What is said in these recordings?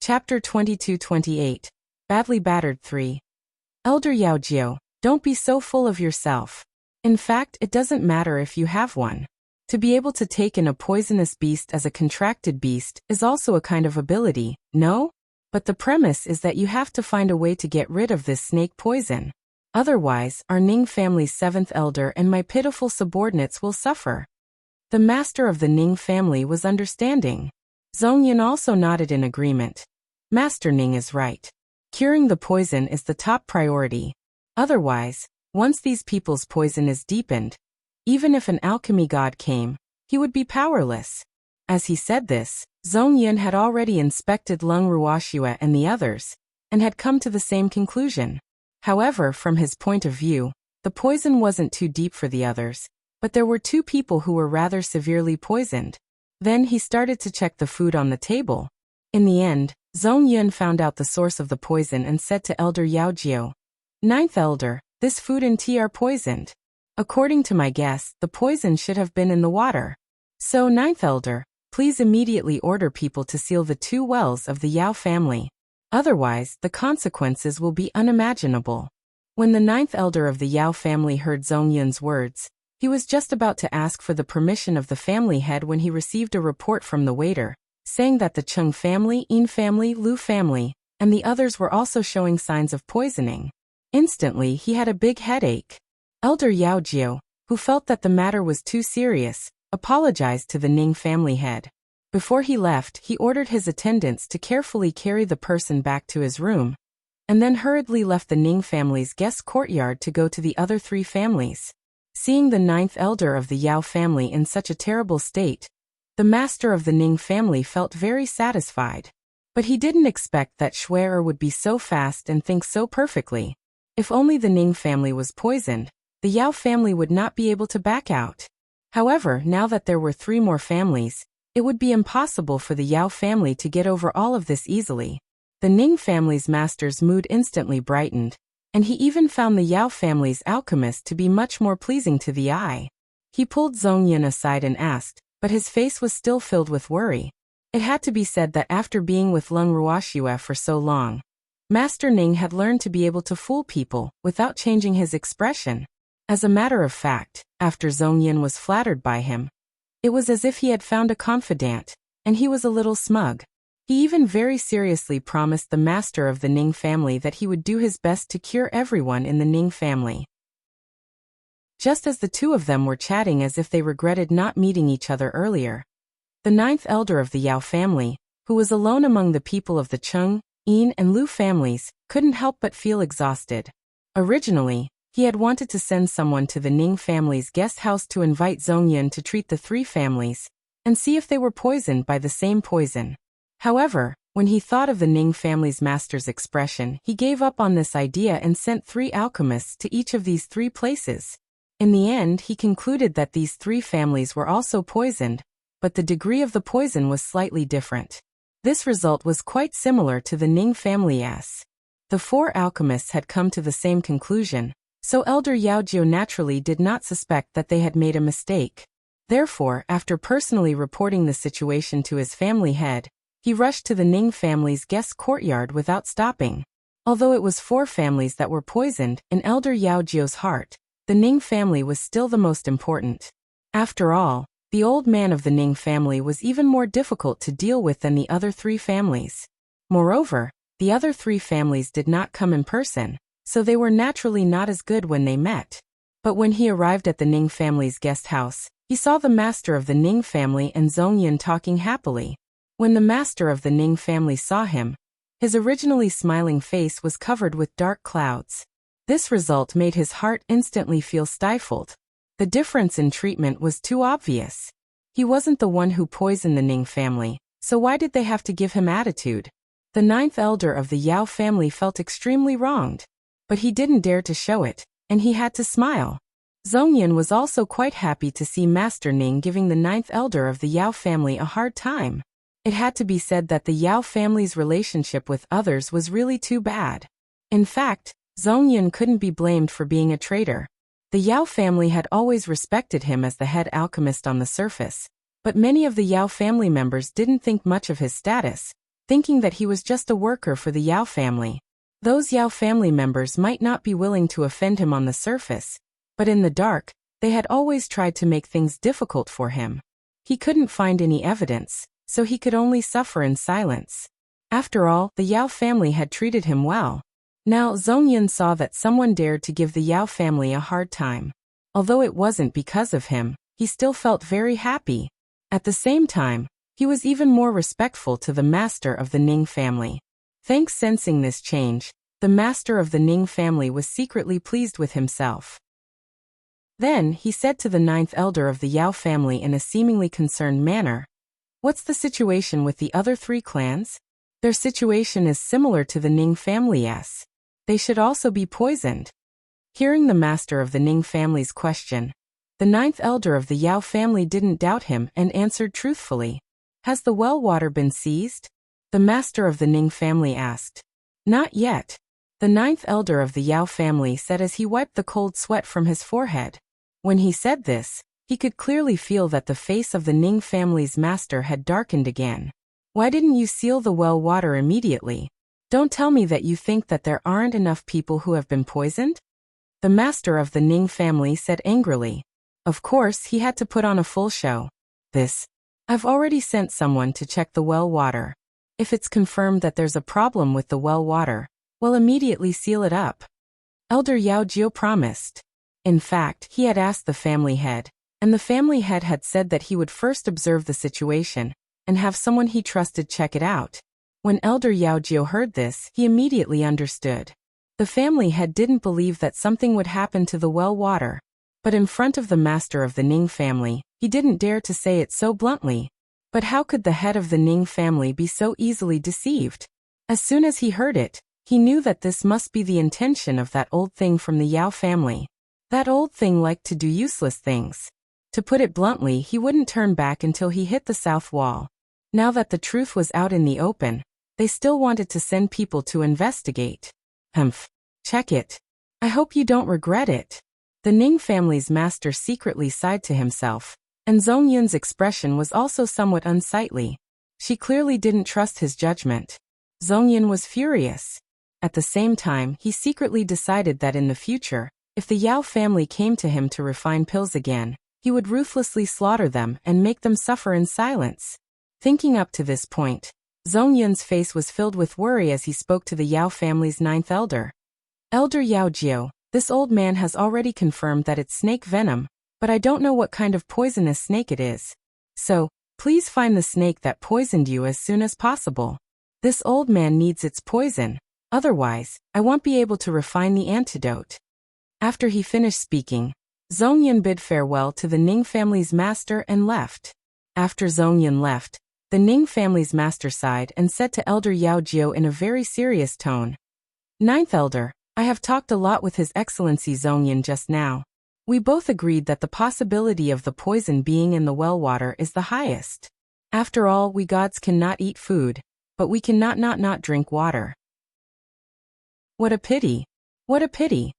Chapter 22-28, Badly Battered 3. Elder Yaojiao, don't be so full of yourself. In fact, it doesn't matter if you have one. To be able to take in a poisonous beast as a contracted beast is also a kind of ability, no? But the premise is that you have to find a way to get rid of this snake poison. Otherwise, our Ning family's 7th elder and my pitiful subordinates will suffer. The master of the Ning family was understanding. Zhongyan also nodded in agreement. Master Ning is right. Curing the poison is the top priority. Otherwise, once these people's poison is deepened, even if an alchemy god came, he would be powerless. As he said this, Zhongyan had already inspected Lung Ruoxia and the others, and had come to the same conclusion. However, from his point of view, the poison wasn't too deep for the others, but there were 2 people who were rather severely poisoned. Then he started to check the food on the table. In the end, Zhongyan found out the source of the poison and said to Elder Yaojiao, 9th elder, this food and tea are poisoned. According to my guess, the poison should have been in the water. So 9th elder, please immediately order people to seal the 2 wells of the Yao family. Otherwise, the consequences will be unimaginable. When the 9th elder of the Yao family heard Zhongyan's words, he was just about to ask for the permission of the family head when he received a report from the waiter, saying that the Cheng family, Yin family, Lu family, and the others were also showing signs of poisoning. Instantly, he had a big headache. Elder Yaojiao, who felt that the matter was too serious, apologized to the Ning family head. Before he left, he ordered his attendants to carefully carry the person back to his room, and then hurriedly left the Ning family's guest courtyard to go to the other 3 families. Seeing the 9th elder of the Yao family in such a terrible state, the master of the Ning family felt very satisfied. But he didn't expect that Shuai would be so fast and think so perfectly. If only the Ning family was poisoned, the Yao family would not be able to back out. However, now that there were 3 more families, it would be impossible for the Yao family to get over all of this easily. The Ning family's master's mood instantly brightened, and he even found the Yao family's alchemist to be much more pleasing to the eye. He pulled Zhongyan aside and asked, but his face was still filled with worry. It had to be said that after being with Lung Ruoxia for so long, Master Ning had learned to be able to fool people without changing his expression. As a matter of fact, after Zhongyan was flattered by him, it was as if he had found a confidant, and he was a little smug. He even very seriously promised the master of the Ning family that he would do his best to cure everyone in the Ning family. Just as the 2 of them were chatting as if they regretted not meeting each other earlier, the 9th elder of the Yao family, who was alone among the people of the Cheng, Yin and Lu families, couldn't help but feel exhausted. Originally, he had wanted to send someone to the Ning family's guest house to invite Zhongyan to treat the 3 families, and see if they were poisoned by the same poison. However, when he thought of the Ning family's master's expression, he gave up on this idea and sent 3 alchemists to each of these 3 places. In the end, he concluded that these 3 families were also poisoned, but the degree of the poison was slightly different. This result was quite similar to the Ning family's. The 4 alchemists had come to the same conclusion, so Elder Yaojiao naturally did not suspect that they had made a mistake. Therefore, after personally reporting the situation to his family head, he rushed to the Ning family's guest courtyard without stopping. Although it was 4 families that were poisoned, in Elder Yaojiao's heart, the Ning family was still the most important. After all, the old man of the Ning family was even more difficult to deal with than the other 3 families. Moreover, the other 3 families did not come in person, so they were naturally not as good when they met. But when he arrived at the Ning family's guest house, he saw the master of the Ning family and Zhongyan talking happily. When the master of the Ning family saw him, his originally smiling face was covered with dark clouds. This result made his heart instantly feel stifled. The difference in treatment was too obvious. He wasn't the one who poisoned the Ning family, so why did they have to give him attitude? The 9th elder of the Yao family felt extremely wronged. But he didn't dare to show it, and he had to smile. Zhongyan was also quite happy to see Master Ning giving the 9th elder of the Yao family a hard time. It had to be said that the Yao family's relationship with others was really too bad. In fact, Zhongyan couldn't be blamed for being a traitor. The Yao family had always respected him as the head alchemist on the surface, but many of the Yao family members didn't think much of his status, thinking that he was just a worker for the Yao family. Those Yao family members might not be willing to offend him on the surface, but in the dark, they had always tried to make things difficult for him. He couldn't find any evidence, so he could only suffer in silence. After all, the Yao family had treated him well. Now Zongyun saw that someone dared to give the Yao family a hard time. Although it wasn't because of him, he still felt very happy. At the same time, he was even more respectful to the master of the Ning family. Sensing this change, the master of the Ning family was secretly pleased with himself. Then he said to the ninth elder of the Yao family in a seemingly concerned manner, "What's the situation with the other 3 clans? Their situation is similar to the Ning family's. They should also be poisoned." Hearing the master of the Ning family's question, the ninth elder of the Yao family didn't doubt him and answered truthfully. "Has the well water been seized?" The master of the Ning family asked. "Not yet," the ninth elder of the Yao family said as he wiped the cold sweat from his forehead. When he said this, he could clearly feel that the face of the Ning family's master had darkened again. "Why didn't you seal the well water immediately? Don't tell me that you think that there aren't enough people who have been poisoned?" The master of the Ning family said angrily. Of course, he had to put on a full show. I've already sent someone to check the well water. If it's confirmed that there's a problem with the well water, we'll immediately seal it up." Elder Yao Jiu promised. In fact, he had asked the family head, and the family head had said that he would first observe the situation and have someone he trusted check it out. When Elder Yao Jiu heard this, he immediately understood. The family head didn't believe that something would happen to the well water, but in front of the master of the Ning family, he didn't dare to say it so bluntly. But how could the head of the Ning family be so easily deceived? As soon as he heard it, he knew that this must be the intention of that old thing from the Yao family. That old thing liked to do useless things. To put it bluntly, he wouldn't turn back until he hit the south wall. Now that the truth was out in the open, they still wanted to send people to investigate. Check it. I hope you don't regret it." The Ning family's master secretly sighed to himself, and Zongyun's expression was also somewhat unsightly. She clearly didn't trust his judgment. Zongyun was furious. At the same time, he secretly decided that in the future, if the Yao family came to him to refine pills again, he would ruthlessly slaughter them and make them suffer in silence. Thinking up to this point, Zongyun's face was filled with worry as he spoke to the Yao family's ninth elder. "Elder Yao Jiu, this old man has already confirmed that it's snake venom, but I don't know what kind of poisonous snake it is. So, please find the snake that poisoned you as soon as possible. This old man needs its poison, otherwise, I won't be able to refine the antidote." After he finished speaking, Zongyun bid farewell to the Ning family's master and left. After Zongyun left, the Ning family's master sighed and said to Elder Yao Jiu in a very serious tone, "Ninth elder, I have talked a lot with His Excellency Zongyun just now. We both agreed that the possibility of the poison being in the well water is the highest. After all, we gods cannot eat food, but we cannot not drink water. What a pity! What a pity!"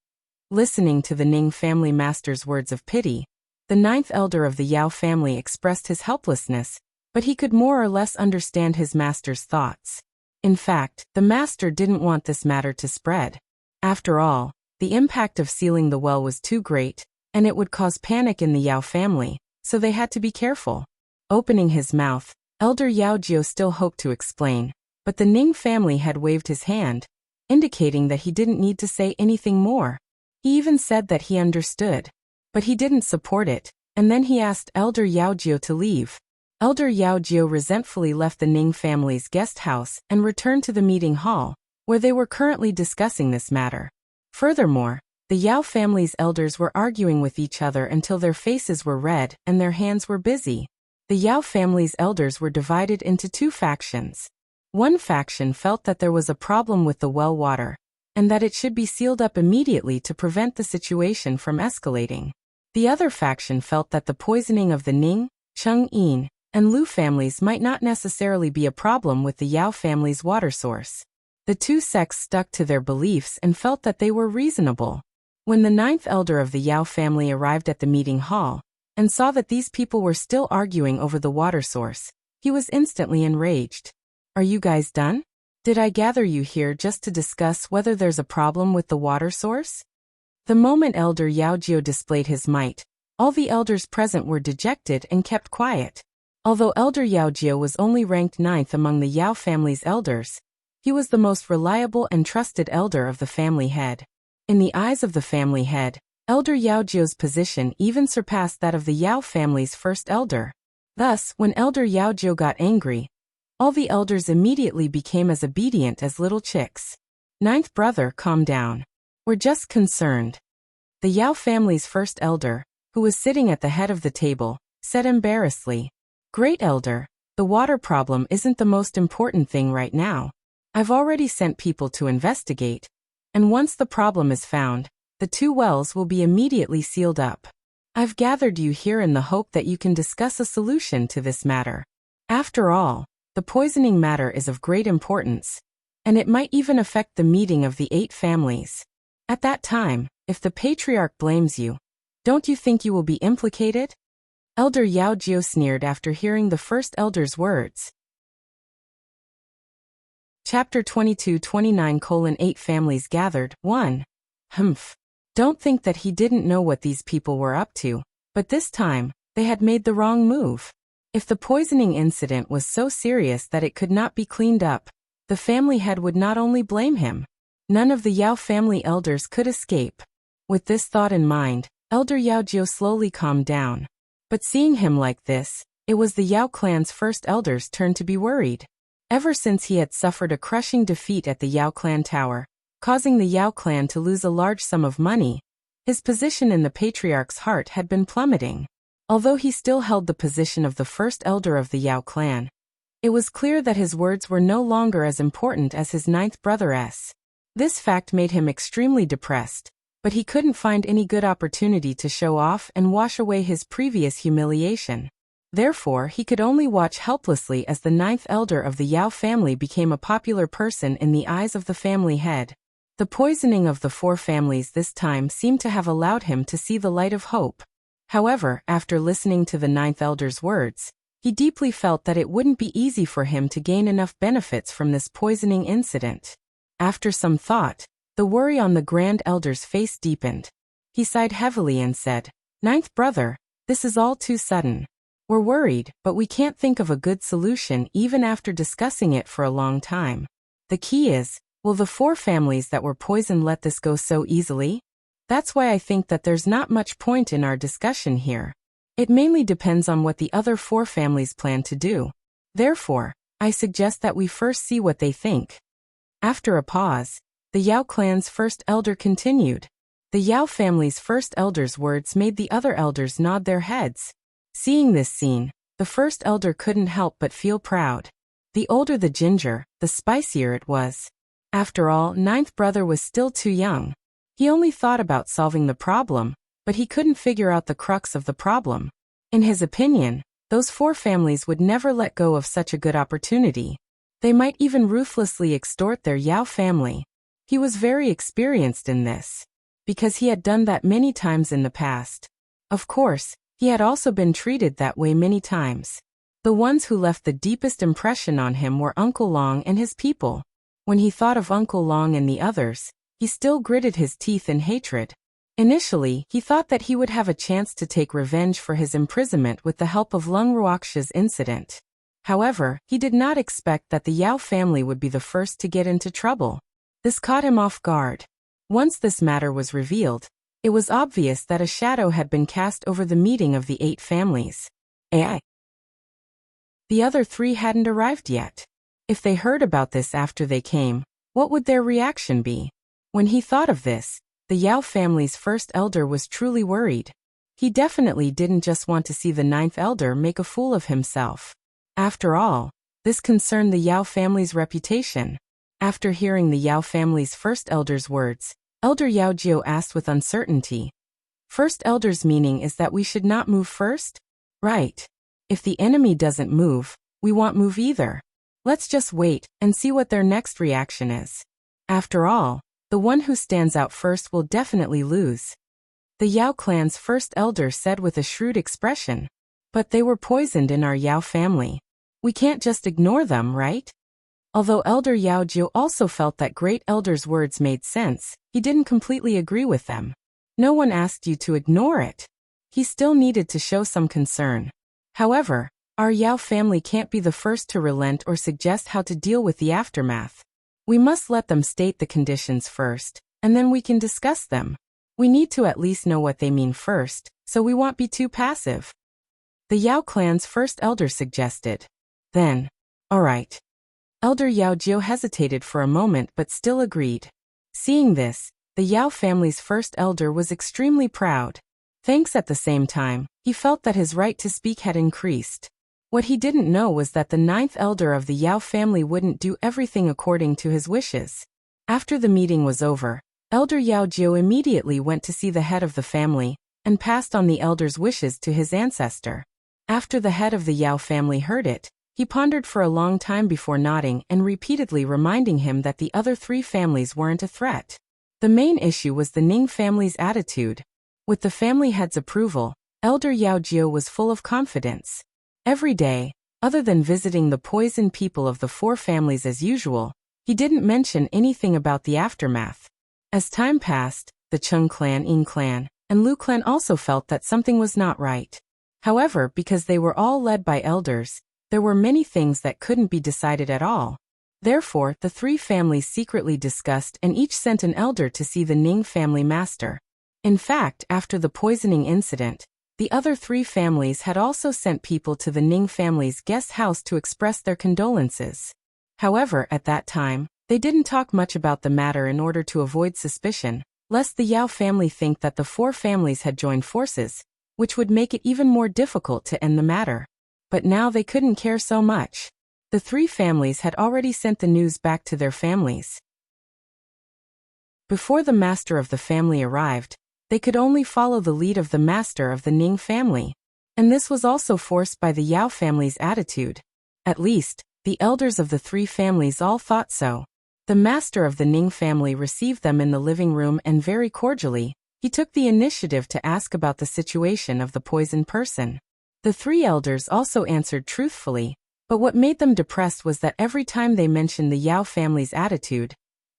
Listening to the Ning family master's words of pity, the ninth elder of the Yao family expressed his helplessness, but he could more or less understand his master's thoughts. In fact, the master didn't want this matter to spread. After all, the impact of sealing the well was too great, and it would cause panic in the Yao family, so they had to be careful. Opening his mouth, Elder Yao Jiu still hoped to explain, but the Ning family had waved his hand, indicating that he didn't need to say anything more. He even said that he understood, but he didn't support it, and then he asked Elder Yao Jiu to leave. Elder Yao Jiu resentfully left the Ning family's guest house and returned to the meeting hall, where they were currently discussing this matter. Furthermore, the Yao family's elders were arguing with each other until their faces were red and their hands were busy. The Yao family's elders were divided into 2 factions. One faction felt that there was a problem with the well water, and that it should be sealed up immediately to prevent the situation from escalating. The other faction felt that the poisoning of the Ning, Cheng Yin, and Lu families might not necessarily be a problem with the Yao family's water source. The 2 sects stuck to their beliefs and felt that they were reasonable. When the ninth elder of the Yao family arrived at the meeting hall and saw that these people were still arguing over the water source, he was instantly enraged. Are you guys done? Did I gather you here just to discuss whether there's a problem with the water source? The moment Elder Yaojio displayed his might, all the elders present were dejected and kept quiet. Although Elder Yaojio was only ranked 9th among the Yao family's elders, he was the most reliable and trusted elder of the family head. In the eyes of the family head, Elder Yaojio's position even surpassed that of the Yao family's first elder. Thus, when Elder Yaojio got angry, all the elders immediately became as obedient as little chicks. Ninth brother, calm down. We're just concerned. The Yao family's first elder, who was sitting at the head of the table, said embarrassedly, Great elder, the water problem isn't the most important thing right now. I've already sent people to investigate, and once the problem is found, the 2 wells will be immediately sealed up. I've gathered you here in the hope that you can discuss a solution to this matter. After all, the poisoning matter is of great importance, and it might even affect the meeting of the 8 families. At that time, if the patriarch blames you, don't you think you will be implicated? Elder Yaojio sneered after hearing the first elder's words. Chapter 22-29:8 Families gathered. 1. Humph. Don't think that he didn't know what these people were up to, but this time, they had made the wrong move. If the poisoning incident was so serious that it could not be cleaned up, the family head would not only blame him. None of the Yao family elders could escape. With this thought in mind, Elder Yaojio slowly calmed down. But seeing him like this, it was the Yao clan's first elder's turn to be worried. Ever since he had suffered a crushing defeat at the Yao clan tower, causing the Yao clan to lose a large sum of money, his position in the patriarch's heart had been plummeting. Although he still held the position of the first elder of the Yao clan, it was clear that his words were no longer as important as his 9th brother's. This fact made him extremely depressed, but he couldn't find any good opportunity to show off and wash away his previous humiliation. Therefore, he could only watch helplessly as the 9th elder of the Yao family became a popular person in the eyes of the family head. The poisoning of the 4 families this time seemed to have allowed him to see the light of hope. However, after listening to the 9th elder's words, he deeply felt that it wouldn't be easy for him to gain enough benefits from this poisoning incident. After some thought, the worry on the grand elder's face deepened. He sighed heavily and said, 9th brother, this is all too sudden. We're worried, but we can't think of a good solution even after discussing it for a long time. The key is, will the 4 families that were poisoned let this go so easily? That's why I think that there's not much point in our discussion here. It mainly depends on what the other 4 families plan to do. Therefore, I suggest that we first see what they think. After a pause, the Yao clan's first elder continued. The Yao family's first elder's words made the other elders nod their heads. Seeing this scene, the first elder couldn't help but feel proud. The older the ginger, the spicier it was. After all, 9th brother was still too young. He only thought about solving the problem, but he couldn't figure out the crux of the problem. In his opinion, those 4 families would never let go of such a good opportunity. They might even ruthlessly extort their Yao family. He was very experienced in this, because he had done that many times in the past. Of course, he had also been treated that way many times. The ones who left the deepest impression on him were Uncle Long and his people. When he thought of Uncle Long and the others, he still gritted his teeth in hatred. Initially, he thought that he would have a chance to take revenge for his imprisonment with the help of Lung Ruoxia's incident. However, he did not expect that the Yao family would be the first to get into trouble. This caught him off guard. Once this matter was revealed, it was obvious that a shadow had been cast over the meeting of the 8 families. The other 3 hadn't arrived yet. If they heard about this after they came, what would their reaction be? When he thought of this, the Yao family's first elder was truly worried. He definitely didn't just want to see the 9th elder make a fool of himself. After all, this concerned the Yao family's reputation. After hearing the Yao family's first elder's words, Elder Yaojio asked with uncertainty, First elder's meaning is that we should not move first? Right. If the enemy doesn't move, we won't move either. Let's just wait and see what their next reaction is. After all, the one who stands out first will definitely lose. The Yao clan's first elder said with a shrewd expression. But they were poisoned in our Yao family. We can't just ignore them, right? Although Elder Yao Jiu also felt that Great Elder's words made sense, he didn't completely agree with them. No one asked you to ignore it. He still needed to show some concern. However, our Yao family can't be the first to relent or suggest how to deal with the aftermath. We must let them state the conditions first, and then we can discuss them. We need to at least know what they mean first, so we won't be too passive. The Yao clan's first elder suggested. Then, all right. Elder Yao Jiu hesitated for a moment but still agreed. Seeing this, the Yao family's first elder was extremely proud. Thanks at the same time, he felt that his right to speak had increased. What he didn't know was that the ninth elder of the Yao family wouldn't do everything according to his wishes. After the meeting was over, Elder Yao Jiu immediately went to see the head of the family, and passed on the elder's wishes to his ancestor. After the head of the Yao family heard it, he pondered for a long time before nodding and repeatedly reminding him that the other three families weren't a threat. The main issue was the Ning family's attitude. With the family head's approval, Elder Yao Jiu was full of confidence. Every day, other than visiting the poison people of the four families as usual, he didn't mention anything about the aftermath. As time passed, the Chung clan, Ying clan, and Lu clan also felt that something was not right. However, because they were all led by elders, there were many things that couldn't be decided at all. Therefore, the three families secretly discussed and each sent an elder to see the Ning family master. In fact, after the poisoning incident, the other three families had also sent people to the Ning family's guest house to express their condolences. However, at that time, they didn't talk much about the matter in order to avoid suspicion, lest the Yao family think that the four families had joined forces, which would make it even more difficult to end the matter. But now they couldn't care so much. The three families had already sent the news back to their families. Before the master of the family arrived, they could only follow the lead of the master of the Ning family. And this was also forced by the Yao family's attitude. At least, the elders of the three families all thought so. The master of the Ning family received them in the living room and very cordially, he took the initiative to ask about the situation of the poisoned person. The three elders also answered truthfully, but what made them depressed was that every time they mentioned the Yao family's attitude,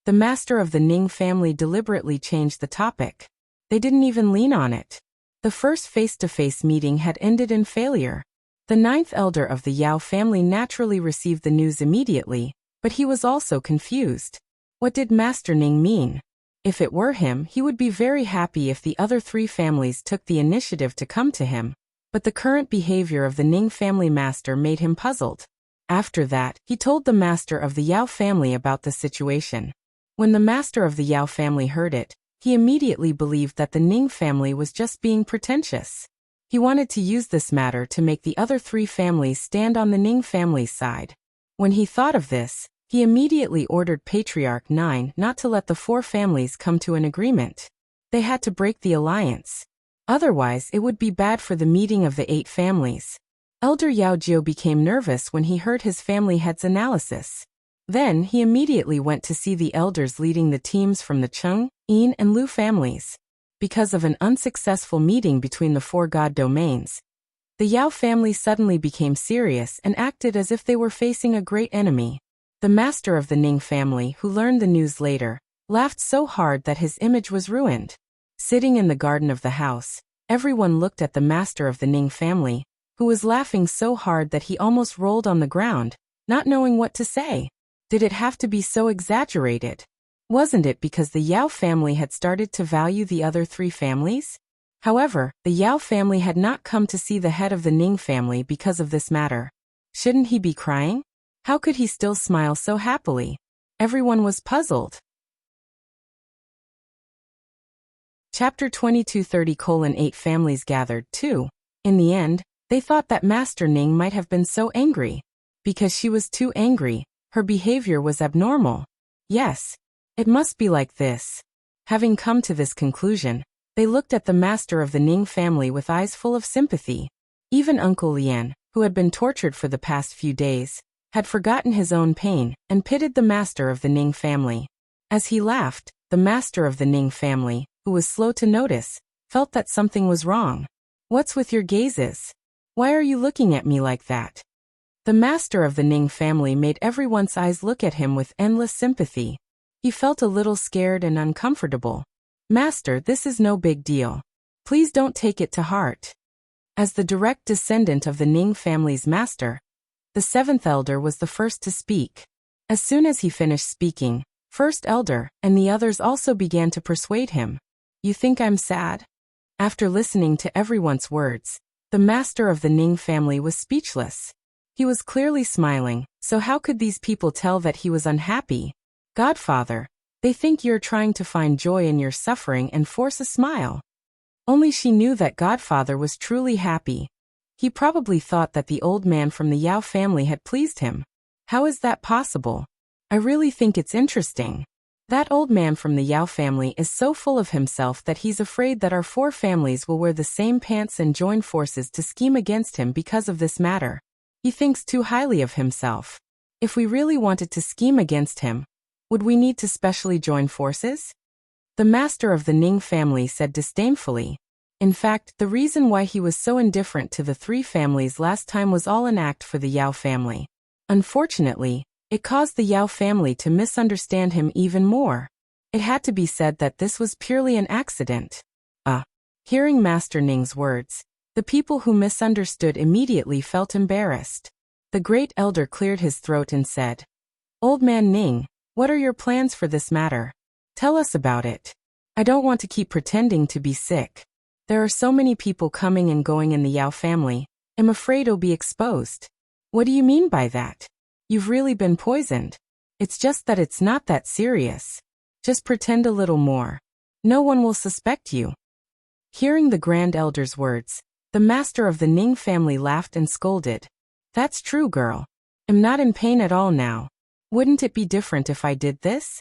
the master of the Ning family deliberately changed the topic. They didn't even lean on it. The first face-to-face meeting had ended in failure. The ninth elder of the Yao family naturally received the news immediately, but he was also confused. What did Master Ning mean? If it were him, he would be very happy if the other three families took the initiative to come to him. But the current behavior of the Ning family master made him puzzled. After that, he told the master of the Yao family about the situation. When the master of the Yao family heard it, he immediately believed that the Ning family was just being pretentious. He wanted to use this matter to make the other three families stand on the Ning family's side. When he thought of this, he immediately ordered Patriarch 9 not to let the four families come to an agreement. They had to break the alliance. Otherwise, it would be bad for the meeting of the 8 families. Elder Yao Jiu became nervous when he heard his family head's analysis. Then, he immediately went to see the elders leading the teams from the Chung, Yin, and Lu families. Because of an unsuccessful meeting between the 4 god domains, the Yao family suddenly became serious and acted as if they were facing a great enemy. The master of the Ning family, who learned the news later, laughed so hard that his image was ruined. Sitting in the garden of the house, everyone looked at the master of the Ning family, who was laughing so hard that he almost rolled on the ground, not knowing what to say. Did it have to be so exaggerated? Wasn't it because the Yao family had started to value the other 3 families? However, the Yao family had not come to see the head of the Ning family because of this matter. Shouldn't he be crying? How could he still smile so happily? Everyone was puzzled. Chapter 22:30:8 Families gathered, too. In the end, they thought that Master Ning might have been so angry. Because she was too angry, her behavior was abnormal. Yes, it must be like this. Having come to this conclusion, they looked at the master of the Ning family with eyes full of sympathy. Even Uncle Lian, who had been tortured for the past few days, had forgotten his own pain and pitied the master of the Ning family. As he laughed, the master of the Ning family, who was slow to notice, felt that something was wrong. "What's with your gazes? Why are you looking at me like that?" The master of the Ning family made everyone's eyes look at him with endless sympathy. He felt a little scared and uncomfortable. Master, this is no big deal. Please don't take it to heart. As the direct descendant of the Ning family's master, the seventh elder was the first to speak. As soon as he finished speaking, first elder and the others also began to persuade him. You think I'm sad? After listening to everyone's words, the master of the Ning family was speechless. He was clearly smiling, so how could these people tell that he was unhappy? Godfather, they think you're trying to find joy in your suffering and force a smile. Only she knew that Godfather was truly happy. He probably thought that the old man from the Yao family had pleased him. How is that possible? I really think it's interesting. That old man from the Yao family is so full of himself that he's afraid that our four families will wear the same pants and join forces to scheme against him because of this matter. He thinks too highly of himself. If we really wanted to scheme against him, would we need to specially join forces? The master of the Ning family said disdainfully. In fact, the reason why he was so indifferent to the three families last time was all an act for the Yao family. Unfortunately, it caused the Yao family to misunderstand him even more. It had to be said that this was purely an accident. Hearing Master Ning's words, the people who misunderstood immediately felt embarrassed. The great elder cleared his throat and said, Old man Ning, what are your plans for this matter? Tell us about it. I don't want to keep pretending to be sick. There are so many people coming and going in the Yao family. I'm afraid it'll be exposed. What do you mean by that? You've really been poisoned. It's just that it's not that serious. Just pretend a little more. No one will suspect you. Hearing the grand elder's words, the master of the Ning family laughed and scolded. That's true, girl. I'm not in pain at all now. Wouldn't it be different if I did this?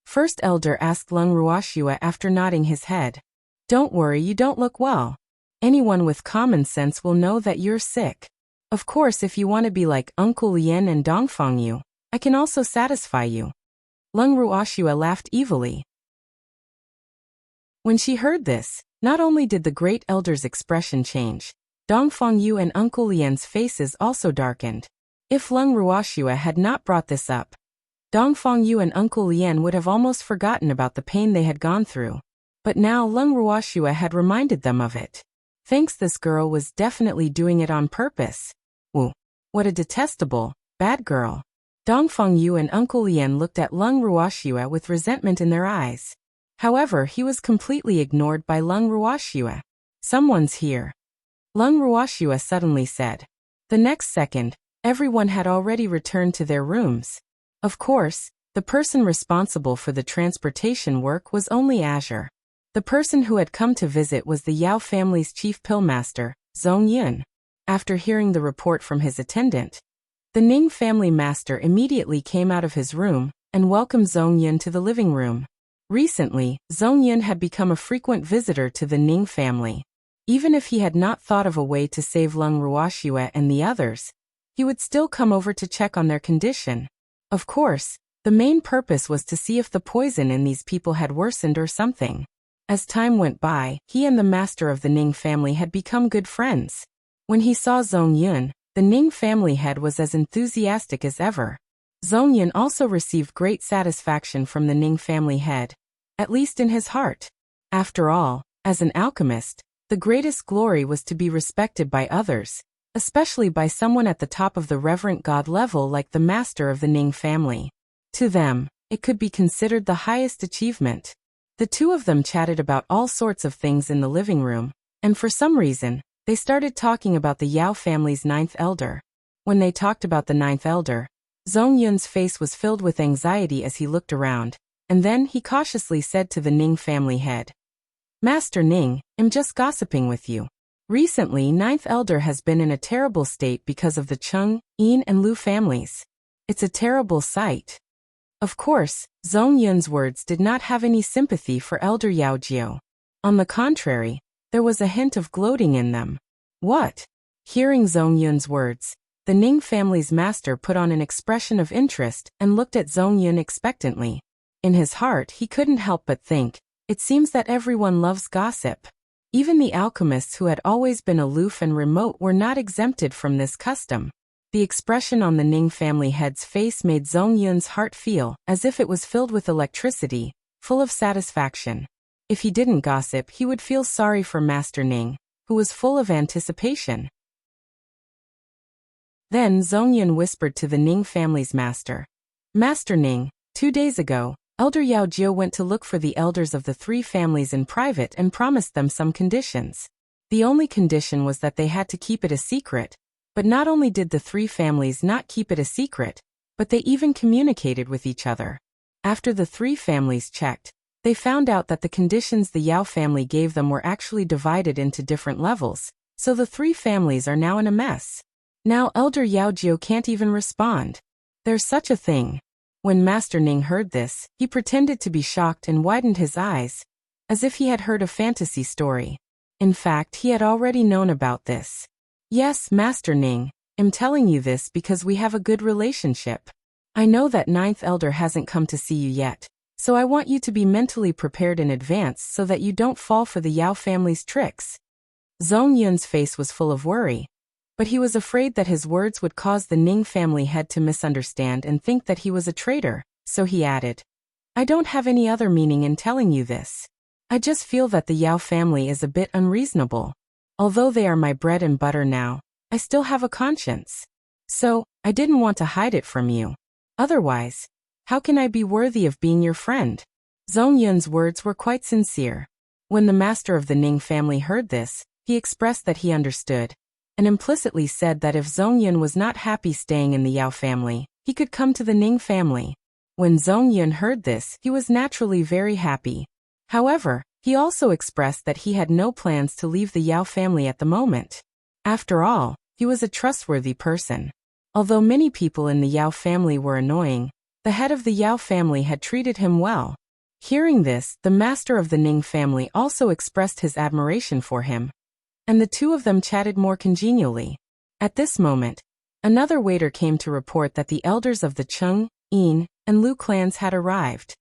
First elder asked Lung Ruoxua after nodding his head. Don't worry, you don't look well. Anyone with common sense will know that you're sick. Of course, if you want to be like Uncle Lien and Dongfang Yu, I can also satisfy you. Lung Ruoxua laughed evilly. When she heard this, not only did the great elder's expression change, Dongfang Yu and Uncle Lien's faces also darkened. If Lung Ruoxua had not brought this up, Dongfang Yu and Uncle Lien would have almost forgotten about the pain they had gone through. But now Lung Ruoxua had reminded them of it. Thanks, this girl was definitely doing it on purpose. Woo, what a detestable, bad girl. Dongfang Yu and Uncle Lien looked at Lung Ruoxua with resentment in their eyes. However, he was completely ignored by Lung Ruoxua. Someone's here. Lung Ruoxua suddenly said. The next second, everyone had already returned to their rooms. Of course, the person responsible for the transportation work was only Azure. The person who had come to visit was the Yao family's chief pillmaster, Zhong Yun. After hearing the report from his attendant, the Ning family master immediately came out of his room and welcomed Zhong Yun to the living room. Recently, Zhong Yun had become a frequent visitor to the Ning family. Even if he had not thought of a way to save Lung Ruoxua and the others, he would still come over to check on their condition. Of course, the main purpose was to see if the poison in these people had worsened or something. As time went by, he and the master of the Ning family had become good friends. When he saw Zhong Yun, the Ning family head was as enthusiastic as ever. Zhong Yun also received great satisfaction from the Ning family head, at least in his heart. After all, as an alchemist, the greatest glory was to be respected by others, especially by someone at the top of the reverent god level like the master of the Ning family. To them, it could be considered the highest achievement. The two of them chatted about all sorts of things in the living room, and for some reason, they started talking about the Yao family's ninth elder. When they talked about the ninth elder, Zhong Yun's face was filled with anxiety as he looked around, and then he cautiously said to the Ning family head, Master Ning, I'm just gossiping with you. Recently, ninth elder has been in a terrible state because of the Chung, Yin and Lu families. It's a terrible sight. Of course, Zhong Yun's words did not have any sympathy for Elder Yao Jiao. On the contrary, there was a hint of gloating in them. What? Hearing Zhong Yun's words, the Ning family's master put on an expression of interest and looked at Zhong Yun expectantly. In his heart, he couldn't help but think, it seems that everyone loves gossip. Even the alchemists who had always been aloof and remote were not exempted from this custom. The expression on the Ning family head's face made Zhong Yun's heart feel as if it was filled with electricity, full of satisfaction. If he didn't gossip, he would feel sorry for Master Ning, who was full of anticipation. Then Zhong Yun whispered to the Ning family's master. Master Ning, 2 days ago, Elder Yao Jiu went to look for the elders of the 3 families in private and promised them some conditions. The only condition was that they had to keep it a secret, but not only did the 3 families not keep it a secret, but they even communicated with each other. After the 3 families checked, they found out that the conditions the Yao family gave them were actually divided into different levels, so the 3 families are now in a mess. Now Elder Yao Jiu can't even respond. There's such a thing. When Master Ning heard this, he pretended to be shocked and widened his eyes, as if he had heard a fantasy story. In fact, he had already known about this. Yes, Master Ning, I'm telling you this because we have a good relationship. I know that 9th Elder hasn't come to see you yet, so I want you to be mentally prepared in advance so that you don't fall for the Yao family's tricks. Zhong Yun's face was full of worry, but he was afraid that his words would cause the Ning family head to misunderstand and think that he was a traitor, so he added, I don't have any other meaning in telling you this. I just feel that the Yao family is a bit unreasonable. Although they are my bread and butter now, I still have a conscience. So, I didn't want to hide it from you. Otherwise, how can I be worthy of being your friend? Zhong Yun's words were quite sincere. When the master of the Ning family heard this, he expressed that he understood, and implicitly said that if Zhong Yun was not happy staying in the Yao family, he could come to the Ning family. When Zhong Yun heard this, he was naturally very happy. However, he also expressed that he had no plans to leave the Yao family at the moment. After all, he was a trustworthy person. Although many people in the Yao family were annoying, the head of the Yao family had treated him well. Hearing this, the master of the Ning family also expressed his admiration for him, and the 2 of them chatted more congenially. At this moment, another waiter came to report that the elders of the Cheng, Yin, and Lu clans had arrived.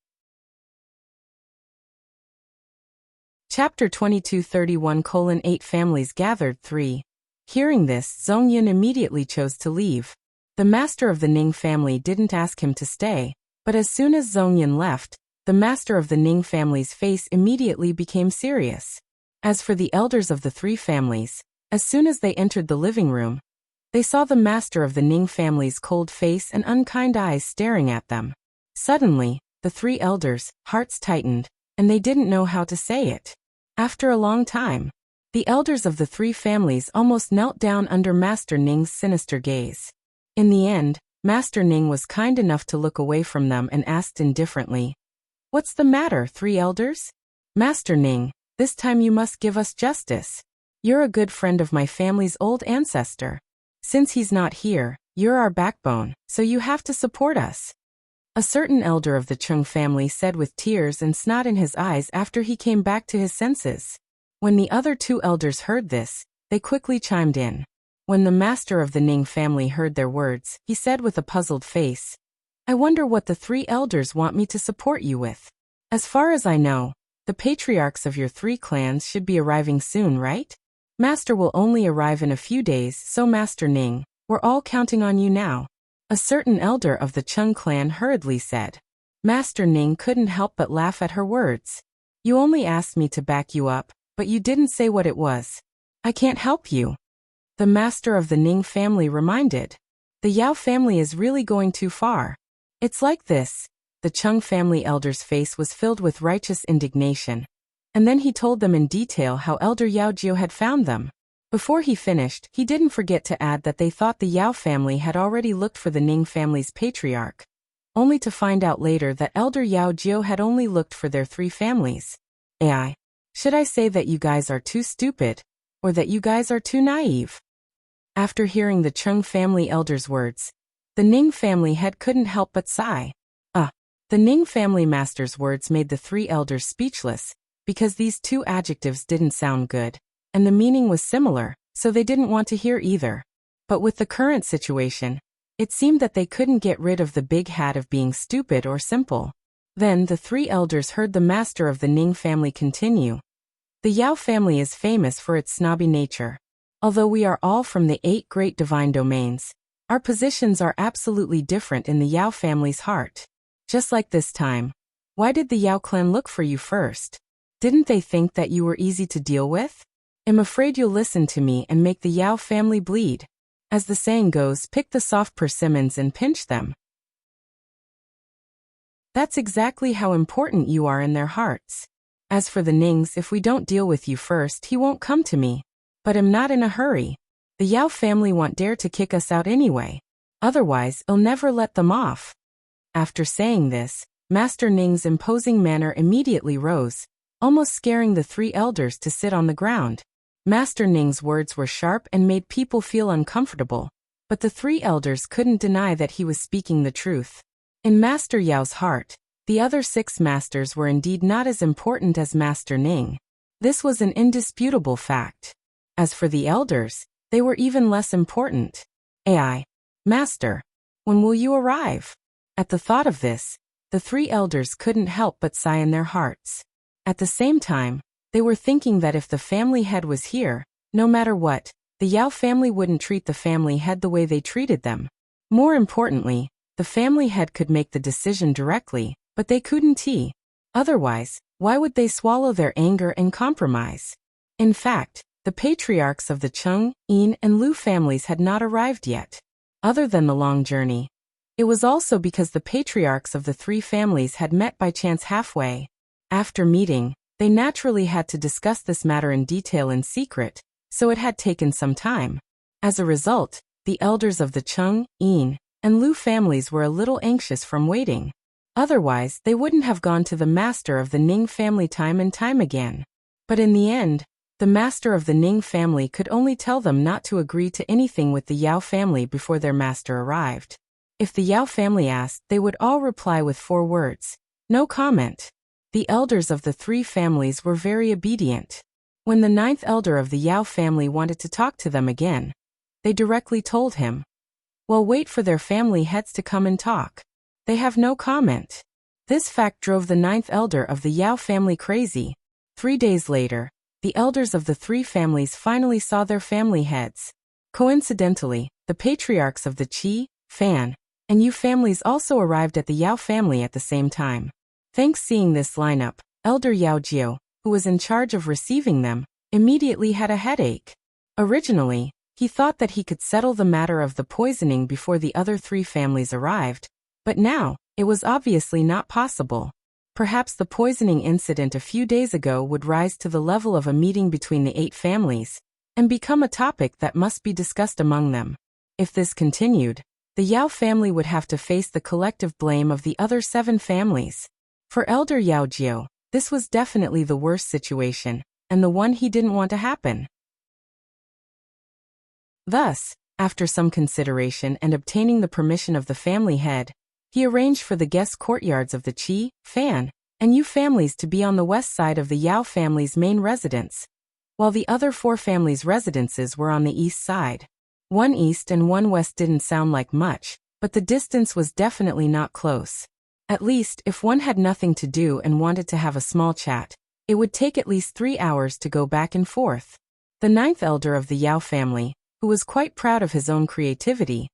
Chapter 22:31:8 Families gathered 3. Hearing this, Zhong Yun immediately chose to leave. The master of the Ning family didn't ask him to stay, but as soon as Zhong Yun left, the master of the Ning family's face immediately became serious. As for the elders of the 3 families, as soon as they entered the living room, they saw the master of the Ning family's cold face and unkind eyes staring at them. Suddenly, the 3 elders' hearts tightened, and they didn't know how to say it. After a long time, the elders of the 3 families almost knelt down under Master Ning's sinister gaze. In the end, Master Ning was kind enough to look away from them and asked indifferently, What's the matter, 3 elders? Master Ning, this time you must give us justice. You're a good friend of my family's old ancestor. Since he's not here, you're our backbone, so you have to support us. A certain elder of the Chung family said with tears and snot in his eyes after he came back to his senses. When the other 2 elders heard this, they quickly chimed in. When the master of the Ning family heard their words, he said with a puzzled face, I wonder what the 3 elders want me to support you with. As far as I know, the patriarchs of your 3 clans should be arriving soon, right? Master will only arrive in a few days, so Master Ning, we're all counting on you now. A certain elder of the Chung clan hurriedly said. Master Ning couldn't help but laugh at her words. You only asked me to back you up, but you didn't say what it was. I can't help you. The master of the Ning family reminded. The Yao family is really going too far. It's like this. The Chung family elder's face was filled with righteous indignation, and then he told them in detail how Elder Yao Jiu had found them. Before he finished, he didn't forget to add that they thought the Yao family had already looked for the Ning family's patriarch, only to find out later that Elder Yao Jiu had only looked for their 3 families. Should I say that you guys are too stupid, or that you guys are too naive? After hearing the Chung family elder's words, the Ning family head couldn't help but sigh. The Ning family master's words made the 3 elders speechless, because these 2 adjectives didn't sound good, and the meaning was similar, so they didn't want to hear either. But with the current situation, it seemed that they couldn't get rid of the big hat of being stupid or simple. Then the 3 elders heard the master of the Ning family continue. The Yao family is famous for its snobby nature. Although we are all from the 8 great divine domains, Our positions are absolutely different in the Yao family's heart. Just like this time. Why did the Yao clan look for you first? Didn't they think that you were easy to deal with? I'm afraid you'll listen to me and make the Yao family bleed. As the saying goes, pick the soft persimmons and pinch them. That's exactly how important you are in their hearts. As for the Nings, if we don't deal with you first, he won't come to me. But I'm not in a hurry. The Yao family won't dare to kick us out anyway. Otherwise, I'll never let them off. After saying this, Master Ning's imposing manner immediately rose, almost scaring the three elders to sit on the ground. Master Ning's words were sharp and made people feel uncomfortable, but the three elders couldn't deny that he was speaking the truth. In Master Yao's heart, the other 6 masters were indeed not as important as Master Ning. This was an indisputable fact. As for the elders, they were even less important. Ai, Master, when will you arrive? At the thought of this, the 3 elders couldn't help but sigh in their hearts. At the same time, they were thinking that if the family head was here, no matter what, the Yao family wouldn't treat the family head the way they treated them. More importantly, the family head could make the decision directly, but they couldn't. Otherwise, why would they swallow their anger and compromise? In fact, the patriarchs of the Cheng, Yin, and Lu families had not arrived yet. Other than the long journey, it was also because the patriarchs of the 3 families had met by chance halfway. After meeting, they naturally had to discuss this matter in detail in secret, so it had taken some time. As a result, the elders of the Cheng, Yin, and Lu families were a little anxious from waiting. Otherwise, they wouldn't have gone to the master of the Ning family time and time again. But in the end, the master of the Ning family could only tell them not to agree to anything with the Yao family before their master arrived. If the Yao family asked, they would all reply with 4 words. No comment. The elders of the 3 families were very obedient. When the 9th elder of the Yao family wanted to talk to them again, they directly told him, "Well, wait for their family heads to come and talk. They have no comment." This fact drove the 9th elder of the Yao family crazy. 3 days later, the elders of the 3 families finally saw their family heads. Coincidentally, the patriarchs of the Qi, Fan, and Yu families also arrived at the Yao family at the same time. Thanks seeing this lineup, Elder Yao Jiu, who was in charge of receiving them, immediately had a headache. Originally, he thought that he could settle the matter of the poisoning before the other 3 families arrived, but now, it was obviously not possible. Perhaps the poisoning incident a few days ago would rise to the level of a meeting between the 8 families, and become a topic that must be discussed among them. If this continued, the Yao family would have to face the collective blame of the other 7 families. For Elder Yao Jiu, this was definitely the worst situation, and the one he didn't want to happen. Thus, after some consideration and obtaining the permission of the family head, he arranged for the guest courtyards of the Qi, Fan, and Yu families to be on the west side of the Yao family's main residence, while the other 4 families' residences were on the east side. 1 east and 1 west didn't sound like much, but the distance was definitely not close. At least, if one had nothing to do and wanted to have a small chat, it would take at least 3 hours to go back and forth. The 9th elder of the Yao family, who was quite proud of his own creativity,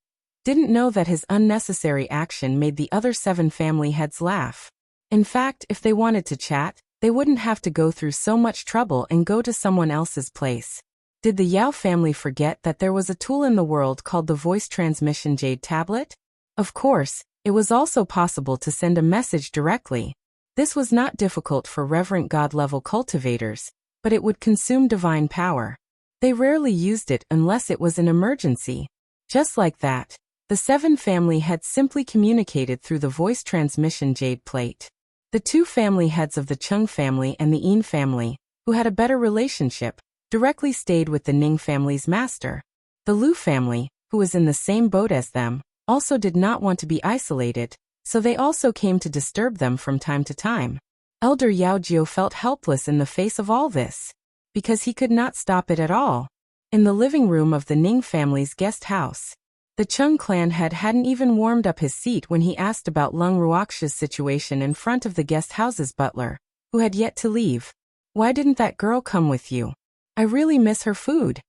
didn't know that his unnecessary action made the other 7 family heads laugh. In fact, if they wanted to chat, they wouldn't have to go through so much trouble and go to someone else's place. Did the Yao family forget that there was a tool in the world called the voice transmission Jade tablet? Of course, it was also possible to send a message directly. This was not difficult for reverent god-level cultivators, but it would consume divine power. They rarely used it unless it was an emergency. Just like that, the 7 family heads simply communicated through the voice transmission Jade plate. The 2 family heads of the Chung family and the Yin family, who had a better relationship, directly stayed with the Ning family's master. The Lu family, who was in the same boat as them, also did not want to be isolated, so they also came to disturb them from time to time. Elder Yao Jiu felt helpless in the face of all this, because he could not stop it at all. In the living room of the Ning family's guest house, the Chung clan head hadn't even warmed up his seat when he asked about Lung Ruoxia's situation in front of the guest house's butler, who had yet to leave. "Why didn't that girl come with you? I really miss her food."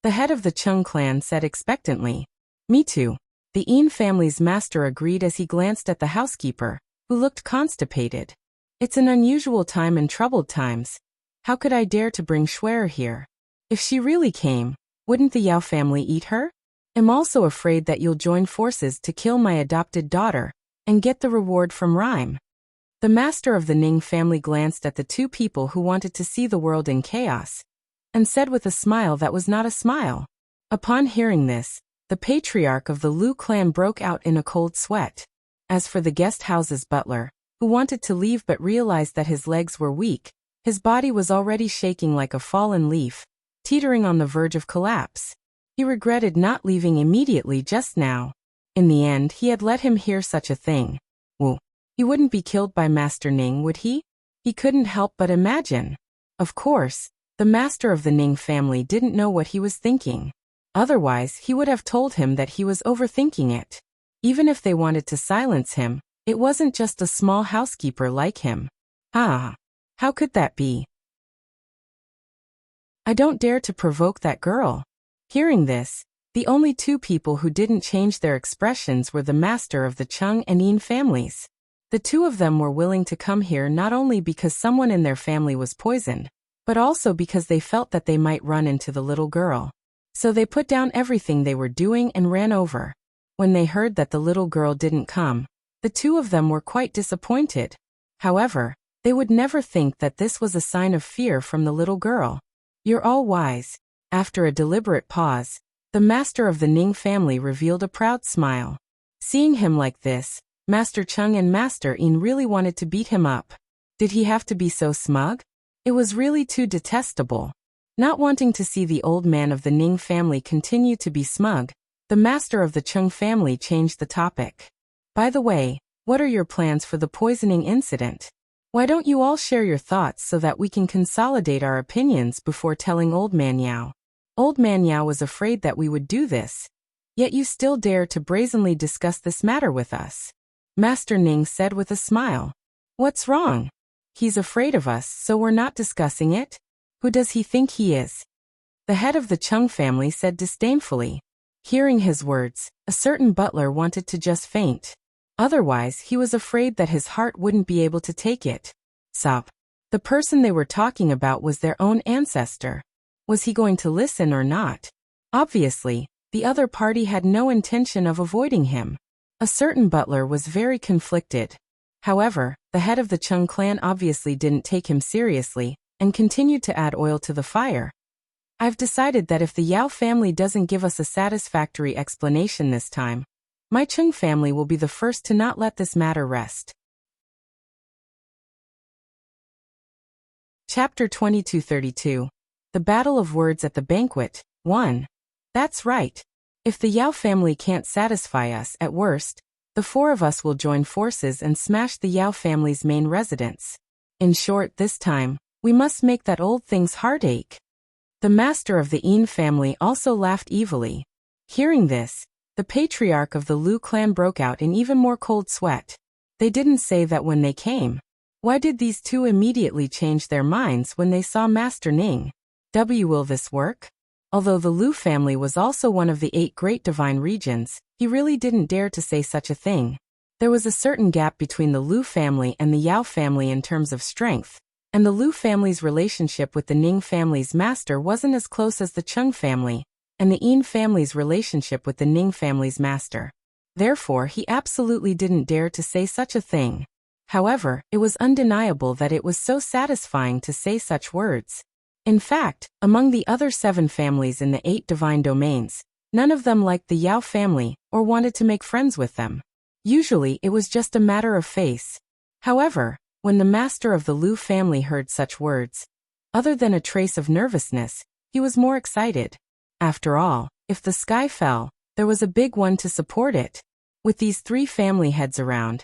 The head of the Chung clan said expectantly. Me too. The Een family's master agreed as he glanced at the housekeeper, who looked constipated. It's an unusual time in troubled times. How could I dare to bring Schwer here? If she really came, wouldn't the Yao family eat her? I'm also afraid that you'll join forces to kill my adopted daughter and get the reward from Rhyme. The master of the Ning family glanced at the two people who wanted to see the world in chaos and said with a smile that was not a smile. Upon hearing this, the patriarch of the Lu clan broke out in a cold sweat. As for the guest house's butler, who wanted to leave but realized that his legs were weak, his body was already shaking like a fallen leaf, teetering on the verge of collapse. He regretted not leaving immediately just now. In the end, he had let him hear such a thing. Woo. He wouldn't be killed by Master Ning, would he? He couldn't help but imagine. Of course, the master of the Ning family didn't know what he was thinking. Otherwise, he would have told him that he was overthinking it. Even if they wanted to silence him, it wasn't just a small housekeeper like him. Ah, how could that be? I don't dare to provoke that girl. Hearing this, the only two people who didn't change their expressions were the master of the Chung and Een families. The two of them were willing to come here not only because someone in their family was poisoned, but also because they felt that they might run into the little girl. So they put down everything they were doing and ran over. When they heard that the little girl didn't come, the two of them were quite disappointed. However, they would never think that this was a sign of fear from the little girl. You're all wise. After a deliberate pause, the master of the Ning family revealed a proud smile. Seeing him like this, Master Chung and Master Een really wanted to beat him up. Did he have to be so smug? It was really too detestable. Not wanting to see the old man of the Ning family continue to be smug, the master of the Chung family changed the topic. By the way, what are your plans for the poisoning incident? Why don't you all share your thoughts so that we can consolidate our opinions before telling Old Man Yao? Old Man Yao was afraid that we would do this. Yet you still dare to brazenly discuss this matter with us. Master Ning said with a smile. What's wrong? He's afraid of us, so we're not discussing it? Who does he think he is? The head of the Chung family said disdainfully. Hearing his words, a certain butler wanted to just faint. Otherwise, he was afraid that his heart wouldn't be able to take it. Sob. The person they were talking about was their own ancestor. Was he going to listen or not? Obviously, the other party had no intention of avoiding him. A certain butler was very conflicted. However, the head of the Chung clan obviously didn't take him seriously and continued to add oil to the fire. I've decided that if the Yao family doesn't give us a satisfactory explanation this time, my Chung family will be the first to not let this matter rest. Chapter 2232. The Battle of Words at the Banquet, 1. That's right. If the Yao family can't satisfy us, at worst, the four of us will join forces and smash the Yao family's main residence. In short, this time, we must make that old thing's heart ache. The master of the Een family also laughed evilly. Hearing this, the patriarch of the Lu clan broke out in even more cold sweat. They didn't say that when they came. Why did these two immediately change their minds when they saw Master Ning? Will this work? Although the Lu family was also one of the 8 great divine regions, he really didn't dare to say such a thing. There was a certain gap between the Lu family and the Yao family in terms of strength, and the Lu family's relationship with the Ning family's master wasn't as close as the Chung family, and the Een family's relationship with the Ning family's master. Therefore, he absolutely didn't dare to say such a thing. However, it was undeniable that it was so satisfying to say such words. In fact, among the other 7 families in the 8 divine domains, none of them liked the Yao family or wanted to make friends with them. Usually, it was just a matter of face. However, when the master of the Lu family heard such words, other than a trace of nervousness, he was more excited. After all, if the sky fell, there was a big one to support it. With these 3 family heads around,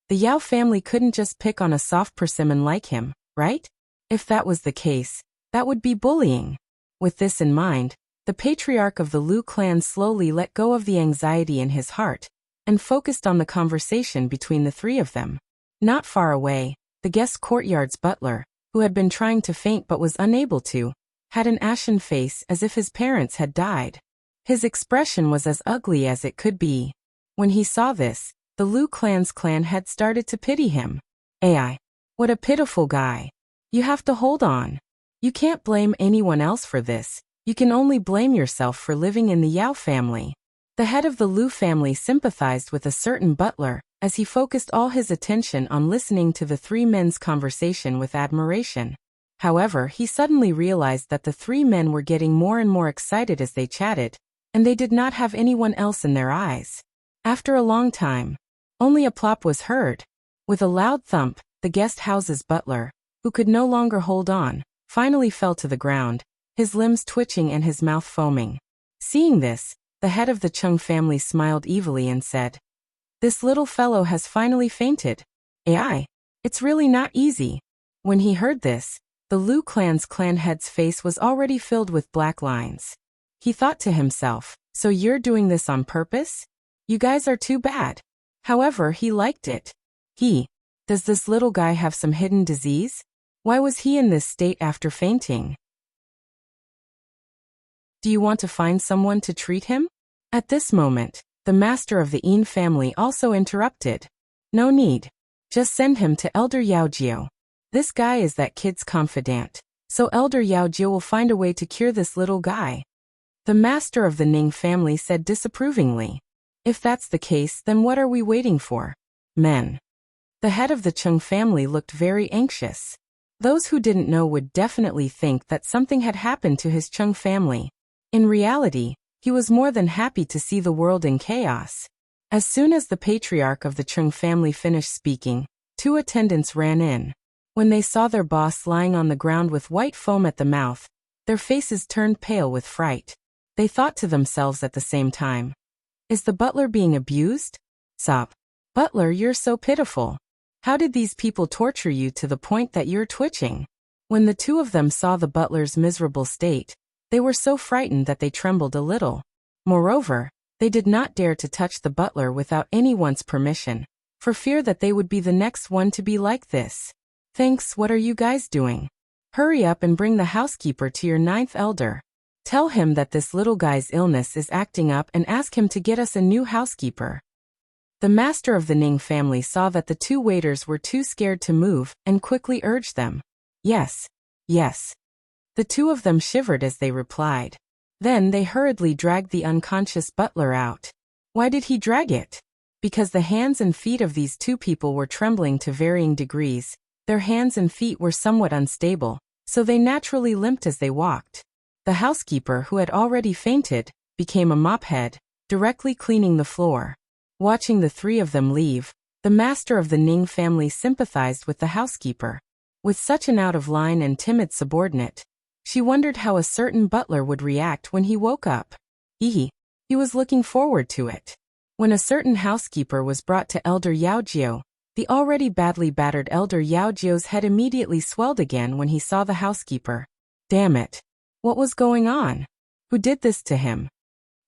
the Yao family couldn't just pick on a soft persimmon like him, right? If that was the case, that would be bullying. With this in mind, the patriarch of the Lu clan slowly let go of the anxiety in his heart and focused on the conversation between the 3 of them. Not far away, the guest courtyard's butler, who had been trying to faint but was unable to, had an ashen face as if his parents had died. His expression was as ugly as it could be. When he saw this, the Lu clan's clan head started to pity him. AI. What a pitiful guy. You have to hold on. You can't blame anyone else for this. You can only blame yourself for living in the Yao family. The head of the Lu family sympathized with a certain butler, as he focused all his attention on listening to the three men's conversation with admiration. However, he suddenly realized that the three men were getting more and more excited as they chatted, and they did not have anyone else in their eyes. After a long time, only a plop was heard. With a loud thump, the guest house's butler, who could no longer hold on, finally fell to the ground, his limbs twitching and his mouth foaming. Seeing this, the head of the Chung family smiled evilly and said, "This little fellow has finally fainted. AI. It's really not easy." When he heard this, the Lu clan's clan head's face was already filled with black lines. He thought to himself, "So you're doing this on purpose? You guys are too bad." However, he liked it. Does this little guy have some hidden disease? Why was he in this state after fainting? Do you want to find someone to treat him? At this moment, the master of the Yin family also interrupted. No need. Just send him to Elder Yaojio. This guy is that kid's confidant, so Elder Yaojio will find a way to cure this little guy. The master of the Ning family said disapprovingly. If that's the case, then what are we waiting for? Men. The head of the Chung family looked very anxious. Those who didn't know would definitely think that something had happened to his Chung family. In reality, he was more than happy to see the world in chaos. As soon as the patriarch of the Chung family finished speaking, two attendants ran in. When they saw their boss lying on the ground with white foam at the mouth, their faces turned pale with fright. They thought to themselves at the same time, "Is the butler being abused? Sob. Butler, you're so pitiful. How did these people torture you to the point that you're twitching?" When the two of them saw the butler's miserable state, they were so frightened that they trembled a little. Moreover, they did not dare to touch the butler without anyone's permission, for fear that they would be the next one to be like this. "Thanks, what are you guys doing? Hurry up and bring the housekeeper to your ninth elder. Tell him that this little guy's illness is acting up and ask him to get us a new housekeeper." The master of the Ning family saw that the two waiters were too scared to move and quickly urged them. "Yes, yes." The two of them shivered as they replied. Then they hurriedly dragged the unconscious butler out. Why did he drag it? Because the hands and feet of these two people were trembling to varying degrees. Their hands and feet were somewhat unstable, so they naturally limped as they walked. The housekeeper, who had already fainted, became a mophead, directly cleaning the floor. Watching the three of them leave, the master of the Ning family sympathized with the housekeeper. With such an out-of-line and timid subordinate, she wondered how a certain butler would react when he woke up. He was looking forward to it. When a certain housekeeper was brought to Elder Yaojio, the already badly battered Elder Yaojio's head immediately swelled again when he saw the housekeeper. Damn it. What was going on? Who did this to him?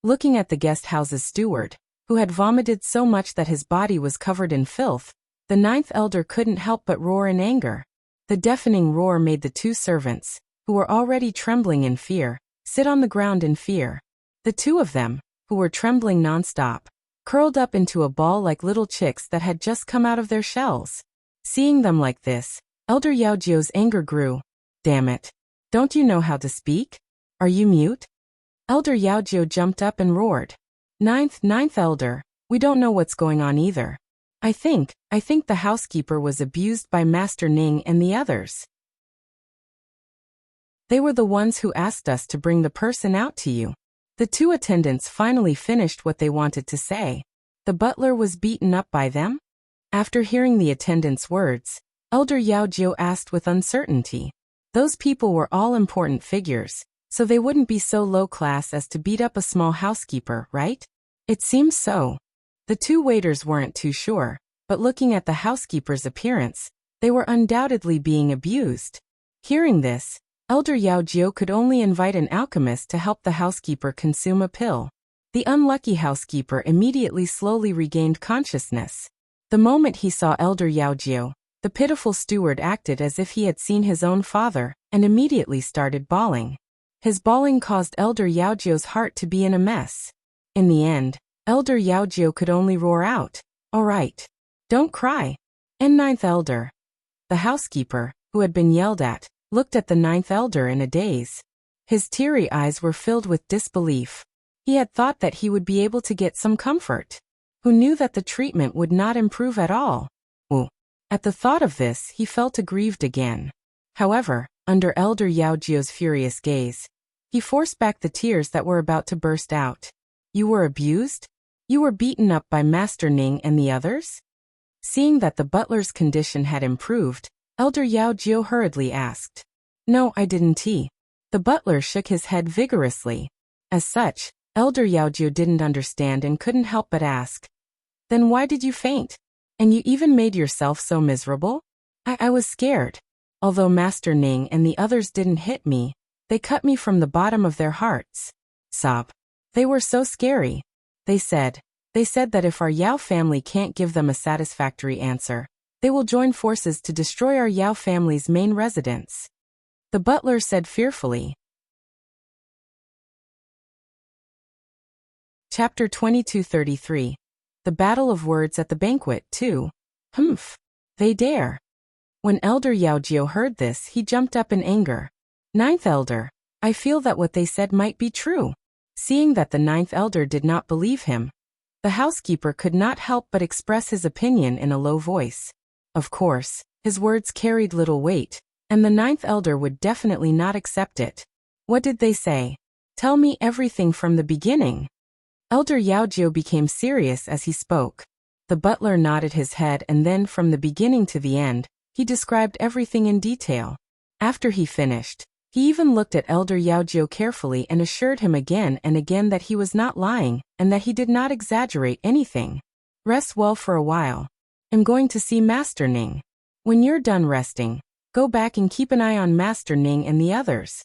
Looking at the guest house's steward, who had vomited so much that his body was covered in filth, the ninth elder couldn't help but roar in anger. The deafening roar made the two servants, who were already trembling in fear, sit on the ground in fear. The two of them, who were trembling non-stop, curled up into a ball like little chicks that had just come out of their shells. Seeing them like this, Elder Yaojio's anger grew. Damn it. Don't you know how to speak? Are you mute? Elder Yaojio jumped up and roared. Ninth elder, we don't know what's going on either. I think the housekeeper was abused by Master Ning and the others. They were the ones who asked us to bring the person out to you. The two attendants finally finished what they wanted to say. The butler was beaten up by them? After hearing the attendants' words, Elder Yaojio asked with uncertainty. Those people were all important figures, so they wouldn't be so low class as to beat up a small housekeeper, right? It seems so. The two waiters weren't too sure, but looking at the housekeeper's appearance, they were undoubtedly being abused. Hearing this, Elder Yaojio could only invite an alchemist to help the housekeeper consume a pill. The unlucky housekeeper immediately slowly regained consciousness. The moment he saw Elder Yaojio, the pitiful steward acted as if he had seen his own father, and immediately started bawling. His bawling caused Elder Yaojio's heart to be in a mess. In the end, Elder Yaojio could only roar out, "All right. Don't cry." And ninth elder. The housekeeper, who had been yelled at, looked at the ninth elder in a daze. His teary eyes were filled with disbelief. He had thought that he would be able to get some comfort. Who knew that the treatment would not improve at all? Ooh. At the thought of this, he felt aggrieved again. However, under Elder Yaojio's furious gaze, he forced back the tears that were about to burst out. "You were abused? You were beaten up by Master Ning and the others?" Seeing that the butler's condition had improved, Elder Yaojio hurriedly asked. "No, I didn't." The butler shook his head vigorously. As such, Elder Yaojio didn't understand and couldn't help but ask, "Then why did you faint? And you even made yourself so miserable?" I was scared. Although Master Ning and the others didn't hit me, they cut me from the bottom of their hearts." Sob. "They were so scary. They said that if our Yao family can't give them a satisfactory answer, they will join forces to destroy our Yao family's main residence." The butler said fearfully. Chapter 2233. The Battle of Words at the Banquet 2. Humph. They dare. When Elder Yaojio heard this, he jumped up in anger. "Ninth elder, I feel that what they said might be true." Seeing that the ninth elder did not believe him, the housekeeper could not help but express his opinion in a low voice. Of course, his words carried little weight, and the ninth elder would definitely not accept it. "What did they say? Tell me everything from the beginning." Elder Yaojio became serious as he spoke. The butler nodded his head, and then from the beginning to the end, he described everything in detail. After he finished, he even looked at Elder Yaojio carefully and assured him again and again that he was not lying and that he did not exaggerate anything. "Rest well for a while. I'm going to see Master Ning. When you're done resting, go back and keep an eye on Master Ning and the others,"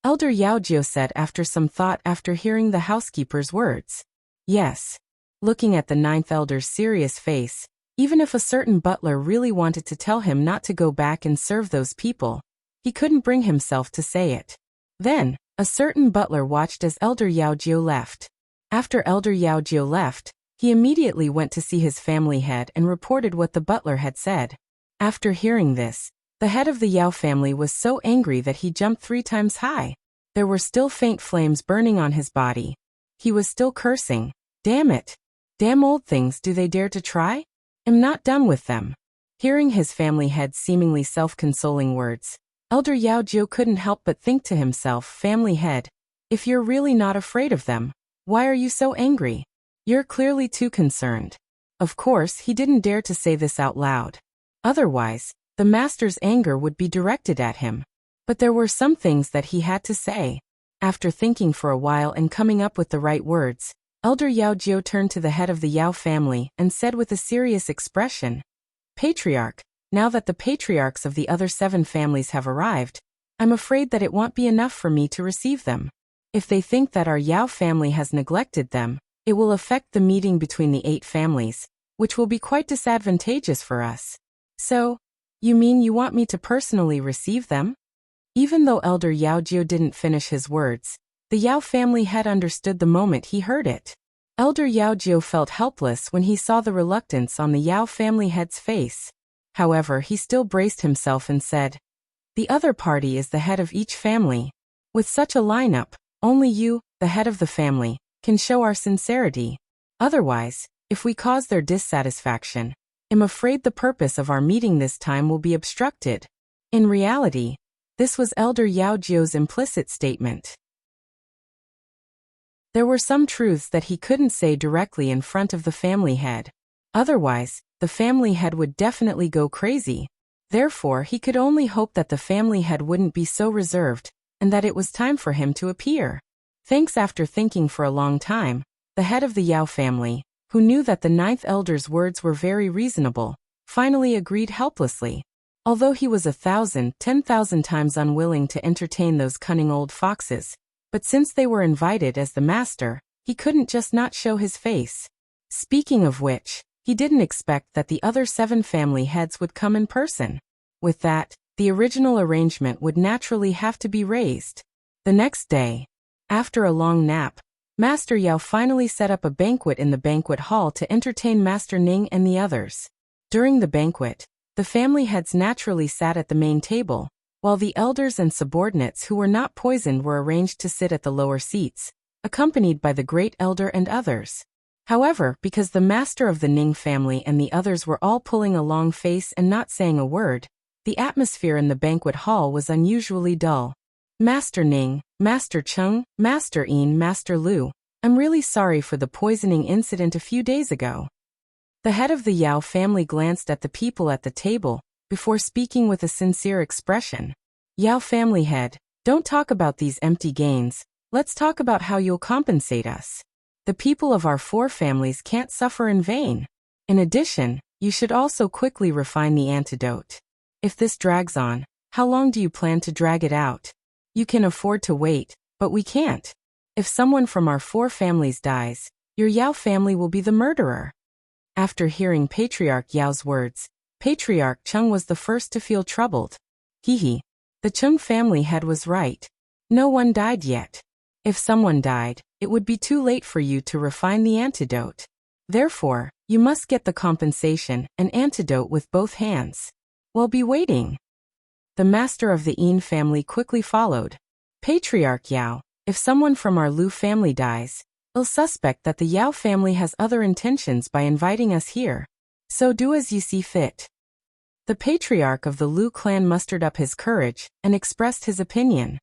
Elder Yaojio said after some thought after hearing the housekeeper's words. "Yes." Looking at the ninth elder's serious face, even if a certain butler really wanted to tell him not to go back and serve those people, he couldn't bring himself to say it. Then, a certain butler watched as Elder Yaojio left. After Elder Yaojio left, he immediately went to see his family head and reported what the butler had said. After hearing this, the head of the Yao family was so angry that he jumped 3 times high. There were still faint flames burning on his body. He was still cursing. "Damn it. Damn old things, do they dare to try? I'm not done with them." Hearing his family head's seemingly self-consoling words, Elder Yaojio couldn't help but think to himself, "Family head, if you're really not afraid of them, why are you so angry? You're clearly too concerned." Of course, he didn't dare to say this out loud. Otherwise, the master's anger would be directed at him. But there were some things that he had to say. After thinking for a while and coming up with the right words, Elder Yaojio turned to the head of the Yao family and said with a serious expression, "Patriarch, now that the patriarchs of the other 7 families have arrived, I'm afraid that it won't be enough for me to receive them. If they think that our Yao family has neglected them, it will affect the meeting between the 8 families, which will be quite disadvantageous for us." "So, you mean you want me to personally receive them?" Even though Elder Yaojio didn't finish his words, the Yao family head understood the moment he heard it. Elder Yaojio felt helpless when he saw the reluctance on the Yao family head's face. However, he still braced himself and said, "The other party is the head of each family. With such a lineup, only you, the head of the family, can show our sincerity. Otherwise, if we cause their dissatisfaction, I'm afraid the purpose of our meeting this time will be obstructed." In reality, this was Elder Yaojio's implicit statement. There were some truths that he couldn't say directly in front of the family head. Otherwise, the family head would definitely go crazy. Therefore, he could only hope that the family head wouldn't be so reserved, and that it was time for him to appear. Thanks. After thinking for a long time, the head of the Yao family, who knew that the 9th elder's words were very reasonable, finally agreed helplessly. Although he was 10,000 times unwilling to entertain those cunning old foxes, but since they were invited as the master, he couldn't just not show his face. Speaking of which, he didn't expect that the other 7 family heads would come in person. With that, the original arrangement would naturally have to be raised. The next day, after a long nap, Master Yao finally set up a banquet in the banquet hall to entertain Master Ning and the others. During the banquet, the family heads naturally sat at the main table, while the elders and subordinates who were not poisoned were arranged to sit at the lower seats, accompanied by the great elder and others. However, because the master of the Ning family and the others were all pulling a long face and not saying a word, the atmosphere in the banquet hall was unusually dull. Master Ning, Master Cheng, Master Yin, Master Lu, I'm really sorry for the poisoning incident a few days ago. The head of the Yao family glanced at the people at the table, before speaking with a sincere expression. Yao family head, don't talk about these empty gains, let's talk about how you'll compensate us. The people of our 4 families can't suffer in vain. In addition, you should also quickly refine the antidote. If this drags on, how long do you plan to drag it out? You can afford to wait, but we can't. If someone from our 4 families dies, your Yao family will be the murderer. After hearing Patriarch Yao's words, Patriarch Cheng was the first to feel troubled. Hehe. The Cheng family head was right. No one died yet. If someone died, it would be too late for you to refine the antidote. Therefore, you must get the compensation and antidote with both hands. We'll be waiting. The master of the Yin family quickly followed. Patriarch Yao, if someone from our Lu family dies, we'll suspect that the Yao family has other intentions by inviting us here. So do as you see fit. The patriarch of the Lu clan mustered up his courage and expressed his opinion.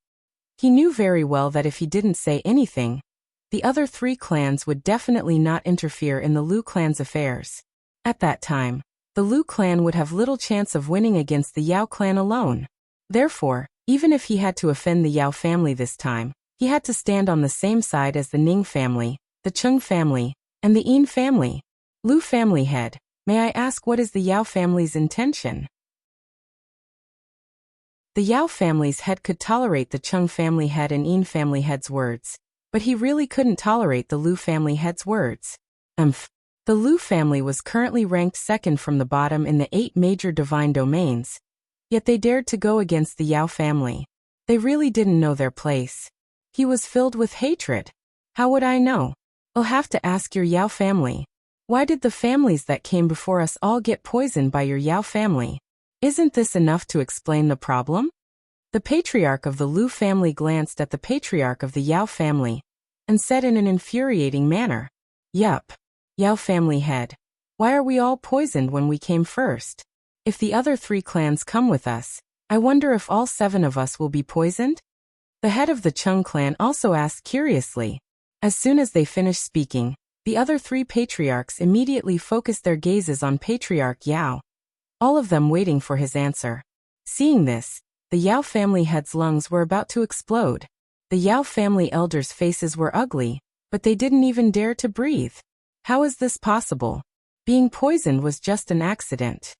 He knew very well that if he didn't say anything, the other 3 clans would definitely not interfere in the Lu clan's affairs. At that time, the Lu clan would have little chance of winning against the Yao clan alone. Therefore, even if he had to offend the Yao family this time, he had to stand on the same side as the Ning family, the Cheng family, and the Yin family. Lu family head, may I ask what is the Yao family's intention? The Yao family's head could tolerate the Cheng family head and Yin family head's words, but he really couldn't tolerate the Lu family head's words. The Lu family was currently ranked second from the bottom in the 8 major divine domains, yet they dared to go against the Yao family. They really didn't know their place. He was filled with hatred. How would I know? I'll have to ask your Yao family. Why did the families that came before us all get poisoned by your Yao family? Isn't this enough to explain the problem? The patriarch of the Lu family glanced at the patriarch of the Yao family and said in an infuriating manner, Yup. Yao family head, why are we all poisoned when we came first? If the other 3 clans come with us, I wonder if all 7 of us will be poisoned? The head of the Cheng clan also asked curiously. As soon as they finished speaking, the other 3 patriarchs immediately focused their gazes on Patriarch Yao, all of them waiting for his answer. Seeing this, the Yao family head's lungs were about to explode. The Yao family elders' faces were ugly, but they didn't even dare to breathe. How is this possible? Being poisoned was just an accident.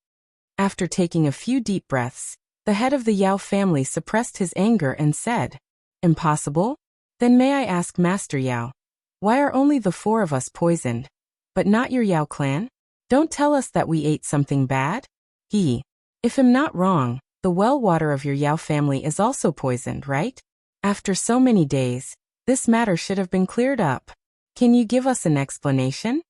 After taking a few deep breaths, the head of the Yao family suppressed his anger and said, Impossible? Then may I ask Master Yao, why are only the 4 of us poisoned, but not your Yao clan? Don't tell us that we ate something bad? If I'm not wrong, the well water of your Yao family is also poisoned, right? After so many days, this matter should have been cleared up. Can you give us an explanation?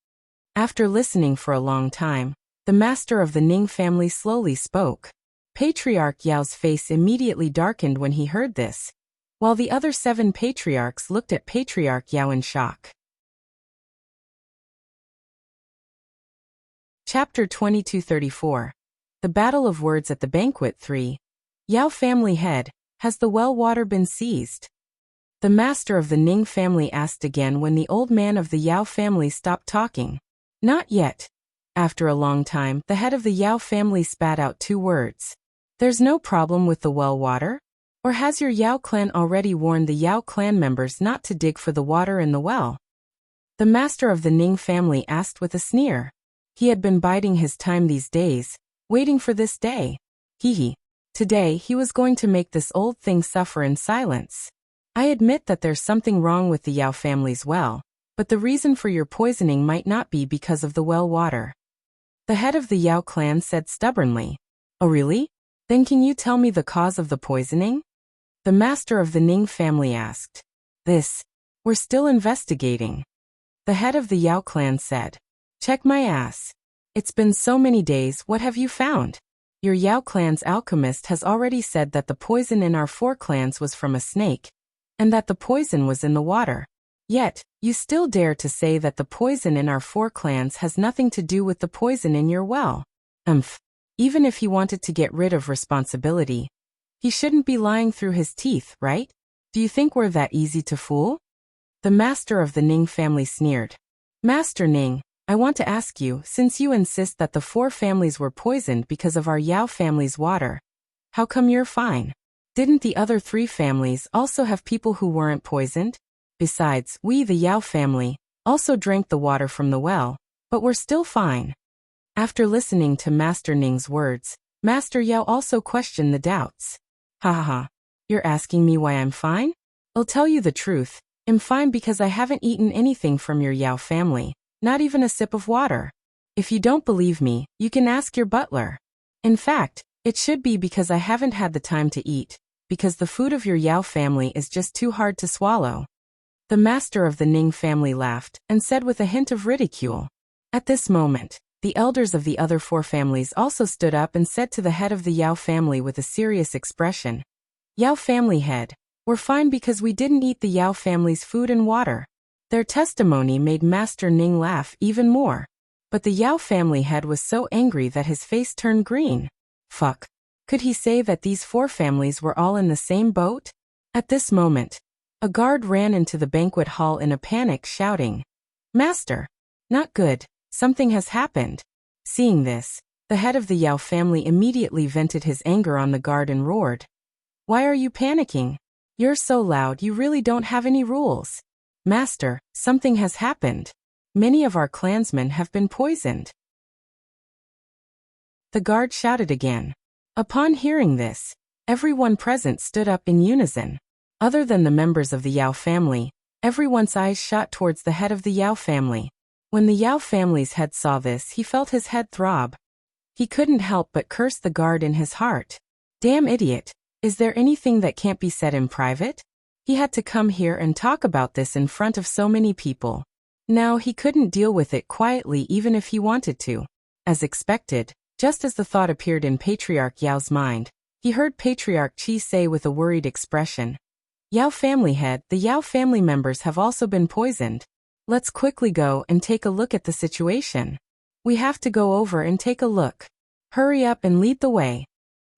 After listening for a long time, the master of the Ning family slowly spoke. Patriarch Yao's face immediately darkened when he heard this, while the other 7 patriarchs looked at Patriarch Yao in shock. Chapter 2234. The Battle of Words at the Banquet 3. Yao family head, has the well water been seized? The master of the Ning family asked again when the old man of the Yao family stopped talking. Not yet. After a long time, the head of the Yao family spat out 2 words. There's no problem with the well water? Or has your Yao clan already warned the Yao clan members not to dig for the water in the well? The master of the Ning family asked with a sneer. He had been biding his time these days, waiting for this day. Today he was going to make this old thing suffer in silence. I admit that there's something wrong with the Yao family's well, but the reason for your poisoning might not be because of the well water. The head of the Yao clan said stubbornly. Oh really? Then can you tell me the cause of the poisoning? The master of the Ning family asked. This. We're still investigating. The head of the Yao clan said. Check my ass. It's been so many days, what have you found? Your Yao clan's alchemist has already said that the poison in our 4 clans was from a snake, and that the poison was in the water. Yet, you still dare to say that the poison in our 4 clans has nothing to do with the poison in your well. Even if he wanted to get rid of responsibility, he shouldn't be lying through his teeth, right? Do you think we're that easy to fool? The master of the Ning family sneered. Master Ning, I want to ask you, since you insist that the 4 families were poisoned because of our Yao family's water, how come you're fine? Didn't the other 3 families also have people who weren't poisoned? Besides, we, the Yao family, also drank the water from the well, but we're still fine. After listening to Master Ning's words, Master Yao also questioned the doubts. Ha ha ha. You're asking me why I'm fine? I'll tell you the truth. I'm fine because I haven't eaten anything from your Yao family, not even a sip of water. If you don't believe me, you can ask your butler. In fact, it should be because I haven't had the time to eat, because the food of your Yao family is just too hard to swallow. The master of the Ning family laughed and said with a hint of ridicule. At this moment, the elders of the other 4 families also stood up and said to the head of the Yao family with a serious expression, Yao family head, we're fine because we didn't eat the Yao family's food and water. Their testimony made Master Ning laugh even more. But the Yao family head was so angry that his face turned green. Fuck. Could he say that these 4 families were all in the same boat? At this moment, a guard ran into the banquet hall in a panic, shouting, Master! Not good, something has happened. Seeing this, the head of the Yao family immediately vented his anger on the guard and roared. Why are you panicking? You're so loud you really don't have any rules. Master, something has happened. Many of our clansmen have been poisoned. The guard shouted again. Upon hearing this, everyone present stood up in unison. Other than the members of the Yao family, everyone's eyes shot towards the head of the Yao family. When the Yao family's head saw this, he felt his head throb. He couldn't help but curse the guard in his heart. Damn idiot. Is there anything that can't be said in private? He had to come here and talk about this in front of so many people. Now he couldn't deal with it quietly even if he wanted to. As expected, just as the thought appeared in Patriarch Yao's mind, he heard Patriarch Qi say with a worried expression, Yao family head, the Yao family members have also been poisoned. Let's quickly go and take a look at the situation. We have to go over and take a look. Hurry up and lead the way.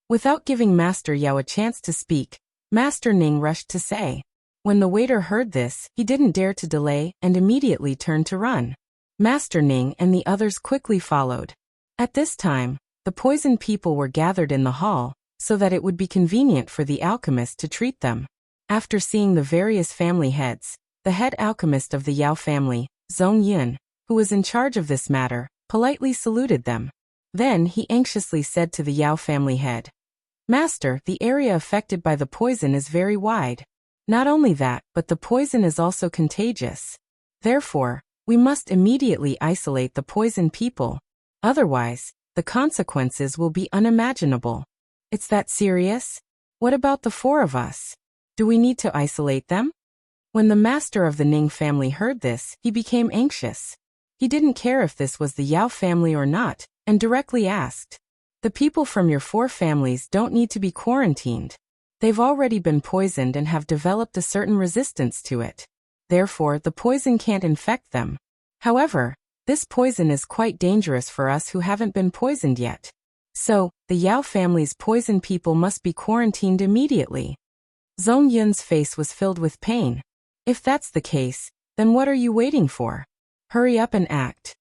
Without giving Master Yao a chance to speak, Master Ning rushed to say. When the waiter heard this, he didn't dare to delay and immediately turned to run. Master Ning and the others quickly followed. At this time, the poisoned people were gathered in the hall, so that it would be convenient for the alchemist to treat them. After seeing the various family heads, the head alchemist of the Yao family, Zhong Yun, who was in charge of this matter, politely saluted them. Then he anxiously said to the Yao family head, Master, the area affected by the poison is very wide. Not only that, but the poison is also contagious. Therefore, we must immediately isolate the poisoned people. Otherwise, the consequences will be unimaginable. It's that serious? What about the 4 of us? Do we need to isolate them? When the master of the Ning family heard this, he became anxious. He didn't care if this was the Yao family or not, and directly asked, The people from your 4 families don't need to be quarantined. They've already been poisoned and have developed a certain resistance to it. Therefore, the poison can't infect them. However, this poison is quite dangerous for us who haven't been poisoned yet. So, the Yao family's poisoned people must be quarantined immediately. Zhong Yun's face was filled with pain. If that's the case, then what are you waiting for? Hurry up and act.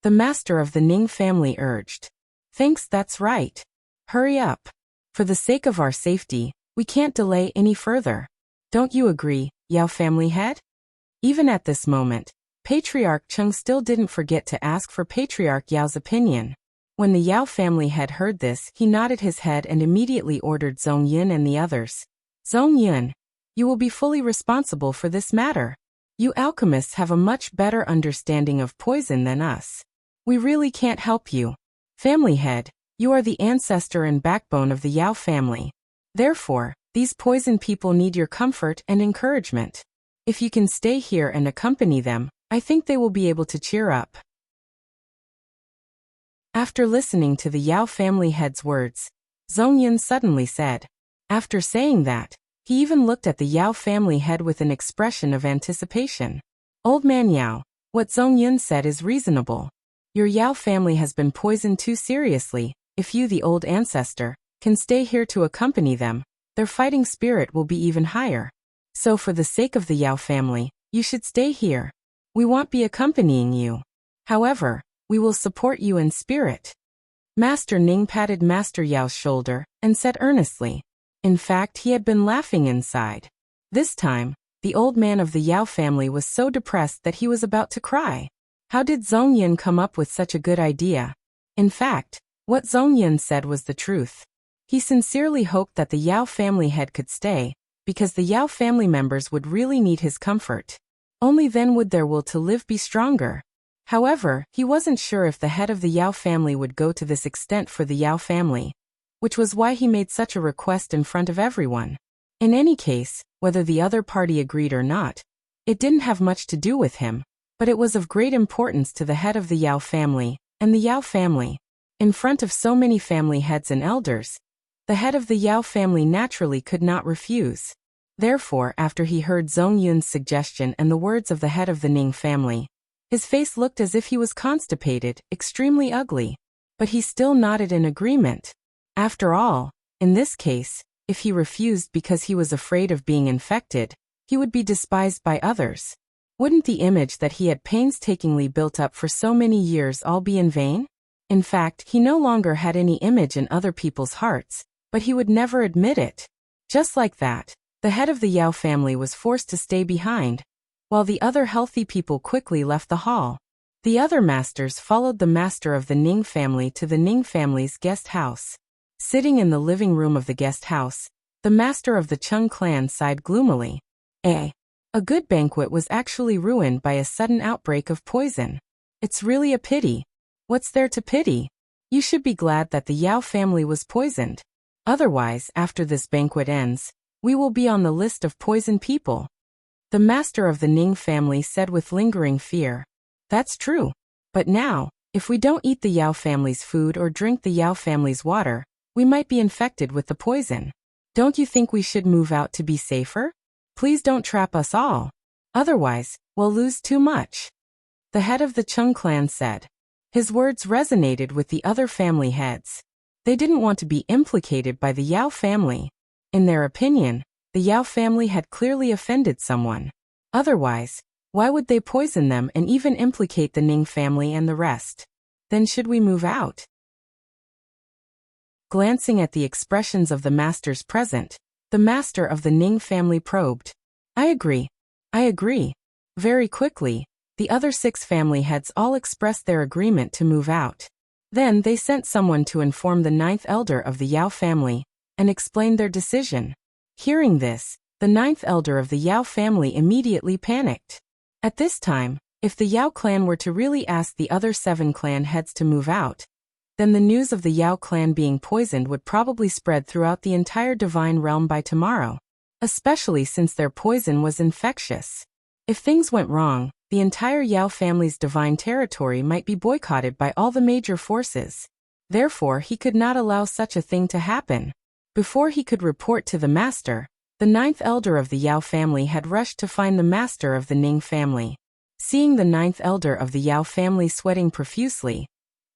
The master of the Ning family urged. Thanks, that's right. Hurry up. For the sake of our safety, we can't delay any further. Don't you agree, Yao family head? Even at this moment, Patriarch Chung still didn't forget to ask for Patriarch Yao's opinion. When the Yao family head heard this, he nodded his head and immediately ordered Zhong Yun and the others. Zhong Yun, you will be fully responsible for this matter. You alchemists have a much better understanding of poison than us. We really can't help you. Family head, you are the ancestor and backbone of the Yao family. Therefore, These poison people need your comfort and encouragement. If you can stay here and accompany them, I think they will be able to cheer up." After listening to the Yao family head's words, Zhong Yun suddenly said. After saying that, he even looked at the Yao family head with an expression of anticipation. "Old man Yao, what Zhong Yun said is reasonable. Your Yao family has been poisoned too seriously. If you, the old ancestor, can stay here to accompany them, their fighting spirit will be even higher. So for the sake of the Yao family, you should stay here. We won't be accompanying you. However, we will support you in spirit." Master Ning patted Master Yao's shoulder and said earnestly. In fact, he had been laughing inside. This time, the old man of the Yao family was so depressed that he was about to cry. How did Zhong Yun come up with such a good idea? In fact, what Zhong Yun said was the truth. He sincerely hoped that the Yao family head could stay, because the Yao family members would really need his comfort. Only then would their will to live be stronger. However, he wasn't sure if the head of the Yao family would go to this extent for the Yao family, which was why he made such a request in front of everyone. In any case, whether the other party agreed or not, it didn't have much to do with him, but it was of great importance to the head of the Yao family, and the Yao family. In front of so many family heads and elders, the head of the Yao family naturally could not refuse. Therefore, after he heard Zhong Yun's suggestion and the words of the head of the Ning family, his face looked as if he was constipated, extremely ugly. But he still nodded in agreement. After all, in this case, if he refused because he was afraid of being infected, he would be despised by others. Wouldn't the image that he had painstakingly built up for so many years all be in vain? In fact, he no longer had any image in other people's hearts, but he would never admit it. Just like that, the head of the Yao family was forced to stay behind, while the other healthy people quickly left the hall. The other masters followed the master of the Ning family to the Ning family's guest house. Sitting in the living room of the guest house, the master of the Chung clan sighed gloomily. A good banquet was actually ruined by a sudden outbreak of poison. It's really a pity. What's there to pity? You should be glad that the Yao family was poisoned. Otherwise, after this banquet ends, we will be on the list of poisoned people. The master of the Ning family said with lingering fear. That's true. But now, if we don't eat the Yao family's food or drink the Yao family's water, we might be infected with the poison. Don't you think we should move out to be safer? Please don't trap us all. Otherwise, we'll lose too much. The head of the Chung clan said. His words resonated with the other family heads. They didn't want to be implicated by the Yao family. In their opinion, the Yao family had clearly offended someone. Otherwise, why would they poison them and even implicate the Ning family and the rest? Then should we move out? Glancing at the expressions of the masters present, the master of the Ning family probed. I agree. Very quickly, the other 6 family heads all expressed their agreement to move out. Then they sent someone to inform the 9th elder of the Yao family and explained their decision. Hearing this, the 9th elder of the Yao family immediately panicked. At this time, if the Yao clan were to really ask the other 7 clan heads to move out, then the news of the Yao clan being poisoned would probably spread throughout the entire divine realm by tomorrow, especially since their poison was infectious. If things went wrong, the entire Yao family's divine territory might be boycotted by all the major forces. Therefore, he could not allow such a thing to happen. Before he could report to the master, the 9th elder of the Yao family had rushed to find the master of the Ning family. Seeing the 9th elder of the Yao family sweating profusely,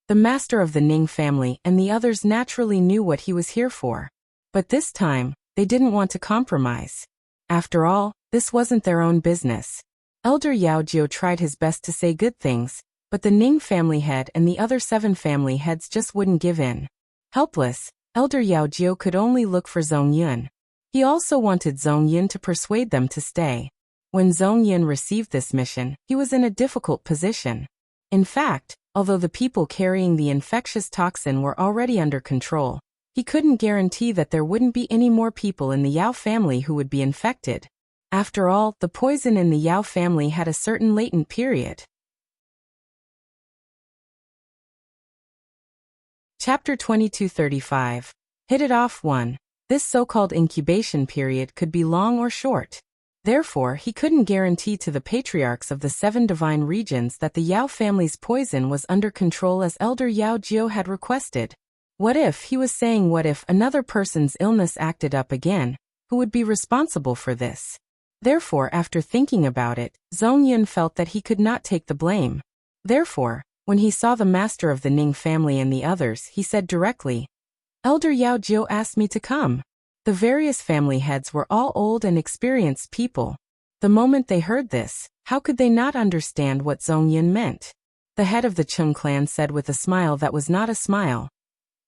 the master of the Ning family and the others naturally knew what he was here for. But this time, they didn't want to compromise. After all, this wasn't their own business. Elder Yao Jiu tried his best to say good things, but the Ning family head and the other 7 family heads just wouldn't give in. Helpless, Elder Yao Jiu could only look for Zhong Yun. He also wanted Zhong Yun to persuade them to stay. When Zhong Yun received this mission, he was in a difficult position. In fact, although the people carrying the infectious toxin were already under control, he couldn't guarantee that there wouldn't be any more people in the Yao family who would be infected. After all, the poison in the Yao family had a certain latent period. Chapter 2235. Hit it off 1. This so-called incubation period could be long or short. Therefore, he couldn't guarantee to the patriarchs of the 7 divine regions that the Yao family's poison was under control as Elder Yao Jiu had requested. What if, he was saying, what if another person's illness acted up again? Who would be responsible for this? Therefore, after thinking about it, Zhong Yun felt that he could not take the blame. Therefore, when he saw the master of the Ning family and the others, he said directly, "Elder Yao Jiu asked me to come." The various family heads were all old and experienced people. The moment they heard this, how could they not understand what Zhong Yun meant? The head of the Chung clan said with a smile that was not a smile,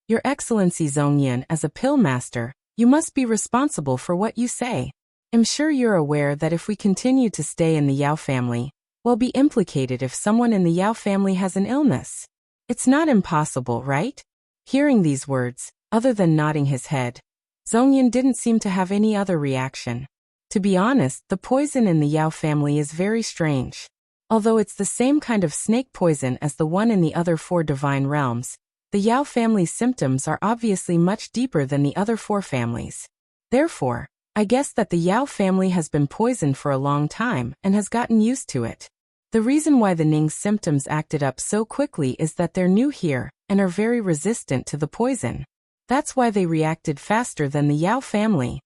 "Your Excellency Zhong Yun, as a pill master, you must be responsible for what you say. I'm sure you're aware that if we continue to stay in the Yao family, we'll be implicated if someone in the Yao family has an illness. It's not impossible, right?" Hearing these words, other than nodding his head, Zhong Yun didn't seem to have any other reaction. To be honest, the poison in the Yao family is very strange. Although it's the same kind of snake poison as the one in the other 4 divine realms, the Yao family's symptoms are obviously much deeper than the other 4 families. Therefore, I guess that the Yao family has been poisoned for a long time and has gotten used to it. The reason why the Ning's symptoms acted up so quickly is that they're new here and are very resistant to the poison. That's why they reacted faster than the Yao family.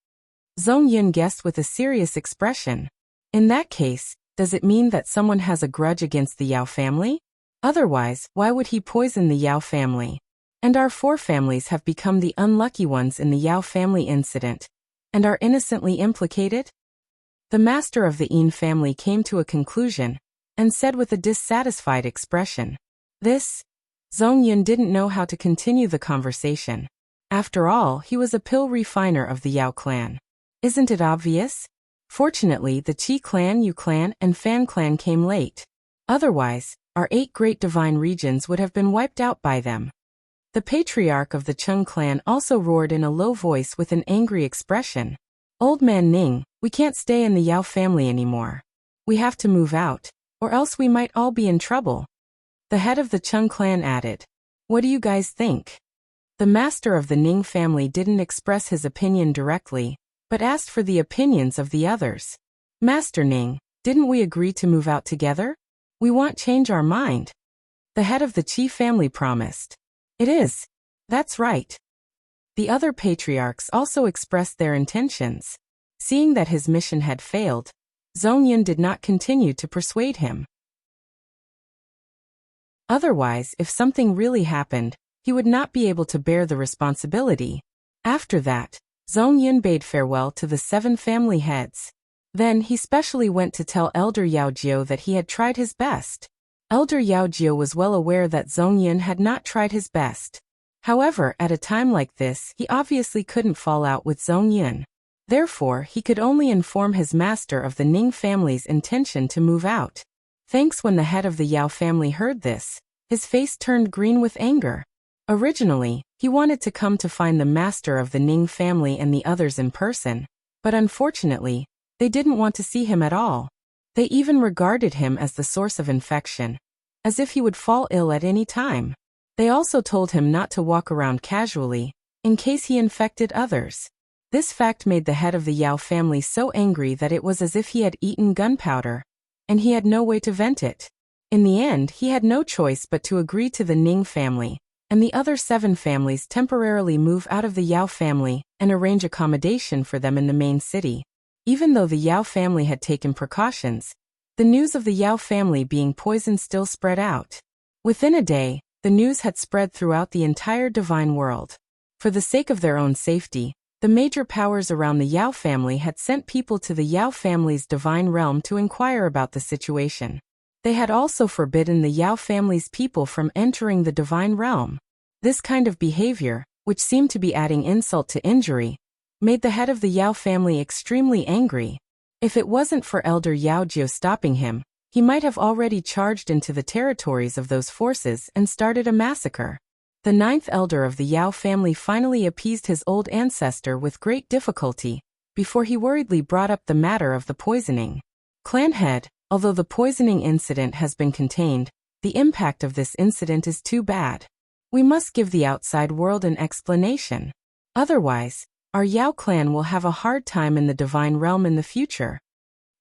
Zhong Yun guessed with a serious expression. In that case, does it mean that someone has a grudge against the Yao family? Otherwise, why would he poison the Yao family? And our 4 families have become the unlucky ones in the Yao family incident, and are innocently implicated? The master of the Yin family came to a conclusion, and said with a dissatisfied expression. Zhong Yun didn't know how to continue the conversation. After all, he was a pill refiner of the Yao clan. Isn't it obvious? Fortunately, the Qi clan, Yu clan, and Fan clan came late. Otherwise, our 8 great divine regions would have been wiped out by them. The patriarch of the Chung clan also roared in a low voice with an angry expression. "Old man Ning, we can't stay in the Yao family anymore. We have to move out, or else we might all be in trouble." The head of the Chung clan added, "What do you guys think?" The master of the Ning family didn't express his opinion directly, but asked for the opinions of the others. "Master Ning, didn't we agree to move out together? We won't change our mind." The head of the Qi family promised. "It is. That's right." The other patriarchs also expressed their intentions. Seeing that his mission had failed, Zhong Yun did not continue to persuade him. Otherwise, if something really happened, he would not be able to bear the responsibility. After that, Zhong Yun bade farewell to the 7 family heads. Then he specially went to tell Elder Yao Jiu that he had tried his best. Elder Yao Jiu was well aware that Zhong Yun had not tried his best. However, at a time like this, he obviously couldn't fall out with Zhong Yun. Therefore, he could only inform his master of the Ning family's intention to move out. Thanks. When the head of the Yao family heard this, his face turned green with anger. Originally, he wanted to come to find the master of the Ning family and the others in person, but unfortunately, they didn't want to see him at all. They even regarded him as the source of infection, as if he would fall ill at any time. They also told him not to walk around casually, in case he infected others. This fact made the head of the Yao family so angry that it was as if he had eaten gunpowder, and he had no way to vent it. In the end, he had no choice but to agree to the Ning family, and the other 7 families temporarily move out of the Yao family and arrange accommodation for them in the main city. Even though the Yao family had taken precautions, the news of the Yao family being poisoned still spread out. Within a day, the news had spread throughout the entire divine world. For the sake of their own safety, the major powers around the Yao family had sent people to the Yao family's divine realm to inquire about the situation. They had also forbidden the Yao family's people from entering the divine realm. This kind of behavior, which seemed to be adding insult to injury, made the head of the Yao family extremely angry. If it wasn't for Elder Yao Jiu stopping him, he might have already charged into the territories of those forces and started a massacre. The 9th elder of the Yao family finally appeased his old ancestor with great difficulty, before he worriedly brought up the matter of the poisoning. Clan head, although the poisoning incident has been contained, the impact of this incident is too bad. We must give the outside world an explanation. Otherwise, our Yao clan will have a hard time in the divine realm in the future.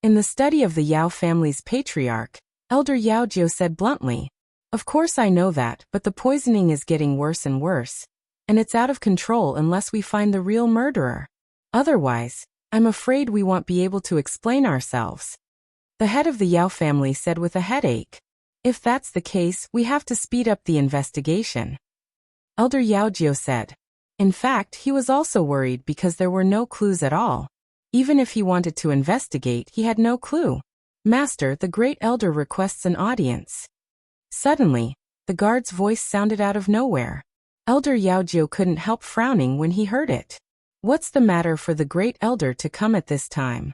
In the study of the Yao family's patriarch, Elder Yao Jiu said bluntly, "Of course I know that, but the poisoning is getting worse and worse. And it's out of control unless we find the real murderer. Otherwise, I'm afraid we won't be able to explain ourselves." The head of the Yao family said with a headache, "If that's the case, we have to speed up the investigation." Elder Yao Jiu said. In fact, he was also worried because there were no clues at all. Even if he wanted to investigate, he had no clue. "Master, the great elder requests an audience." Suddenly, the guard's voice sounded out of nowhere. Elder Yao Jiu couldn't help frowning when he heard it. What's the matter for the great elder to come at this time?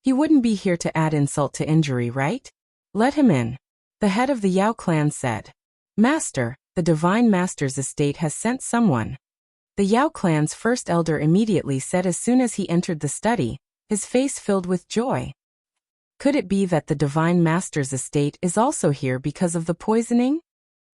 He wouldn't be here to add insult to injury, right? Let him in. The head of the Yao clan said. "Master, the Divine Master's estate has sent someone." The Yao clan's first elder immediately said as soon as he entered the study, his face filled with joy. Could it be that the Divine Master's estate is also here because of the poisoning?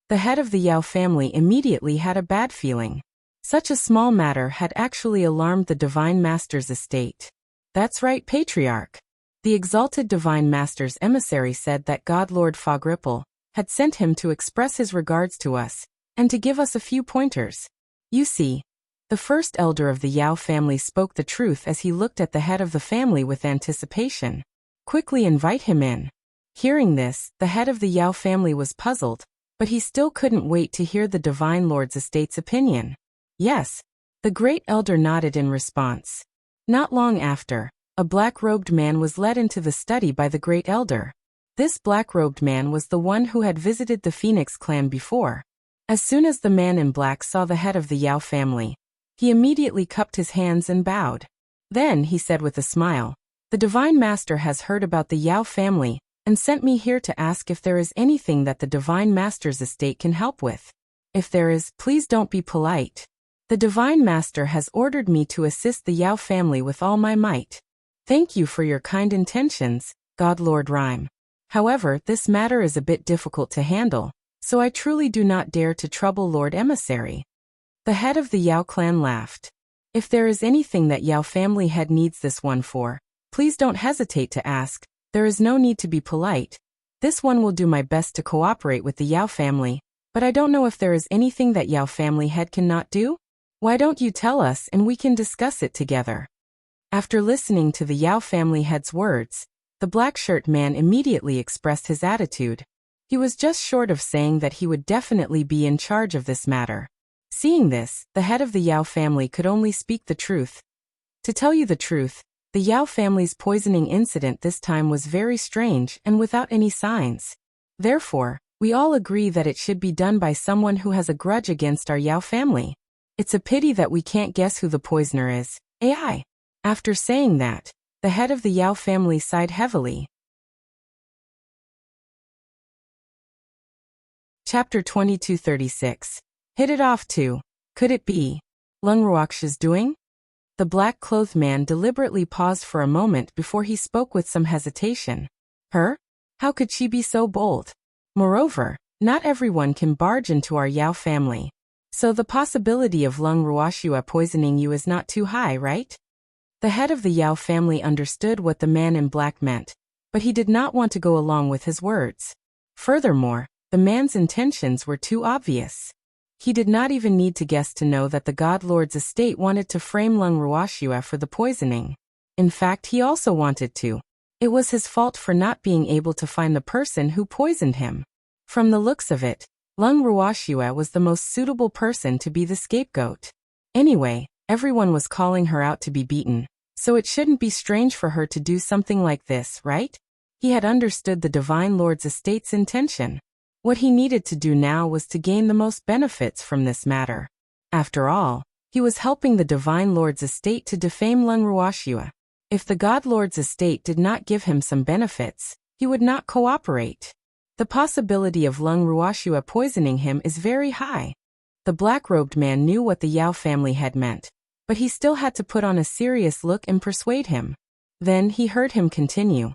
The head of the Yao family immediately had a bad feeling. Such a small matter had actually alarmed the Divine Master's estate. That's right, Patriarch. The exalted Divine Master's emissary said that God Lord Fogripple had sent him to express his regards to us, and to give us a few pointers. You see, the first elder of the Yao family spoke the truth as he looked at the head of the family with anticipation. Quickly invite him in. Hearing this, the head of the Yao family was puzzled, but he still couldn't wait to hear the Divine Lord's estate's opinion. Yes, the great elder nodded in response. Not long after, a black-robed man was led into the study by the great elder. This black-robed man was the one who had visited the Phoenix clan before. As soon as the man in black saw the head of the Yao family, he immediately cupped his hands and bowed. Then he said with a smile, "The Divine Master has heard about the Yao family and sent me here to ask if there is anything that the Divine Master's estate can help with. If there is, please don't be polite. The Divine Master has ordered me to assist the Yao family with all my might. Thank you for your kind intentions, God Lord Rhyme. However, this matter is a bit difficult to handle, so I truly do not dare to trouble Lord Emissary." The head of the Yao clan laughed. "If there is anything that Yao family head needs this one for, please don't hesitate to ask. There is no need to be polite. This one will do my best to cooperate with the Yao family, but I don't know if there is anything that Yao family head cannot do? Why don't you tell us and we can discuss it together?" After listening to the Yao family head's words, the black-shirt man immediately expressed his attitude. He was just short of saying that he would definitely be in charge of this matter. Seeing this, the head of the Yao family could only speak the truth. To tell you the truth, the Yao family's poisoning incident this time was very strange and without any signs. Therefore, we all agree that it should be done by someone who has a grudge against our Yao family. It's a pity that we can't guess who the poisoner is. AI. After saying that, the head of the Yao family sighed heavily. Chapter 2236. Hit it off too. Could it be Lung Ruoxia's doing? The black-clothed man deliberately paused for a moment before he spoke with some hesitation. Her? How could she be so bold? Moreover, not everyone can barge into our Yao family. So the possibility of Lung Ruoxia poisoning you is not too high, right? The head of the Yao family understood what the man in black meant, but he did not want to go along with his words. Furthermore, the man's intentions were too obvious. He did not even need to guess to know that the God Lord's estate wanted to frame Lung Ruoxia for the poisoning. In fact, he also wanted to. It was his fault for not being able to find the person who poisoned him. From the looks of it, Lung Ruoxia was the most suitable person to be the scapegoat. Anyway, everyone was calling her out to be beaten, so it shouldn't be strange for her to do something like this, right? He had understood the Divine Lord's estate's intention. What he needed to do now was to gain the most benefits from this matter. After all, he was helping the Divine Lord's estate to defame Lung Ruoxia. If the God Lord's estate did not give him some benefits, he would not cooperate. The possibility of Lung Ruoxia poisoning him is very high. The black-robed man knew what the Yao family had meant, but he still had to put on a serious look and persuade him. Then he heard him continue.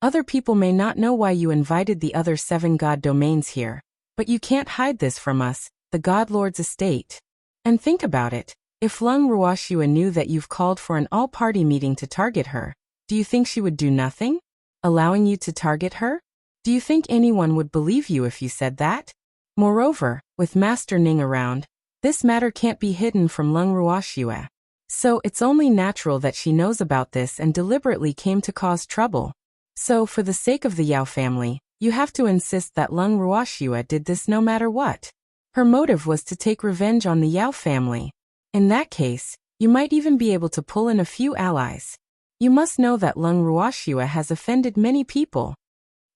Other people may not know why you invited the other 7 god domains here, but you can't hide this from us, the God Lord's estate. And think about it, If Lung Ruoxua knew that you've called for an all-party meeting to target her, do you think she would do nothing? Allowing you to target her? Do you think anyone would believe you if you said that? Moreover, with Master Ning around, this matter can't be hidden from Lung Ruoxua. So it's only natural that she knows about this and deliberately came to cause trouble. So for the sake of the Yao family, you have to insist that Lung Ruoxua did this no matter what. Her motive was to take revenge on the Yao family. In that case, you might even be able to pull in a few allies. You must know that Lung Ruoxua has offended many people.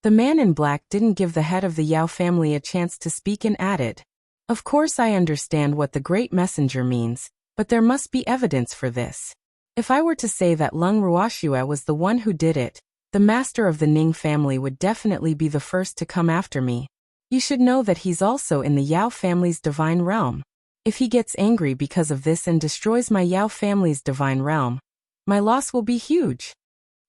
The man in black didn't give the head of the Yao family a chance to speak and added, "Of course I understand what the great messenger means, but there must be evidence for this. If I were to say that Lung Ruoxua was the one who did it, the master of the Ning family would definitely be the first to come after me. You should know that he's also in the Yao family's divine realm. If he gets angry because of this and destroys my Yao family's divine realm, my loss will be huge."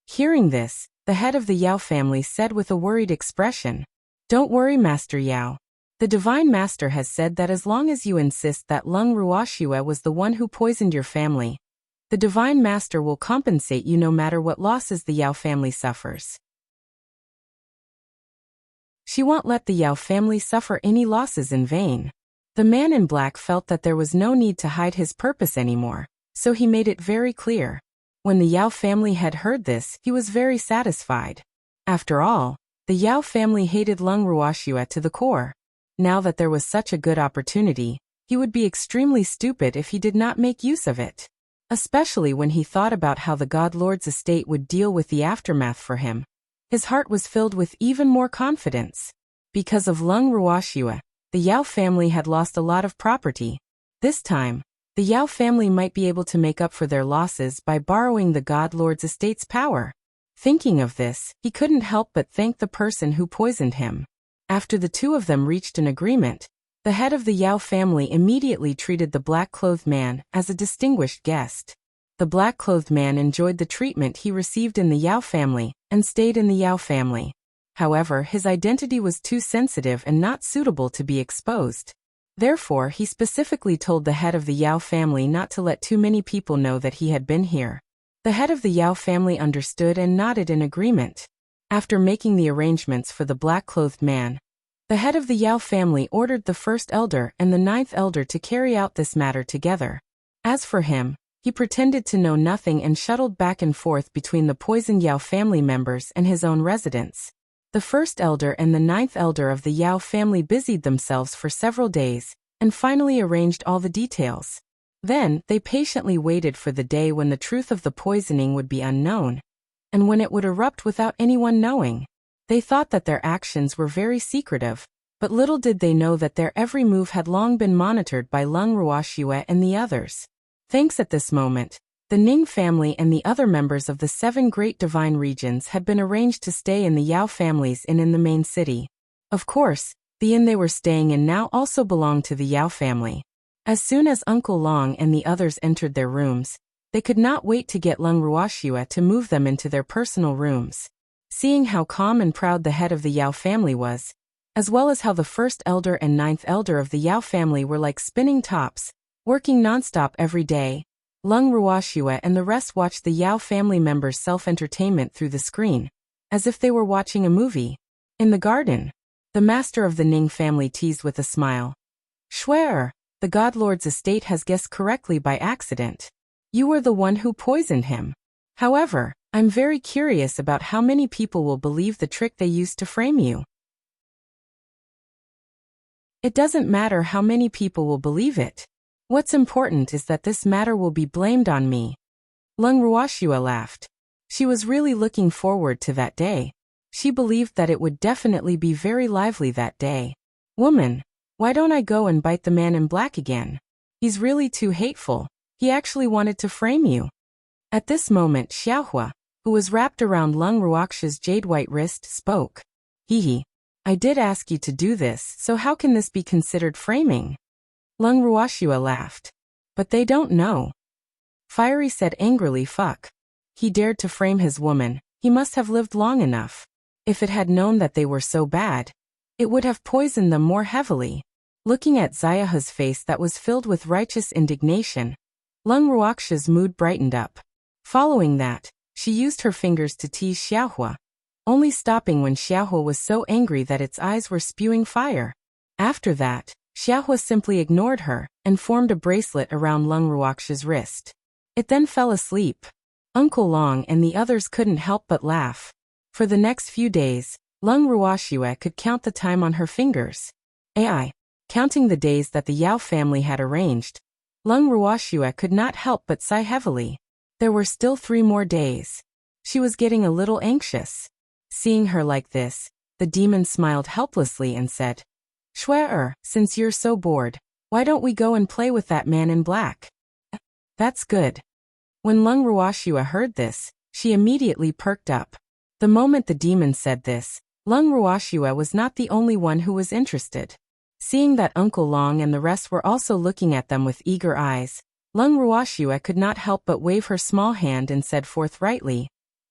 Hearing this, the head of the Yao family said with a worried expression, "Don't worry, Master Yao. The Divine Master has said that as long as you insist that Lung Ruoxua was the one who poisoned your family, the Divine Master will compensate you no matter what losses the Yao family suffers. She won't let the Yao family suffer any losses in vain." The man in black felt that there was no need to hide his purpose anymore, so he made it very clear. When the Yao family had heard this, he was very satisfied. After all, the Yao family hated Lung Ruoxua to the core. Now that there was such a good opportunity, he would be extremely stupid if he did not make use of it. Especially when he thought about how the God Lord's estate would deal with the aftermath for him. His heart was filled with even more confidence. Because of Lung Ruoxua, the Yao family had lost a lot of property. This time, the Yao family might be able to make up for their losses by borrowing the God Lord's estate's power. Thinking of this, he couldn't help but thank the person who poisoned him. After the two of them reached an agreement, the head of the Yao family immediately treated the black-clothed man as a distinguished guest. The black-clothed man enjoyed the treatment he received in the Yao family and stayed in the Yao family. However, his identity was too sensitive and not suitable to be exposed. Therefore, he specifically told the head of the Yao family not to let too many people know that he had been here. The head of the Yao family understood and nodded in agreement. After making the arrangements for the black-clothed man, the head of the Yao family ordered the first elder and the ninth elder to carry out this matter together. As for him, he pretended to know nothing and shuttled back and forth between the poisoned Yao family members and his own residence. The first elder and the ninth elder of the Yao family busied themselves for several days, and finally arranged all the details. Then, they patiently waited for the day when the truth of the poisoning would be unknown, and when it would erupt without anyone knowing. They thought that their actions were very secretive, but little did they know that their every move had long been monitored by Lung Ruoxua and the others. Thanks at this moment, the Ning family and the other members of the 7 great divine regions had been arranged to stay in the Yao family's inn in the main city. Of course, the inn they were staying in now also belonged to the Yao family. As soon as Uncle Long and the others entered their rooms, they could not wait to get Lung Ruoxua to move them into their personal rooms. Seeing how calm and proud the head of the Yao family was, as well as how the first elder and ninth elder of the Yao family were like spinning tops, working nonstop every day, Lung Ruoxua and the rest watched the Yao family members' self-entertainment through the screen, as if they were watching a movie. In the garden, the master of the Ning family teased with a smile. "Schwer, the God Lord's estate has guessed correctly by accident. You were the one who poisoned him. However, I'm very curious about how many people will believe the trick they used to frame you." "It doesn't matter how many people will believe it. What's important is that this matter will be blamed on me." Lung Ruoxua laughed. She was really looking forward to that day. She believed that it would definitely be very lively that day. "Woman, why don't I go and bite the man in black again? He's really too hateful. He actually wanted to frame you." At this moment, Xiaohua, who was wrapped around Lung Ruoxua's jade-white wrist, spoke. "Hehe. I did ask you to do this, so how can this be considered framing?" Lung Ruoxua laughed. "But they don't know." Fiery said angrily, "Fuck. He dared to frame his woman, he must have lived long enough. If it had known that they were so bad, it would have poisoned them more heavily." Looking at Zayaha's face that was filled with righteous indignation, Lung Ruoxia's mood brightened up. Following that, she used her fingers to tease Xiaohua, only stopping when Xiaohua was so angry that its eyes were spewing fire. After that, Xiaohua simply ignored her and formed a bracelet around Lung Ruoxia's wrist. It then fell asleep. Uncle Long and the others couldn't help but laugh. For the next few days, Lung Ruoxia could count the time on her fingers. Counting the days that the Yao family had arranged, Lung Ruoxia could not help but sigh heavily. There were still 3 more days. She was getting a little anxious. Seeing her like this, the demon smiled helplessly and said, "Shui, since you're so bored, why don't we go and play with that man in black?" "That's good." When Lung Ruoxia heard this, she immediately perked up. The moment the demon said this, Lung Ruoxia was not the only one who was interested. Seeing that Uncle Long and the rest were also looking at them with eager eyes, Lung Ruoxia could not help but wave her small hand and said forthrightly,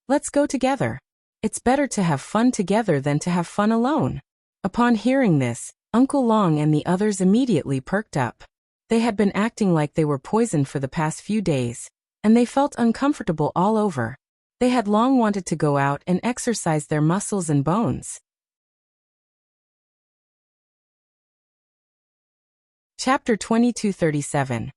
"Let's go together. It's better to have fun together than to have fun alone." Upon hearing this, Uncle Long and the others immediately perked up. They had been acting like they were poisoned for the past few days, and they felt uncomfortable all over. They had long wanted to go out and exercise their muscles and bones. Chapter 2237.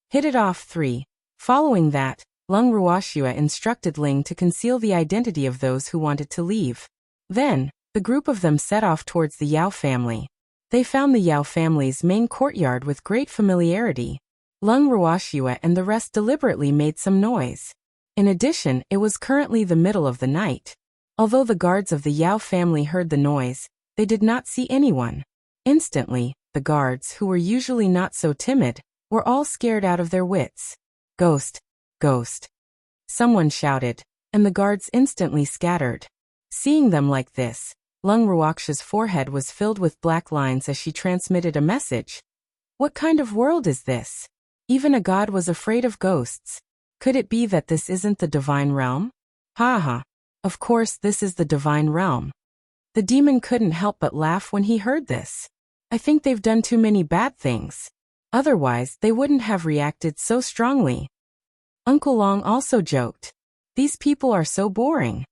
Hit It Off 3. Following that, Lung Ruoxia instructed Ling to conceal the identity of those who wanted to leave. Then, the group of them set off towards the Yao family. They found the Yao family's main courtyard with great familiarity. Lung Ruoxia and the rest deliberately made some noise. In addition, it was currently the middle of the night. Although the guards of the Yao family heard the noise, they did not see anyone. Instantly, the guards, who were usually not so timid, were all scared out of their wits. "Ghost! Ghost!" someone shouted, and the guards instantly scattered. Seeing them like this, Lung Ruoxia's forehead was filled with black lines as she transmitted a message. What kind of world is this? Even a god was afraid of ghosts. Could it be that this isn't the divine realm? Ha. Of course this is the divine realm. The demon couldn't help but laugh when he heard this. I think they've done too many bad things. Otherwise, they wouldn't have reacted so strongly. Uncle Long also joked. These people are so boring.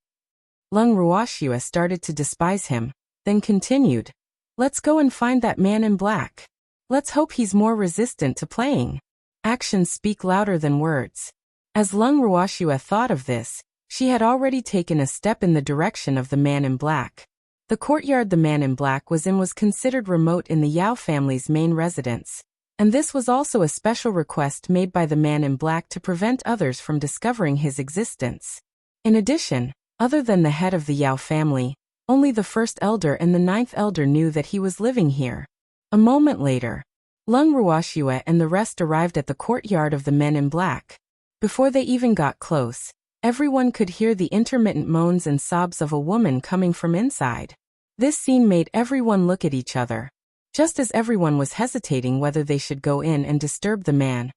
Lung Ruoxia started to despise him, then continued. Let's go and find that man in black. Let's hope he's more resistant to playing. Actions speak louder than words. As Lung Ruoxia thought of this, she had already taken a step in the direction of the man in black. The courtyard the man in black was in was considered remote in the Yao family's main residence, and this was also a special request made by the man in black to prevent others from discovering his existence. In addition, other than the head of the Yao family, only the first elder and the 9th elder knew that he was living here. A moment later, Lung Ruoxia and the rest arrived at the courtyard of the men in black. Before they even got close, everyone could hear the intermittent moans and sobs of a woman coming from inside. This scene made everyone look at each other. Just as everyone was hesitating whether they should go in and disturb the man,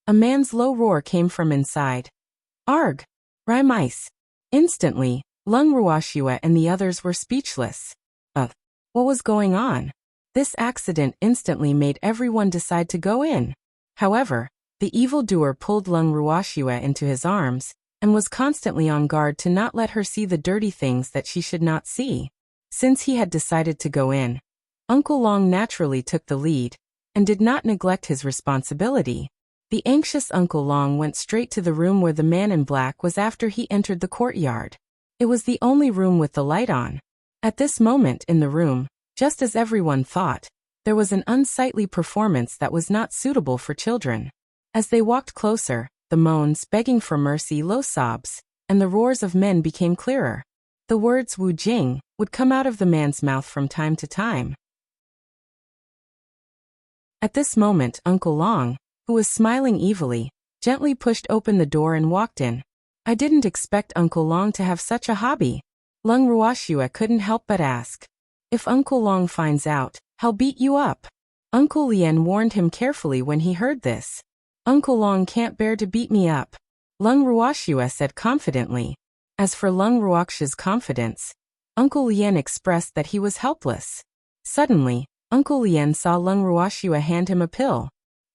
a man's low roar came from inside. Arg! Rhymice! Instantly, Lung Ruoxia and the others were speechless. What was going on? This accident instantly made everyone decide to go in. However, the evildoer pulled Lung Ruoxia into his arms, and was constantly on guard to not let her see the dirty things that she should not see. Since he had decided to go in, Uncle Long naturally took the lead, and did not neglect his responsibility. The anxious Uncle Long went straight to the room where the man in black was after he entered the courtyard. It was the only room with the light on. At this moment in the room, just as everyone thought, there was an unsightly performance that was not suitable for children. As they walked closer, the moans, begging for mercy, low sobs, and the roars of men became clearer. The words Wu Jing would come out of the man's mouth from time to time. At this moment, Uncle Long, who was smiling evilly, gently pushed open the door and walked in. I didn't expect Uncle Long to have such a hobby. Lung Ruoxia couldn't help but ask. If Uncle Long finds out, he'll beat you up. Uncle Lien warned him carefully when he heard this. Uncle Long can't bear to beat me up, Lung Ruoxia said confidently. As for Lung Ruoxia's confidence, Uncle Lien expressed that he was helpless. Suddenly, Uncle Lien saw Lung Ruoxia hand him a pill.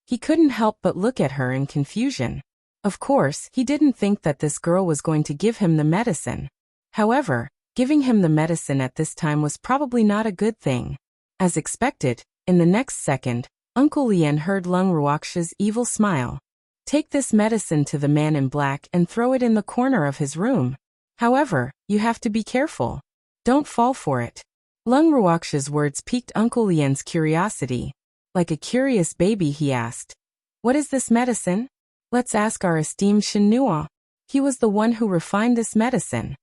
He couldn't help but look at her in confusion. Of course, he didn't think that this girl was going to give him the medicine. However, giving him the medicine at this time was probably not a good thing. As expected, in the next second, Uncle Lien heard Lung Ruoxia's evil smile. Take this medicine to the man in black and throw it in the corner of his room. However, you have to be careful. Don't fall for it. Lung Ruoxia's words piqued Uncle Lien's curiosity. Like a curious baby, he asked, "What is this medicine?" "Let's ask our esteemed Shenhua. He was the one who refined this medicine."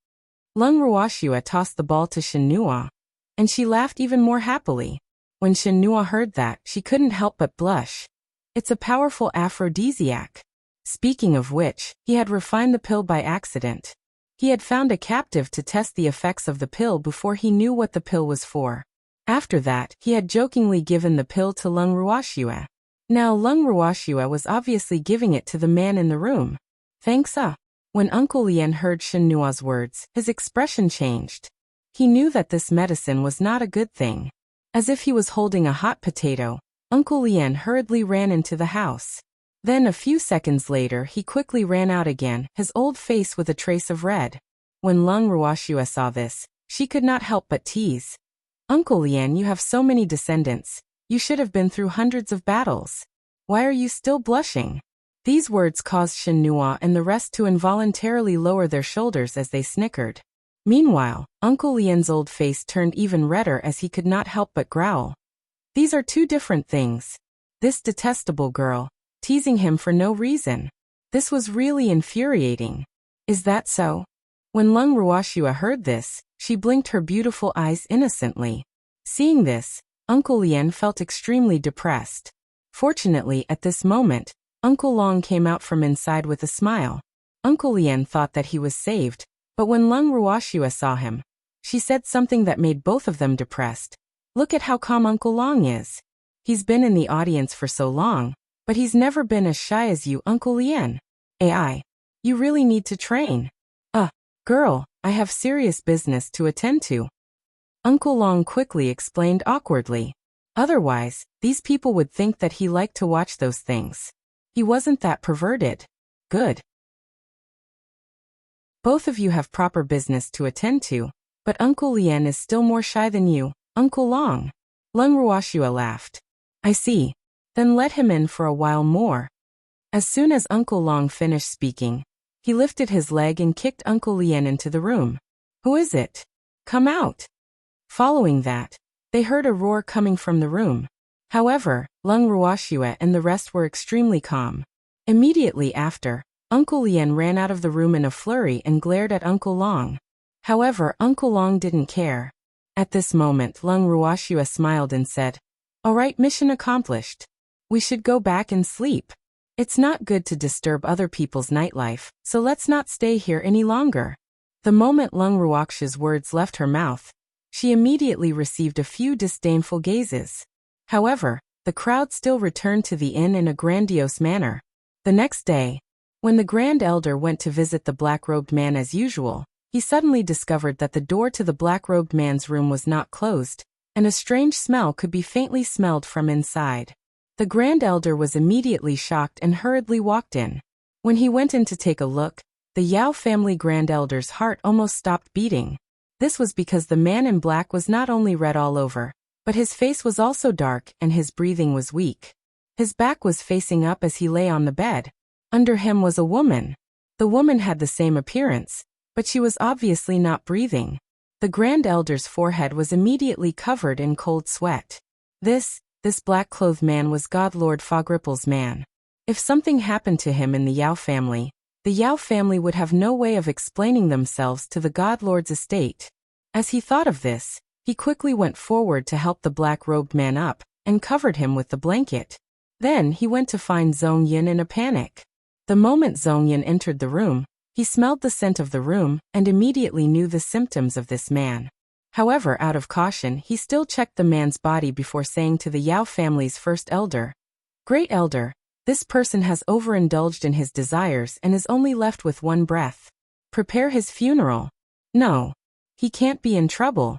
Lung Ruoxia tossed the ball to Shenhua, and she laughed even more happily. When Shenhua heard that, she couldn't help but blush. It's a powerful aphrodisiac. Speaking of which, he had refined the pill by accident. He had found a captive to test the effects of the pill before he knew what the pill was for. After that, he had jokingly given the pill to Lung Ruoxia. Now Lung Ruoxia was obviously giving it to the man in the room. Thanks. When Uncle Lien heard Shenhua's words, his expression changed. He knew that this medicine was not a good thing. As if he was holding a hot potato, Uncle Lien hurriedly ran into the house. Then a few seconds later he quickly ran out again, his old face with a trace of red. When Lung Ruoxia saw this, she could not help but tease. "Uncle Lien, you have so many descendants. You should have been through hundreds of battles. Why are you still blushing?" These words caused Shenhua and the rest to involuntarily lower their shoulders as they snickered. Meanwhile, Uncle Lien's old face turned even redder as he could not help but growl. These are two different things. This detestable girl, teasing him for no reason. This was really infuriating. Is that so? When Lung Ruoxia heard this, she blinked her beautiful eyes innocently. Seeing this, Uncle Lien felt extremely depressed. Fortunately, at this moment, Uncle Long came out from inside with a smile. Uncle Lien thought that he was saved, but when Lung Ruoxia saw him, she said something that made both of them depressed. "Look at how calm Uncle Long is. He's been in the audience for so long, but he's never been as shy as you, Uncle Lien. AI, you really need to train." Girl, I have serious business to attend to." Uncle Long quickly explained awkwardly. Otherwise, these people would think that he liked to watch those things. He wasn't that perverted. Good. Both of you have proper business to attend to, but Uncle Lien is still more shy than you, Uncle Long. Lung Ruoxia laughed. "I see. Then let him in for a while more." As soon as Uncle Long finished speaking, he lifted his leg and kicked Uncle Lien into the room. "Who is it? Come out." Following that, they heard a roar coming from the room. However, Lung Ruoxia and the rest were extremely calm. Immediately after, Uncle Lien ran out of the room in a flurry and glared at Uncle Long. However, Uncle Long didn't care. At this moment, Lung Ruoxia smiled and said, "All right, mission accomplished. We should go back and sleep. It's not good to disturb other people's nightlife, so let's not stay here any longer." The moment Lung Ruoxia's words left her mouth, she immediately received a few disdainful gazes. However, the crowd still returned to the inn in a grandiose manner. The next day, when the Grand Elder went to visit the black-robed man as usual, he suddenly discovered that the door to the black-robed man's room was not closed, and a strange smell could be faintly smelled from inside. The Grand Elder was immediately shocked and hurriedly walked in. When he went in to take a look, the Yao family Grand Elder's heart almost stopped beating. This was because the man in black was not only red all over, but his face was also dark and his breathing was weak. His back was facing up as he lay on the bed. Under him was a woman. The woman had the same appearance, but she was obviously not breathing. The Grand Elder's forehead was immediately covered in cold sweat. This black-clothed man was God Lord Fogripple's man. If something happened to him in the Yao family would have no way of explaining themselves to the God Lord's estate. As he thought of this, he quickly went forward to help the black-robed man up, and covered him with the blanket. Then he went to find Zhong Yin in a panic. The moment Zhong Yin entered the room, he smelled the scent of the room, and immediately knew the symptoms of this man. However, out of caution, he still checked the man's body before saying to the Yao family's first elder, "Great Elder, this person has overindulged in his desires and is only left with one breath. Prepare his funeral. No, he can't be in trouble."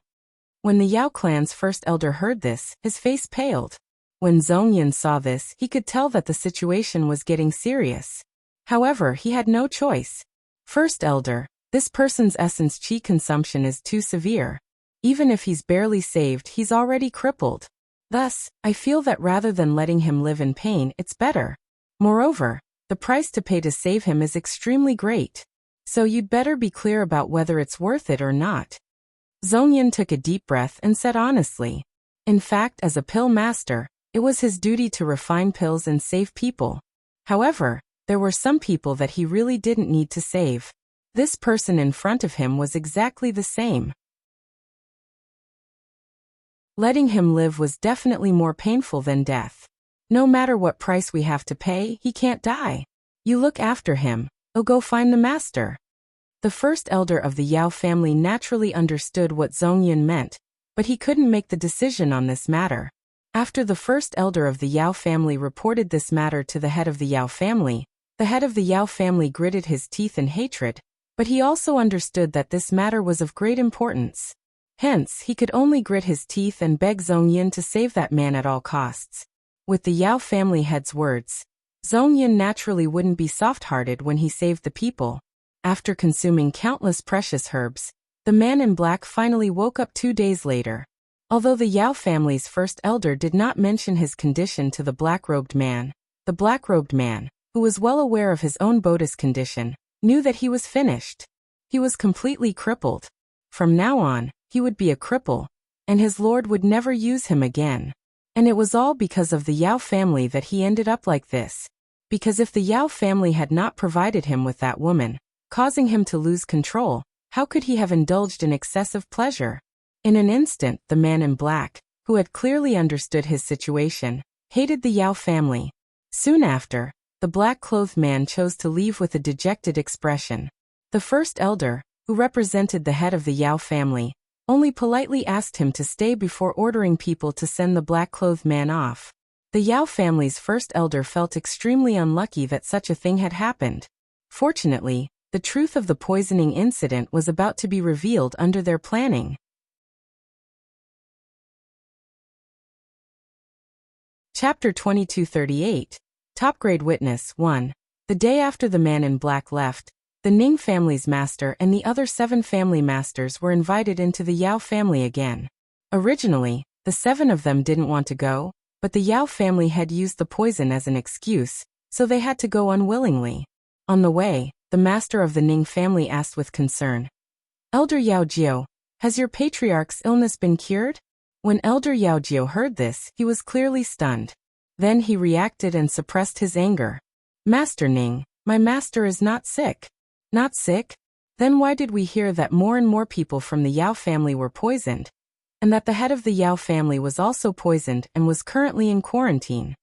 When the Yao clan's first elder heard this, his face paled. When Zhongyan saw this, he could tell that the situation was getting serious. However, he had no choice. First elder, this person's essence qi consumption is too severe. Even if he's barely saved, he's already crippled. Thus, I feel that rather than letting him live in pain, it's better. Moreover, the price to pay to save him is extremely great. So you'd better be clear about whether it's worth it or not. Zhongyan took a deep breath and said honestly. In fact, as a pill master, it was his duty to refine pills and save people. However, there were some people that he really didn't need to save. This person in front of him was exactly the same. Letting him live was definitely more painful than death. No matter what price we have to pay, he can't die. You look after him. Oh, go find the master. The first elder of the Yao family naturally understood what Zhongyan meant, but he couldn't make the decision on this matter. After the first elder of the Yao family reported this matter to the head of the Yao family, the head of the Yao family gritted his teeth in hatred, but he also understood that this matter was of great importance. Hence, he could only grit his teeth and beg Zhongyan to save that man at all costs. With the Yao family head's words, Zhongyan naturally wouldn't be soft-hearted when he saved the people. After consuming countless precious herbs, the man in black finally woke up 2 days later. Although the Yao family's first elder did not mention his condition to the black-robed man, the black-robed man, who was well aware of his own Buddhist condition, knew that he was finished. He was completely crippled. From now on, he would be a cripple, and his lord would never use him again. And it was all because of the Yao family that he ended up like this. Because if the Yao family had not provided him with that woman, causing him to lose control, how could he have indulged in excessive pleasure? In an instant, the man in black, who had clearly understood his situation, hated the Yao family. Soon after, the black-clothed man chose to leave with a dejected expression. The first elder, who represented the head of the Yao family, only politely asked him to stay before ordering people to send the black-clothed man off. The Yao family's first elder felt extremely unlucky that such a thing had happened. Fortunately, the truth of the poisoning incident was about to be revealed under their planning. Chapter 2238. Top-grade witness 1. The day after the man in black left, the Ning family's master and the other 7 family masters were invited into the Yao family again. Originally, the 7 of them didn't want to go, but the Yao family had used the poison as an excuse, so they had to go unwillingly. On the way, the master of the Ning family asked with concern, "Elder Yao Jiao, has your patriarch's illness been cured?" When Elder Yao Jiao heard this, he was clearly stunned. Then he reacted and suppressed his anger. "Master Ning, my master is not sick." "Not sick? Then why did we hear that more and more people from the Yao family were poisoned? And that the head of the Yao family was also poisoned and was currently in quarantine?"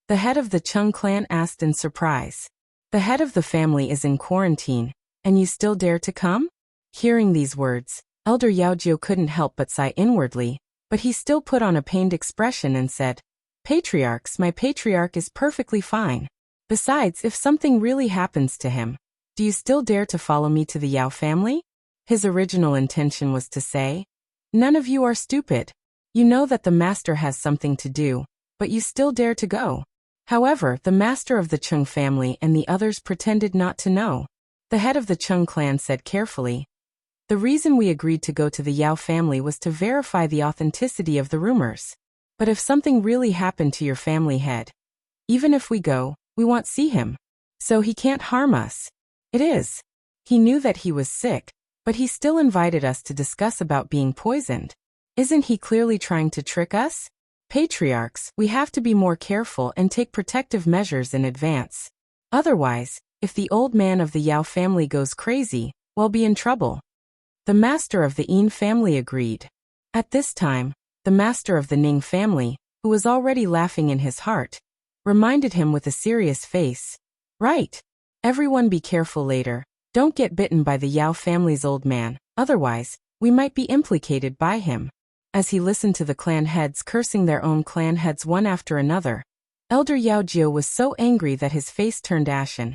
The head of the Chung clan asked in surprise. "The head of the family is in quarantine, and you still dare to come?" Hearing these words, Elder Yao Jiao couldn't help but sigh inwardly, but he still put on a pained expression and said, "Patriarchs, my patriarch is perfectly fine. Besides, if something really happens to him, do you still dare to follow me to the Yao family?" His original intention was to say, "None of you are stupid. You know that the master has something to do, but you still dare to go." However, the master of the Chung family and the others pretended not to know. The head of the Chung clan said carefully, "The reason we agreed to go to the Yao family was to verify the authenticity of the rumors. But if something really happened to your family head, even if we go, we won't see him. So he can't harm us. It is. He knew that he was sick, but he still invited us to discuss about being poisoned. Isn't he clearly trying to trick us? Patriarchs, we have to be more careful and take protective measures in advance. Otherwise, if the old man of the Yao family goes crazy, we'll be in trouble." The master of the Yin family agreed. At this time, the master of the Ning family, who was already laughing in his heart, reminded him with a serious face, "Right. Everyone be careful later. Don't get bitten by the Yao family's old man, otherwise, we might be implicated by him." As he listened to the clan heads cursing their own clan heads one after another, Elder Yao Jiao was so angry that his face turned ashen,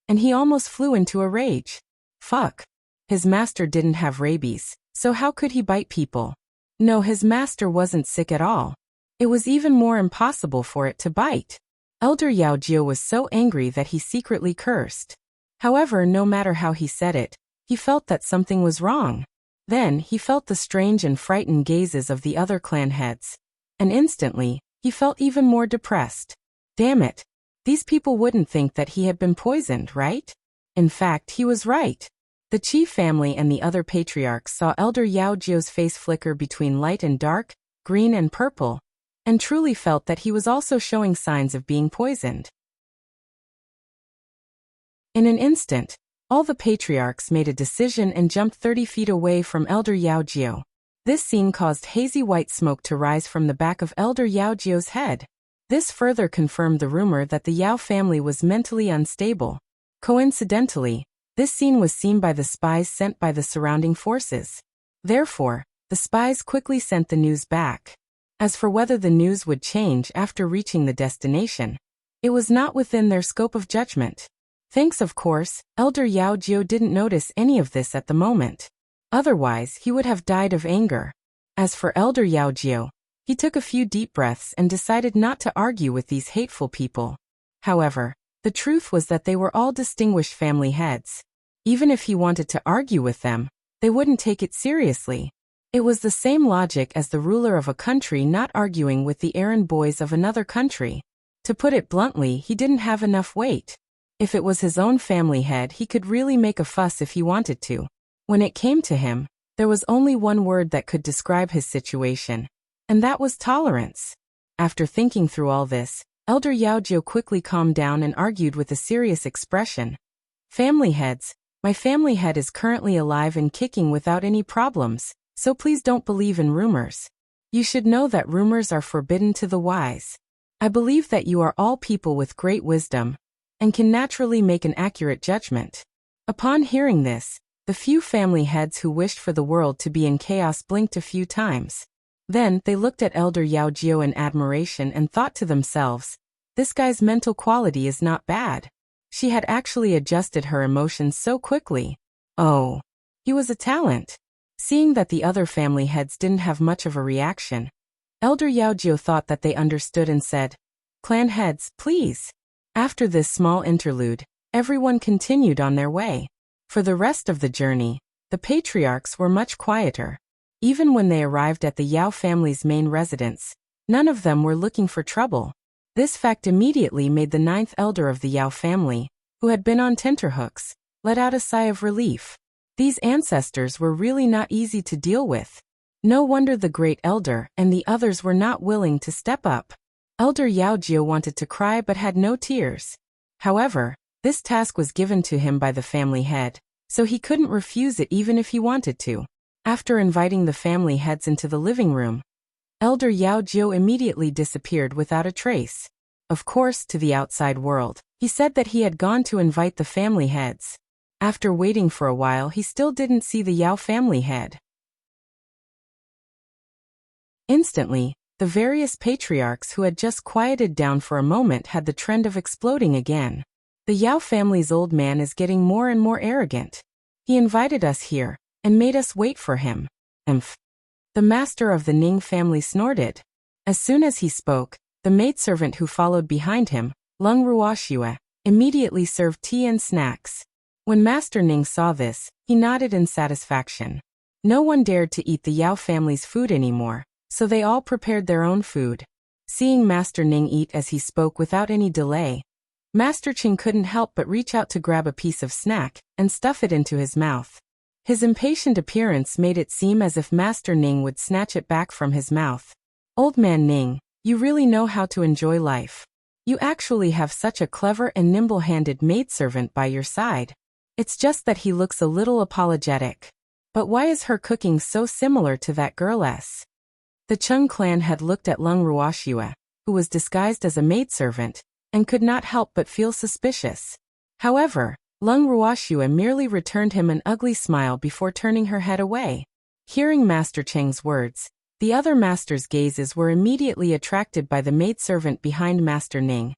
and he almost flew into a rage. Fuck. His master didn't have rabies, so how could he bite people? No, his master wasn't sick at all. It was even more impossible for it to bite. Elder Yaojio was so angry that he secretly cursed. However, no matter how he said it, he felt that something was wrong. Then, he felt the strange and frightened gazes of the other clan heads. And instantly, he felt even more depressed. Damn it. These people wouldn't think that he had been poisoned, right? In fact, he was right. The chief family and the other patriarchs saw Elder Yaojio's face flicker between light and dark, green and purple, and truly felt that he was also showing signs of being poisoned. In an instant, all the patriarchs made a decision and jumped 30 feet away from Elder Yaojio. This scene caused hazy white smoke to rise from the back of Elder Yaojio's head. This further confirmed the rumor that the Yao family was mentally unstable. Coincidentally, this scene was seen by the spies sent by the surrounding forces. Therefore, the spies quickly sent the news back. As for whether the news would change after reaching the destination, it was not within their scope of judgment. Thanks, of course, Elder Yaojio didn't notice any of this at the moment. Otherwise, he would have died of anger. As for Elder Yaojio, he took a few deep breaths and decided not to argue with these hateful people. However, the truth was that they were all distinguished family heads. Even if he wanted to argue with them, they wouldn't take it seriously. It was the same logic as the ruler of a country not arguing with the errand boys of another country. To put it bluntly, he didn't have enough weight. If it was his own family head, he could really make a fuss if he wanted to. When it came to him, there was only one word that could describe his situation, and that was tolerance. After thinking through all this, Elder Yaojio quickly calmed down and argued with a serious expression. Family heads, my family head is currently alive and kicking without any problems, so please don't believe in rumors. You should know that rumors are forbidden to the wise. I believe that you are all people with great wisdom, and can naturally make an accurate judgment. Upon hearing this, the few family heads who wished for the world to be in chaos blinked a few times. Then, they looked at Elder Yaojio in admiration and thought to themselves, this guy's mental quality is not bad. She had actually adjusted her emotions so quickly. Oh, he was a talent. Seeing that the other family heads didn't have much of a reaction, Elder Yaojio thought that they understood and said, Clan heads, please. After this small interlude, everyone continued on their way. For the rest of the journey, the patriarchs were much quieter. Even when they arrived at the Yao family's main residence, none of them were looking for trouble. This fact immediately made the ninth elder of the Yao family, who had been on tenterhooks, let out a sigh of relief. These ancestors were really not easy to deal with. No wonder the great elder and the others were not willing to step up. Elder Yaojio wanted to cry but had no tears. However, this task was given to him by the family head, so he couldn't refuse it even if he wanted to. After inviting the family heads into the living room, Elder Yaojio immediately disappeared without a trace. Of course, to the outside world, he said that he had gone to invite the family heads. After waiting for a while, he still didn't see the Yao family head. Instantly, the various patriarchs who had just quieted down for a moment had the trend of exploding again. The Yao family's old man is getting more and more arrogant. He invited us here, and made us wait for him. Emph. The master of the Ning family snorted. As soon as he spoke, the maidservant who followed behind him, Lung Ruoxue, immediately served tea and snacks. When Master Ning saw this, he nodded in satisfaction. No one dared to eat the Yao family's food anymore, so they all prepared their own food. Seeing Master Ning eat as he spoke without any delay, Master Qing couldn't help but reach out to grab a piece of snack and stuff it into his mouth. His impatient appearance made it seem as if Master Ning would snatch it back from his mouth. Old man Ning, you really know how to enjoy life. You actually have such a clever and nimble-handed maidservant by your side. It's just that he looks a little apologetic. But why is her cooking so similar to that girl's? The Chung clan had looked at Lung Ruoxue, who was disguised as a maidservant, and could not help but feel suspicious. However, Lung Ruoxue merely returned him an ugly smile before turning her head away. Hearing Master Cheng's words, the other masters' gazes were immediately attracted by the maidservant behind Master Ning.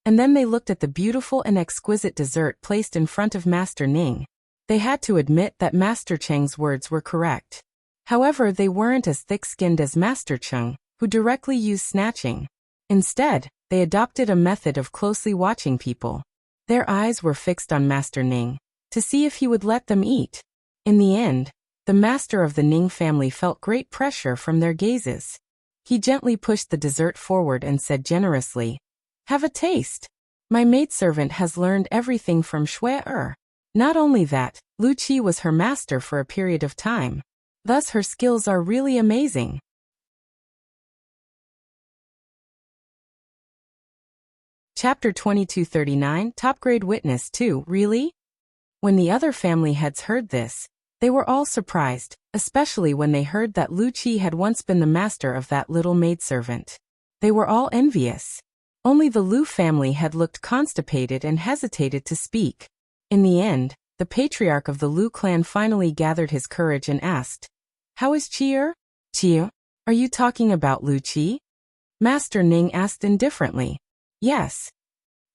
And then they looked at the beautiful and exquisite dessert placed in front of Master Ning. They had to admit that Master Cheng's words were correct. However, they weren't as thick-skinned as Master Cheng, who directly used snatching. Instead, they adopted a method of closely watching people. Their eyes were fixed on Master Ning, to see if he would let them eat. In the end, the master of the Ning family felt great pressure from their gazes. He gently pushed the dessert forward and said generously, "Have a taste. My maidservant has learned everything from Shui. Not only that, Lu Qi was her master for a period of time. Thus her skills are really amazing." Chapter 2239, Top Grade Witness 2, Really? When the other family heads heard this, they were all surprised, especially when they heard that Lu Qi had once been the master of that little maidservant. They were all envious. Only the Lu family had looked constipated and hesitated to speak. In the end, the patriarch of the Lu clan finally gathered his courage and asked, "How is Qi? Qi, are you talking about Lu Qi?" Master Ning asked indifferently. "Yes."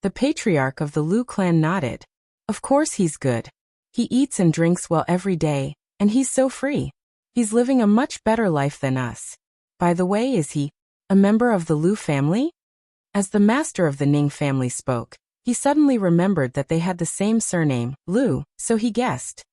The patriarch of the Lu clan nodded. "Of course he's good. He eats and drinks well every day, and he's so free. He's living a much better life than us. By the way, is he a member of the Lu family?" As the master of the Ning family spoke, he suddenly remembered that they had the same surname, Lu, so he guessed.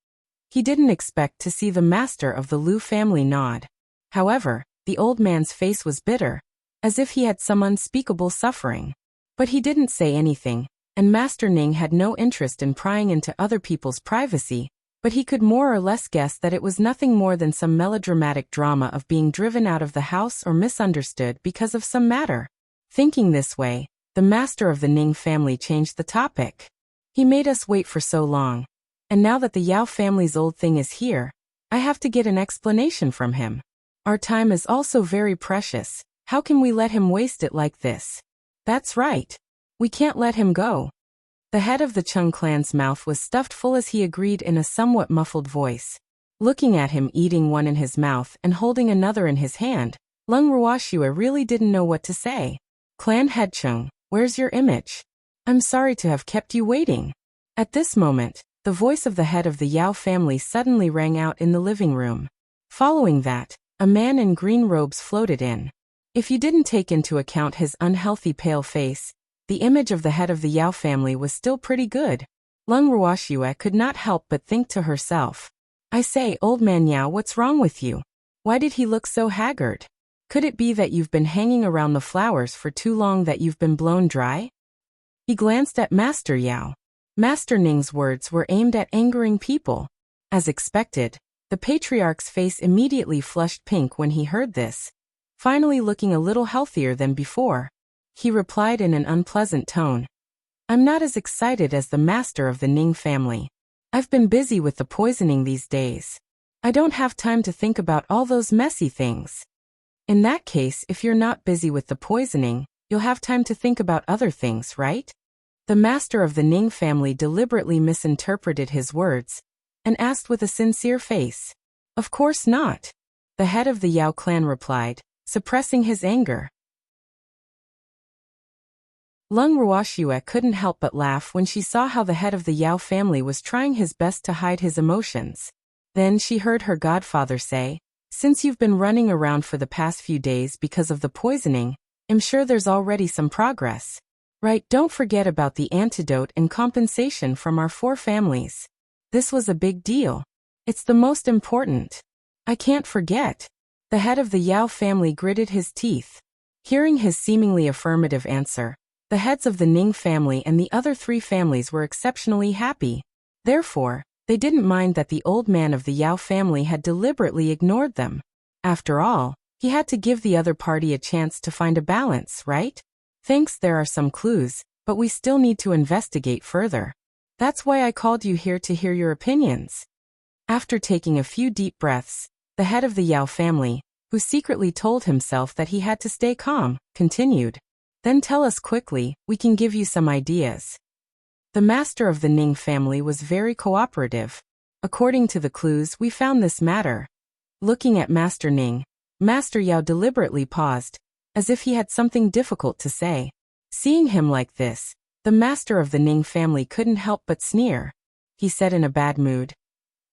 He didn't expect to see the master of the Lu family nod. However, the old man's face was bitter, as if he had some unspeakable suffering. But he didn't say anything, and Master Ning had no interest in prying into other people's privacy, but he could more or less guess that it was nothing more than some melodramatic drama of being driven out of the house or misunderstood because of some matter. Thinking this way, the master of the Ning family changed the topic. "He made us wait for so long, and now that the Yao family's old thing is here, I have to get an explanation from him. Our time is also very precious. How can we let him waste it like this? That's right. We can't let him go." The head of the Chung clan's mouth was stuffed full as he agreed in a somewhat muffled voice. Looking at him eating one in his mouth and holding another in his hand, Lung Ruoxue really didn't know what to say. "Clan head Chung, where's your image? I'm sorry to have kept you waiting." At this moment, the voice of the head of the Yao family suddenly rang out in the living room. Following that, a man in green robes floated in. If you didn't take into account his unhealthy pale face, the image of the head of the Yao family was still pretty good. Lung Ruoxue could not help but think to herself, "I say, old man Yao, what's wrong with you? Why did he look so haggard? Could it be that you've been hanging around the flowers for too long, that you've been blown dry?" He glanced at Master Yao. Master Ning's words were aimed at angering people. As expected, the patriarch's face immediately flushed pink when he heard this. Finally looking a little healthier than before, he replied in an unpleasant tone, "I'm not as excited as the master of the Ning family. I've been busy with the poisoning these days. I don't have time to think about all those messy things." "In that case, if you're not busy with the poisoning, you'll have time to think about other things, right?" The master of the Ning family deliberately misinterpreted his words and asked with a sincere face. "Of course not." The head of the Yao clan replied, suppressing his anger. Lung Ruoxue couldn't help but laugh when she saw how the head of the Yao family was trying his best to hide his emotions. Then she heard her godfather say, "Since you've been running around for the past few days because of the poisoning, I'm sure there's already some progress. Right, don't forget about the antidote and compensation from our 4 families. This was a big deal. It's the most important. I can't forget." The head of the Yao family gritted his teeth. Hearing his seemingly affirmative answer, the heads of the Ning family and the other 3 families were exceptionally happy. Therefore, they didn't mind that the old man of the Yao family had deliberately ignored them. After all, he had to give the other party a chance to find a balance, right? "Thanks, there are some clues, but we still need to investigate further. That's why I called you here to hear your opinions." After taking a few deep breaths, the head of the Yao family, who secretly told himself that he had to stay calm, continued, "Then tell us quickly, we can give you some ideas." The master of the Ning family was very cooperative. "According to the clues, we found this matter." Looking at Master Ning, Master Yao deliberately paused, as if he had something difficult to say. Seeing him like this, the master of the Ning family couldn't help but sneer. He said in a bad mood,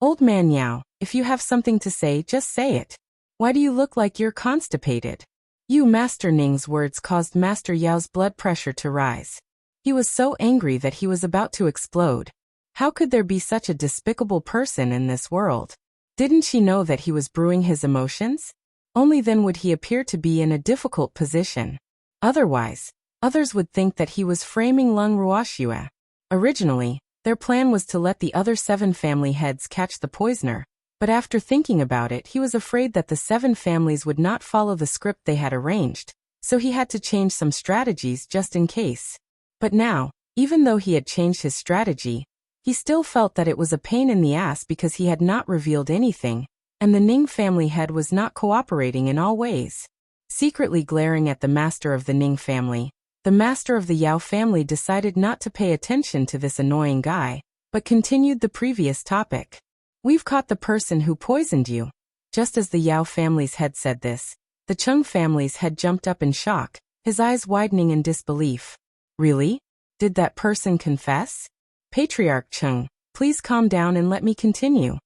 "Old man Yao, if you have something to say, just say it. Why do you look like you're constipated?" You Master Ning's words caused Master Yao's blood pressure to rise. He was so angry that he was about to explode. How could there be such a despicable person in this world? Didn't she know that he was brewing his emotions? Only then would he appear to be in a difficult position. Otherwise, others would think that he was framing Lung Ruoxue. Originally, their plan was to let the other 7 family heads catch the poisoner, but after thinking about it, he was afraid that the 7 families would not follow the script they had arranged, so he had to change some strategies just in case. But now, even though he had changed his strategy, he still felt that it was a pain in the ass because he had not revealed anything, and the Ning family head was not cooperating in all ways. Secretly glaring at the master of the Ning family, the master of the Yao family decided not to pay attention to this annoying guy, but continued the previous topic. We've caught the person who poisoned you. Just as the Yao family's head said this, the Cheng family's head jumped up in shock, his eyes widening in disbelief. Really? Did that person confess? Patriarch Cheng, please calm down and let me continue.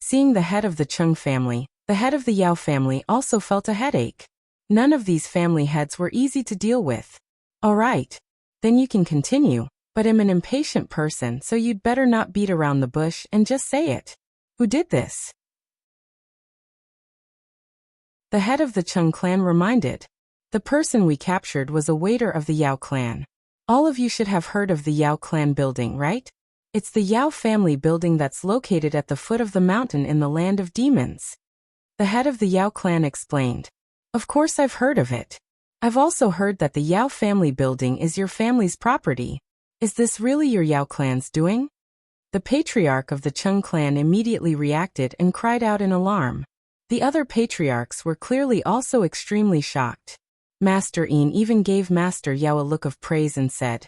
Seeing the head of the Cheng family, the head of the Yao family also felt a headache. None of these family heads were easy to deal with. All right. Then you can continue, but I'm an impatient person, so you'd better not beat around the bush and just say it. Who did this? The head of the Cheng clan reminded. The person we captured was a waiter of the Yao clan. All of you should have heard of the Yao clan building, right? It's the Yao family building that's located at the foot of the mountain in the land of demons. The head of the Yao clan explained. Of course I've heard of it. I've also heard that the Yao family building is your family's property. Is this really your Yao clan's doing? The patriarch of the Cheng clan immediately reacted and cried out in alarm. The other patriarchs were clearly also extremely shocked. Master Yin even gave Master Yao a look of praise and said,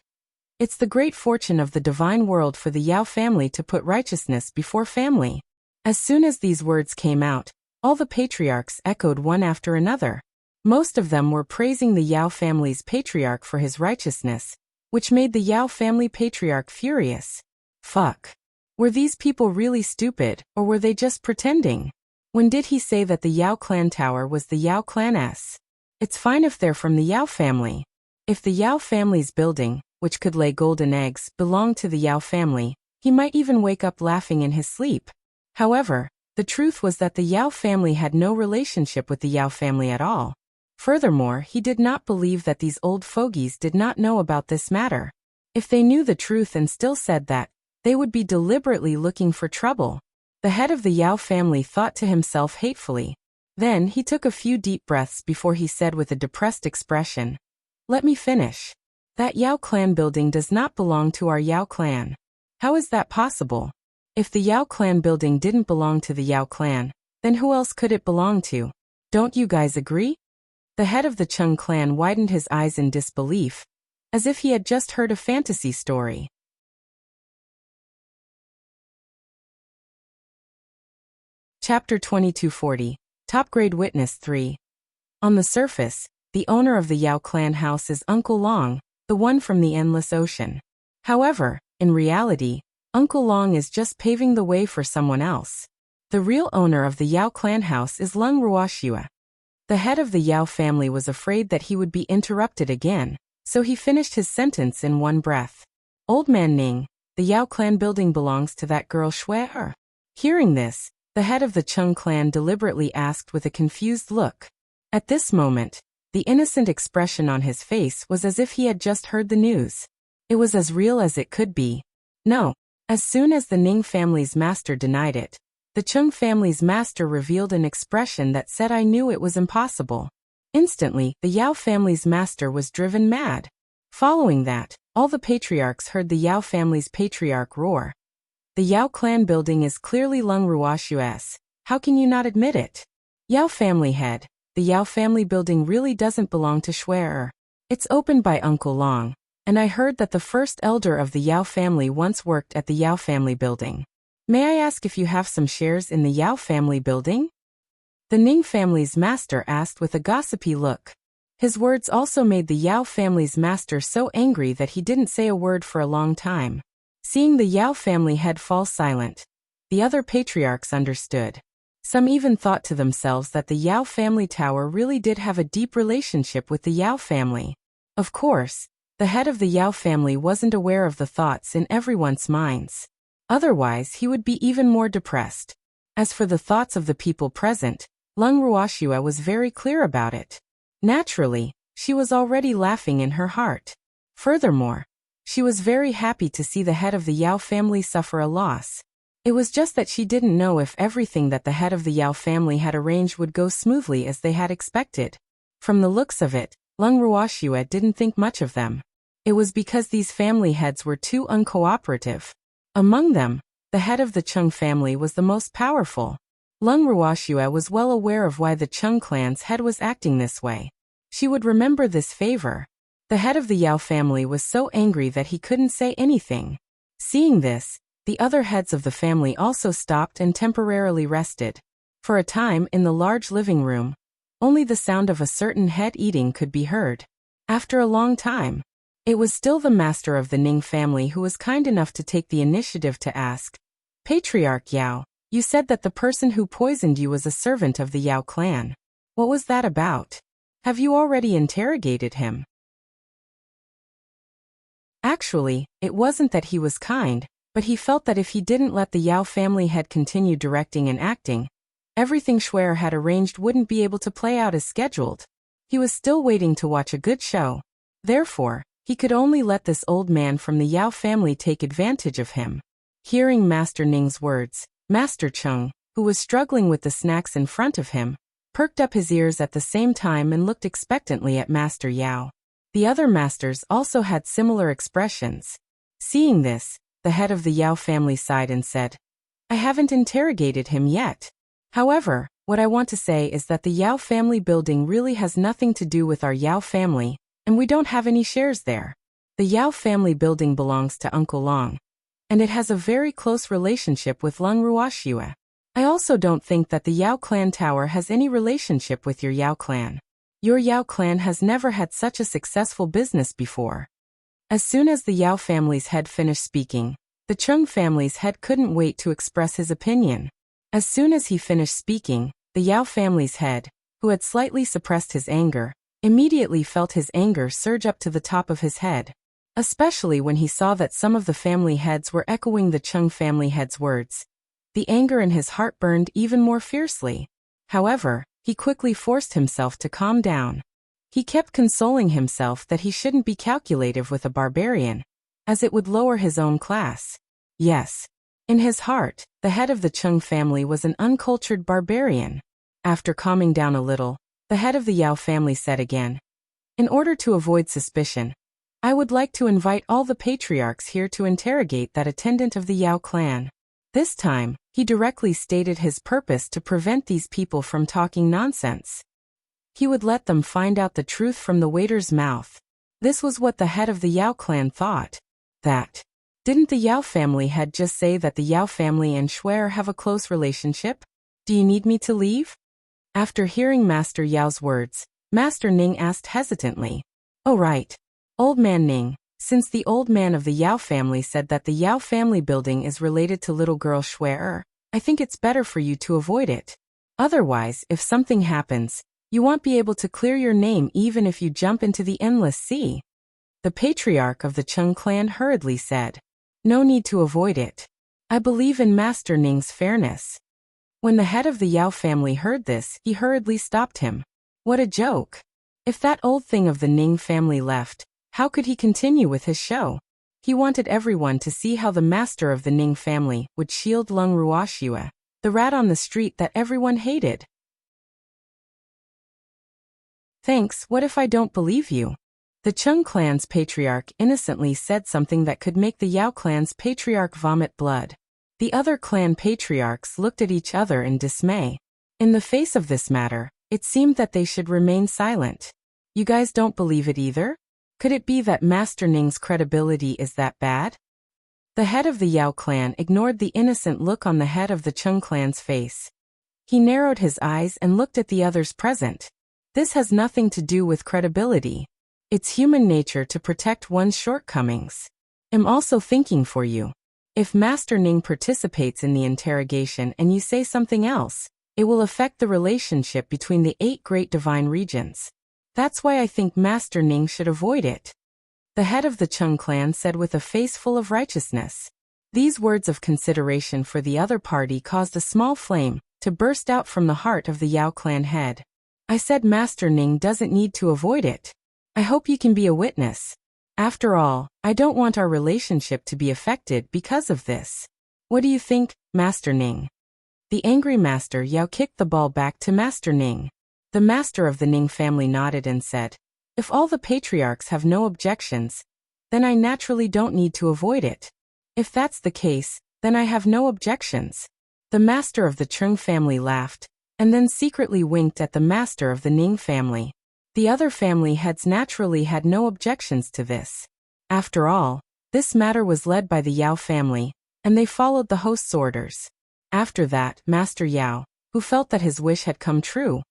"It's the great fortune of the divine world for the Yao family to put righteousness before family." As soon as these words came out, all the patriarchs echoed one after another. Most of them were praising the Yao family's patriarch for his righteousness, which made the Yao family patriarch furious. Fuck. Were these people really stupid, or were they just pretending? When did he say that the Yao clan tower was the Yao clan's? It's fine if they're from the Yao family. If the Yao family's building, which could lay golden eggs, belonged to the Yao family, he might even wake up laughing in his sleep. However, the truth was that the Yao family had no relationship with the Yao family at all. Furthermore, he did not believe that these old fogies did not know about this matter. If they knew the truth and still said that, they would be deliberately looking for trouble. The head of the Yao family thought to himself hatefully. Then he took a few deep breaths before he said with a depressed expression, "Let me finish. That Yao clan building does not belong to our Yao clan. How is that possible? If the Yao clan building didn't belong to the Yao clan, then who else could it belong to? Don't you guys agree?" The head of the Cheng clan widened his eyes in disbelief, as if he had just heard a fantasy story. Chapter 2240. Top-grade witness 3. On the surface, the owner of the Yao clan house is Uncle Long, the one from the endless ocean. However, in reality, Uncle Long is just paving the way for someone else. The real owner of the Yao clan house is Lung Ruoxue. The head of the Yao family was afraid that he would be interrupted again, so he finished his sentence in one breath. Old man Ning, the Yao clan building belongs to that girl Shui. Hearing this, the head of the Cheng clan deliberately asked with a confused look. At this moment, the innocent expression on his face was as if he had just heard the news. It was as real as it could be. No. As soon as the Ning family's master denied it, the Cheng family's master revealed an expression that said, "I knew it was impossible." Instantly, the Yao family's master was driven mad. Following that, all the patriarchs heard the Yao family's patriarch roar. "The Yao clan building is clearly Lung Ruoxue's. How can you not admit it? Yao family head, the Yao family building really doesn't belong to Shui. It's opened by Uncle Long, and I heard that the first elder of the Yao family once worked at the Yao family building. May I ask if you have some shares in the Yao family building?" The Ning family's master asked with a gossipy look. His words also made the Yao family's master so angry that he didn't say a word for a long time. Seeing the Yao family head fall silent, the other patriarchs understood. Some even thought to themselves that the Yao family tower really did have a deep relationship with the Yao family. Of course, the head of the Yao family wasn't aware of the thoughts in everyone's minds. Otherwise, he would be even more depressed. As for the thoughts of the people present, Leng Ruoxue was very clear about it. Naturally, she was already laughing in her heart. Furthermore, she was very happy to see the head of the Yao family suffer a loss. It was just that she didn't know if everything that the head of the Yao family had arranged would go smoothly as they had expected. From the looks of it, Leng Ruoxue didn't think much of them. It was because these family heads were too uncooperative. Among them, the head of the Cheng family was the most powerful. Leng Ruoxue was well aware of why the Cheng clan's head was acting this way. She would remember this favor. The head of the Yao family was so angry that he couldn't say anything. Seeing this, the other heads of the family also stopped and temporarily rested. For a time in the large living room, only the sound of a certain head eating could be heard. After a long time, it was still the master of the Ning family who was kind enough to take the initiative to ask, "Patriarch Yao, you said that the person who poisoned you was a servant of the Yao clan. What was that about? Have you already interrogated him?" Actually, it wasn't that he was kind, but he felt that if he didn't let the Yao family head continue directing and acting, everything Schwer had arranged wouldn't be able to play out as scheduled. He was still waiting to watch a good show. Therefore, he could only let this old man from the Yao family take advantage of him. Hearing Master Ning's words, Master Cheng, who was struggling with the snacks in front of him, perked up his ears at the same time and looked expectantly at Master Yao. The other masters also had similar expressions. Seeing this, the head of the Yao family sighed and said, "I haven't interrogated him yet. However, what I want to say is that the Yao family building really has nothing to do with our Yao family, and we don't have any shares there. The Yao family building belongs to Uncle Long, and it has a very close relationship with Leng Ruoxue. I also don't think that the Yao clan tower has any relationship with your Yao clan. Your Yao clan has never had such a successful business before." As soon as the Yao family's head finished speaking, the Cheng family's head couldn't wait to express his opinion. As soon as he finished speaking, the Yao family's head, who had slightly suppressed his anger, immediately felt his anger surge up to the top of his head. Especially when he saw that some of the family heads were echoing the Cheng family head's words. The anger in his heart burned even more fiercely. However, he quickly forced himself to calm down. He kept consoling himself that he shouldn't be calculative with a barbarian, as it would lower his own class. Yes. In his heart, the head of the Cheng family was an uncultured barbarian. After calming down a little, the head of the Yao family said again, "In order to avoid suspicion, I would like to invite all the patriarchs here to interrogate that attendant of the Yao clan." This time, he directly stated his purpose to prevent these people from talking nonsense. He would let them find out the truth from the waiter's mouth. This was what the head of the Yao clan thought. That. Didn't the Yao family head just say that the Yao family and Schwer have a close relationship? Do you need me to leave? After hearing Master Yao's words, Master Ning asked hesitantly, "Oh right. Old man Ning, since the old man of the Yao family said that the Yao family building is related to little girl Schwer, I think it's better for you to avoid it. Otherwise, if something happens, you won't be able to clear your name even if you jump into the endless sea." The patriarch of the Cheng clan hurriedly said, "No need to avoid it. I believe in Master Ning's fairness." When the head of the Yao family heard this, he hurriedly stopped him. What a joke. If that old thing of the Ning family left, how could he continue with his show? He wanted everyone to see how the master of the Ning family would shield Leng Ruoxue, the rat on the street that everyone hated. "Thanks, what if I don't believe you?" The Cheng clan's patriarch innocently said something that could make the Yao clan's patriarch vomit blood. The other clan patriarchs looked at each other in dismay. In the face of this matter, it seemed that they should remain silent. "You guys don't believe it either? Could it be that Master Ning's credibility is that bad?" The head of the Yao clan ignored the innocent look on the head of the Cheng clan's face. He narrowed his eyes and looked at the others present. This has nothing to do with credibility. It's human nature to protect one's shortcomings. I'm also thinking for you. If Master Ning participates in the interrogation and you say something else, It will affect the relationship between the 8 great divine regions. That's why I think Master Ning should avoid it. The head of the Chung clan said with a face full of righteousness. These words of consideration for the other party caused a small flame to burst out from the heart of the Yao clan head. I said Master Ning doesn't need to avoid it. I hope you can be a witness. After all, I don't want our relationship to be affected because of this. What do you think, Master Ning? The angry Master Yao kicked the ball back to Master Ning. The master of the Ning family nodded and said, if all the patriarchs have no objections, then I naturally don't need to avoid it. If that's the case, then I have no objections. The master of the Chung family laughed, and then secretly winked at the master of the Ning family. The other family heads naturally had no objections to this. After all, this matter was led by the Yao family, and they followed the host's orders. After that, Master Yao, who felt that his wish had come true,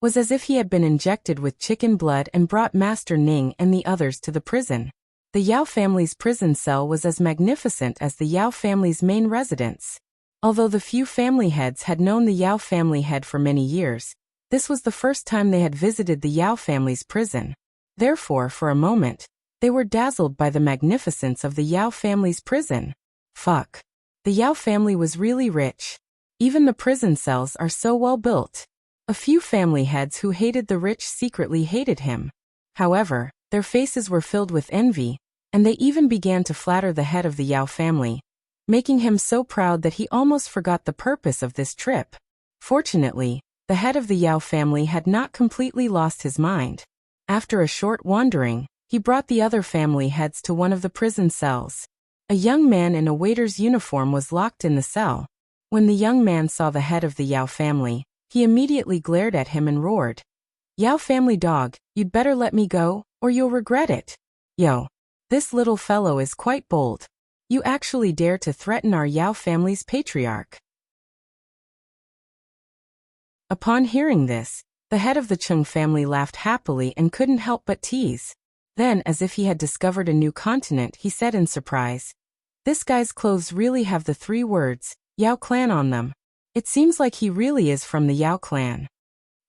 was as if he had been injected with chicken blood and brought Master Ning and the others to the prison. The Yao family's prison cell was as magnificent as the Yao family's main residence. Although the few family heads had known the Yao family head for many years, this was the first time they had visited the Yao family's prison. Therefore, for a moment, they were dazzled by the magnificence of the Yao family's prison. Fuck. The Yao family was really rich. Even the prison cells are so well built. A few family heads who hated the rich secretly hated him. However, their faces were filled with envy, and they even began to flatter the head of the Yao family, making him so proud that he almost forgot the purpose of this trip. Fortunately, the head of the Yao family had not completely lost his mind. After a short wandering, he brought the other family heads to one of the prison cells. A young man in a waiter's uniform was locked in the cell. When the young man saw the head of the Yao family, he immediately glared at him and roared, Yao family dog, you'd better let me go, or you'll regret it. Yo. This little fellow is quite bold. You actually dare to threaten our Yao family's patriarch. Upon hearing this, the head of the Chung family laughed happily and couldn't help but tease. Then, as if he had discovered a new continent, he said in surprise, this guy's clothes really have the 3 words, Yao clan on them. It seems like he really is from the Yao clan.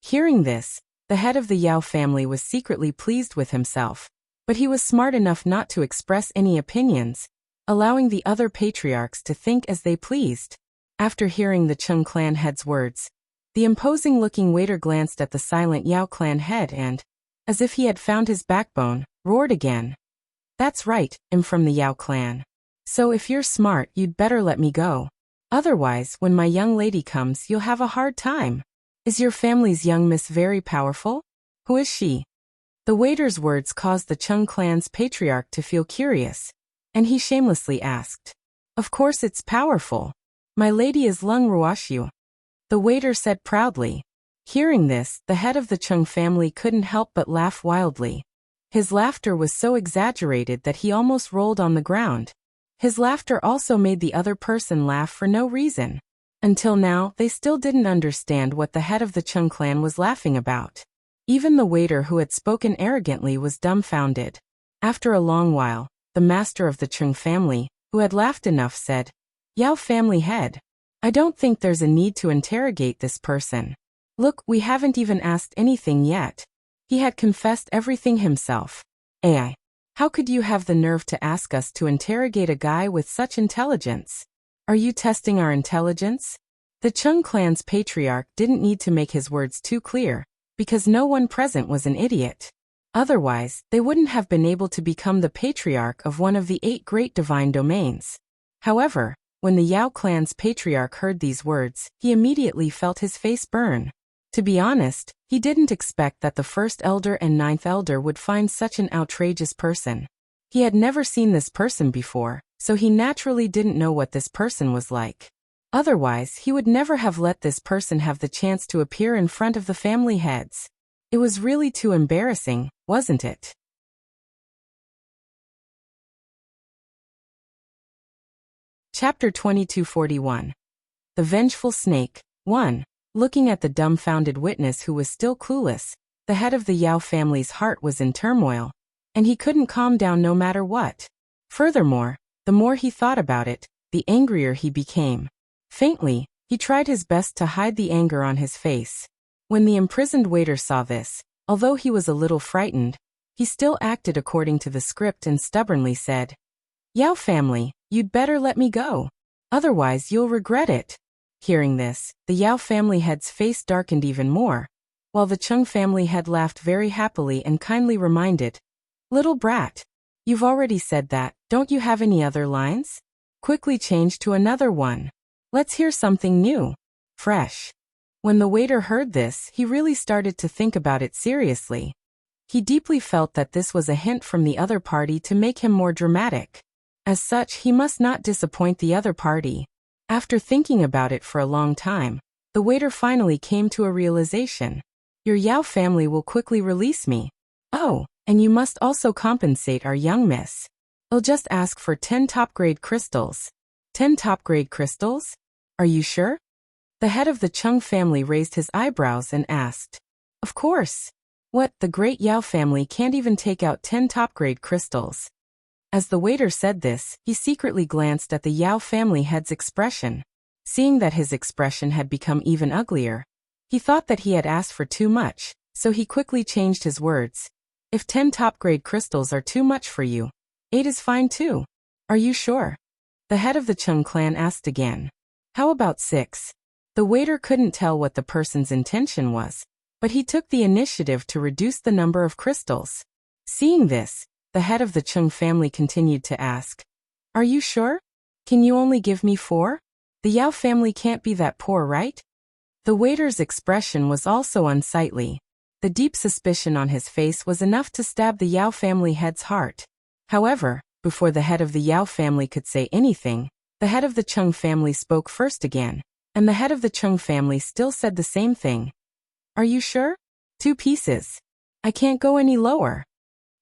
Hearing this, the head of the Yao family was secretly pleased with himself, but he was smart enough not to express any opinions, allowing the other patriarchs to think as they pleased. After hearing the Chung clan head's words, the imposing-looking waiter glanced at the silent Yao clan head and, as if he had found his backbone, roared again. That's right, I'm from the Yao clan. So if you're smart, you'd better let me go. Otherwise, when my young lady comes, you'll have a hard time. Is your family's young miss very powerful? Who is she? The waiter's words caused the Chung clan's patriarch to feel curious, and he shamelessly asked, of course it's powerful. My lady is Lung Ruoxiu. The waiter said proudly. Hearing this, the head of the Chung family couldn't help but laugh wildly. His laughter was so exaggerated that he almost rolled on the ground. His laughter also made the other person laugh for no reason. Until now, they still didn't understand what the head of the Chung clan was laughing about. Even the waiter who had spoken arrogantly was dumbfounded. After a long while, the master of the Chung family, who had laughed enough, said, Yao family head, I don't think there's a need to interrogate this person. Look, we haven't even asked anything yet. He had confessed everything himself. Ai. How could you have the nerve to ask us to interrogate a guy with such intelligence? Are you testing our intelligence? The Chung clan's patriarch didn't need to make his words too clear, because no one present was an idiot. Otherwise, they wouldn't have been able to become the patriarch of one of the 8 great divine domains. However, when the Yao clan's patriarch heard these words, he immediately felt his face burn. To be honest, he didn't expect that the first elder and 9th elder would find such an outrageous person. He had never seen this person before, so he naturally didn't know what this person was like. Otherwise, he would never have let this person have the chance to appear in front of the family heads. It was really too embarrassing, wasn't it? Chapter 2241. The Vengeful Snake. 1. Looking at the dumbfounded witness who was still clueless, the head of the Yao family's heart was in turmoil, and he couldn't calm down no matter what. Furthermore, the more he thought about it, the angrier he became. Faintly, He tried his best to hide the anger on his face. When the imprisoned waiter saw this, although he was a little frightened, he still acted according to the script and stubbornly said, "Yao family, you'd better let me go. Otherwise you'll regret it." Hearing this, the Yao family head's face darkened even more, while the Chung family head laughed very happily and kindly reminded, "Little brat, you've already said that, don't you have any other lines? Quickly change to another one. Let's hear something new. Fresh." When the waiter heard this, he really started to think about it seriously. He deeply felt that this was a hint from the other party to make him more dramatic. As such, he must not disappoint the other party. After thinking about it for a long time, the waiter finally came to a realization. "Your Yao family will quickly release me. Oh, and you must also compensate our young miss. I'll just ask for 10 top-grade crystals." 10 top-grade crystals? Are you sure? The head of the Chung family raised his eyebrows and asked. Of course. What, the great Yao family can't even take out 10 top-grade crystals? As the waiter said this, he secretly glanced at the Yao family head's expression. Seeing that his expression had become even uglier, he thought that he had asked for too much, so he quickly changed his words. "If 10 top-grade crystals are too much for you, 8 is fine too. Are you sure?" The head of the Chung clan asked again. "How about 6? The waiter couldn't tell what the person's intention was, but he took the initiative to reduce the number of crystals. Seeing this, the head of the Chung family continued to ask, "Are you sure? Can you only give me 4? The Yao family can't be that poor, right?" The waiter's expression was also unsightly. The deep suspicion on his face was enough to stab the Yao family head's heart. However, before the head of the Yao family could say anything, the head of the Chung family spoke first again, and the head of the Chung family still said the same thing. "Are you sure? 2 pieces. I can't go any lower."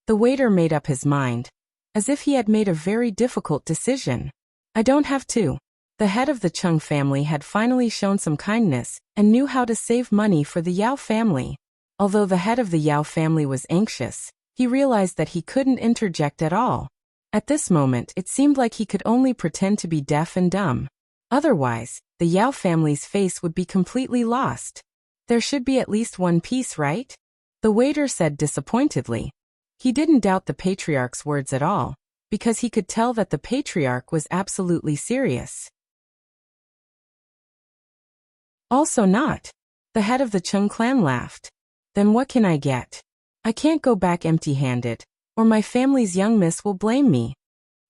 The waiter made up his mind, as if he had made a very difficult decision. "I don't have to." The head of the Chung family had finally shown some kindness and knew how to save money for the Yao family. Although the head of the Yao family was anxious, he realized that he couldn't interject at all. At this moment, it seemed like he could only pretend to be deaf and dumb. Otherwise, the Yao family's face would be completely lost. "There should be at least 1 piece, right?" The waiter said disappointedly. He didn't doubt the patriarch's words at all, because he could tell that the patriarch was absolutely serious. "Also not." The head of the Chung clan laughed. "Then what can I get? I can't go back empty-handed, or my family's young miss will blame me."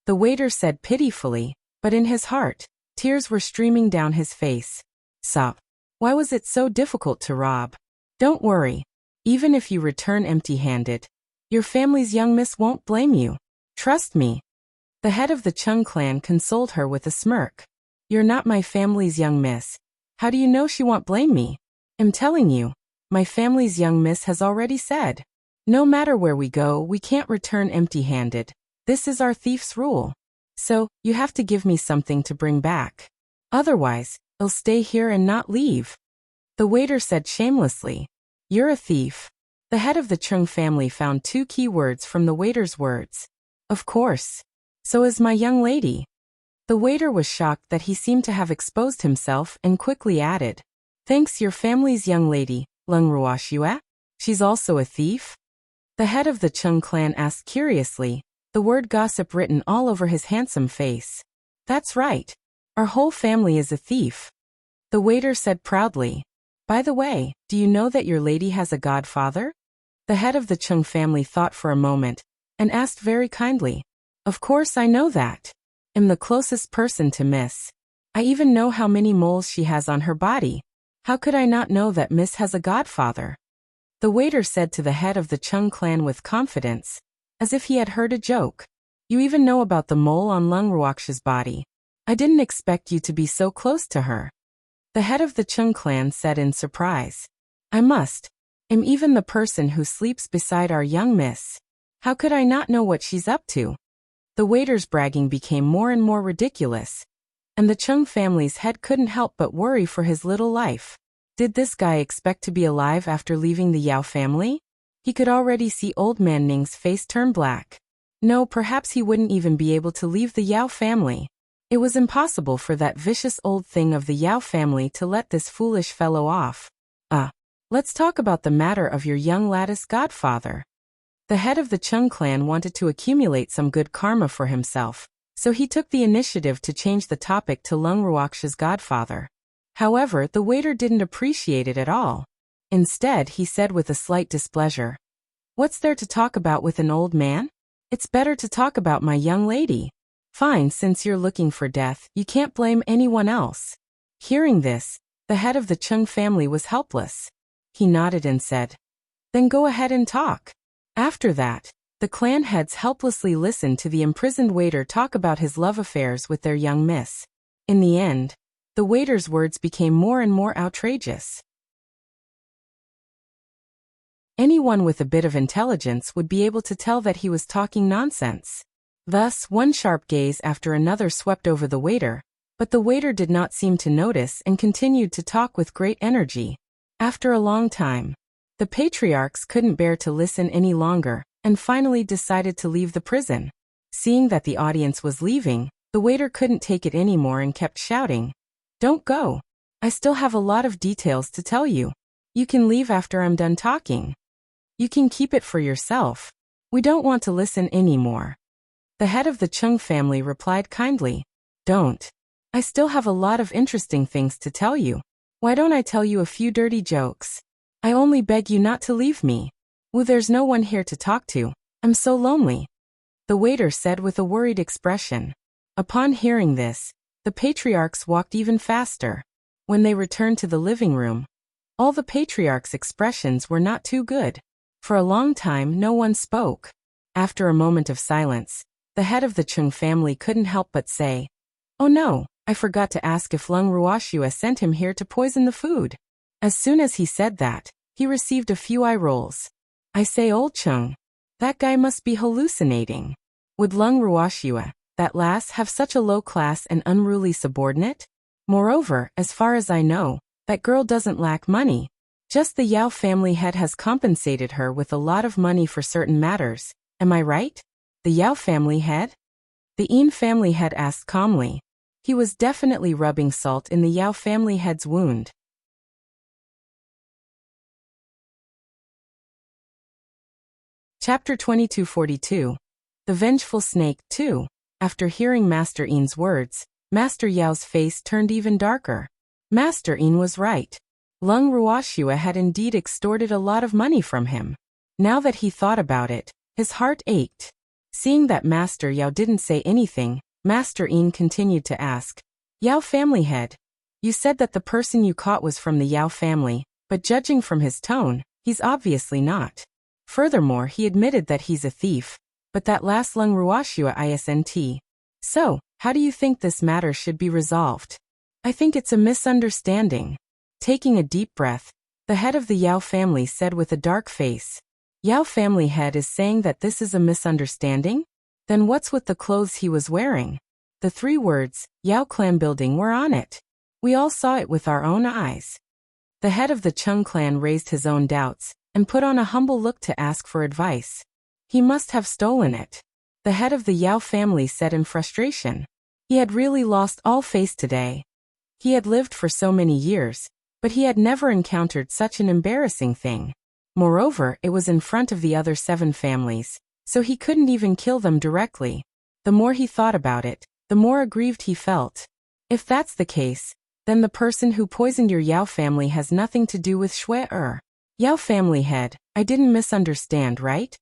The waiter said pitifully, but in his heart, tears were streaming down his face. "Sup? Why was it so difficult to rob? Don't worry. Even if you return empty-handed, your family's young miss won't blame you. Trust me." The head of the Chung clan consoled her with a smirk. "You're not my family's young miss. How do you know she won't blame me? I'm telling you, my family's young miss has already said, no matter where we go, we can't return empty-handed. This is our thief's rule. So, you have to give me something to bring back. Otherwise, I'll stay here and not leave." The waiter said shamelessly, "You're a thief." The head of the Chung family found 2 key words from the waiter's words. "Of course. So is my young lady." The waiter was shocked that he seemed to have exposed himself and quickly added, "Thanks, your family's young lady, Lung Ruoxue? She's also a thief?" The head of the Chung clan asked curiously, the word gossip written all over his handsome face. "That's right. Our whole family is a thief." The waiter said proudly, "By the way, do you know that your lady has a godfather?" The head of the Chung family thought for a moment, and asked very kindly, "Of course I know that. I'm the closest person to Miss. I even know how many moles she has on her body. How could I not know that Miss has a godfather?" The waiter said to the head of the Chung clan with confidence, as if he had heard a joke, "You even know about the mole on Lung Ruoxue's body. I didn't expect you to be so close to her." The head of the Chung clan said in surprise, "I must. I'm even the person who sleeps beside our young miss. How could I not know what she's up to?" The waiter's bragging became more and more ridiculous, and the Chung family's head couldn't help but worry for his little life. Did this guy expect to be alive after leaving the Yao family? He could already see old man Ning's face turn black. No, perhaps he wouldn't even be able to leave the Yao family. It was impossible for that vicious old thing of the Yao family to let this foolish fellow off. Let's talk about the matter of your young lattice godfather. The head of the Chung clan wanted to accumulate some good karma for himself, so he took the initiative to change the topic to Lung Ruoxia's godfather. However, the waiter didn't appreciate it at all. Instead, he said with a slight displeasure, "What's there to talk about with an old man? It's better to talk about my young lady." "Fine, since you're looking for death, you can't blame anyone else." Hearing this, the head of the Chung family was helpless. He nodded and said, "Then go ahead and talk." After that, the clan heads helplessly listened to the imprisoned waiter talk about his love affairs with their young miss. In the end, the waiter's words became more and more outrageous. Anyone with a bit of intelligence would be able to tell that he was talking nonsense. Thus, one sharp gaze after another swept over the waiter, but the waiter did not seem to notice and continued to talk with great energy. After a long time, the patriarchs couldn't bear to listen any longer, and finally decided to leave the prison. Seeing that the audience was leaving, the waiter couldn't take it anymore and kept shouting, "Don't go. I still have a lot of details to tell you. You can leave after I'm done talking. You can keep it for yourself. We don't want to listen anymore." The head of the Chung family replied kindly, "Don't. I still have a lot of interesting things to tell you. Why don't I tell you a few dirty jokes? I only beg you not to leave me. There's no one here to talk to. I'm so lonely," the waiter said with a worried expression. Upon hearing this, the patriarchs walked even faster. When they returned to the living room, all the patriarchs' expressions were not too good. For a long time, no one spoke. After a moment of silence, the head of the Chung family couldn't help but say, "Oh no, I forgot to ask if Lung Ruoxia sent him here to poison the food." As soon as he said that, he received a few eye rolls. "I say, old Chung, that guy must be hallucinating. Would Lung Ruoxia, that lass, have such a low class and unruly subordinate? Moreover, as far as I know, that girl doesn't lack money. Just the Yao family head has compensated her with a lot of money for certain matters. Am I right?" "The Yao family head?" the Yin family head asked calmly. He was definitely rubbing salt in the Yao family head's wound. Chapter 2242. The Vengeful Snake 2. After hearing Master Yin's words, Master Yao's face turned even darker. Master Yin was right. Lung Ruoxia had indeed extorted a lot of money from him. Now that he thought about it, his heart ached. Seeing that Master Yao didn't say anything, Master Yin continued to ask, "Yao family head, you said that the person you caught was from the Yao family, but judging from his tone, he's obviously not. Furthermore, he admitted that he's a thief, but that last Lung Ruoxia isn't. So, how do you think this matter should be resolved?" "I think it's a misunderstanding." Taking a deep breath, the head of the Yao family said with a dark face, "Yao family head is saying that this is a misunderstanding? Then what's with the clothes he was wearing?" The 3 words, "Yao clan building," were on it. "We all saw it with our own eyes." The head of the Chung clan raised his own doubts, and put on a humble look to ask for advice. "He must have stolen it," the head of the Yao family said in frustration. He had really lost all faith today. He had lived for so many years, but he had never encountered such an embarrassing thing. Moreover, it was in front of the other 7 families, so he couldn't even kill them directly. The more he thought about it, the more aggrieved he felt. If that's the case, then the person who poisoned your Yao family has nothing to do with Shui. Yao family head, I didn't misunderstand, right?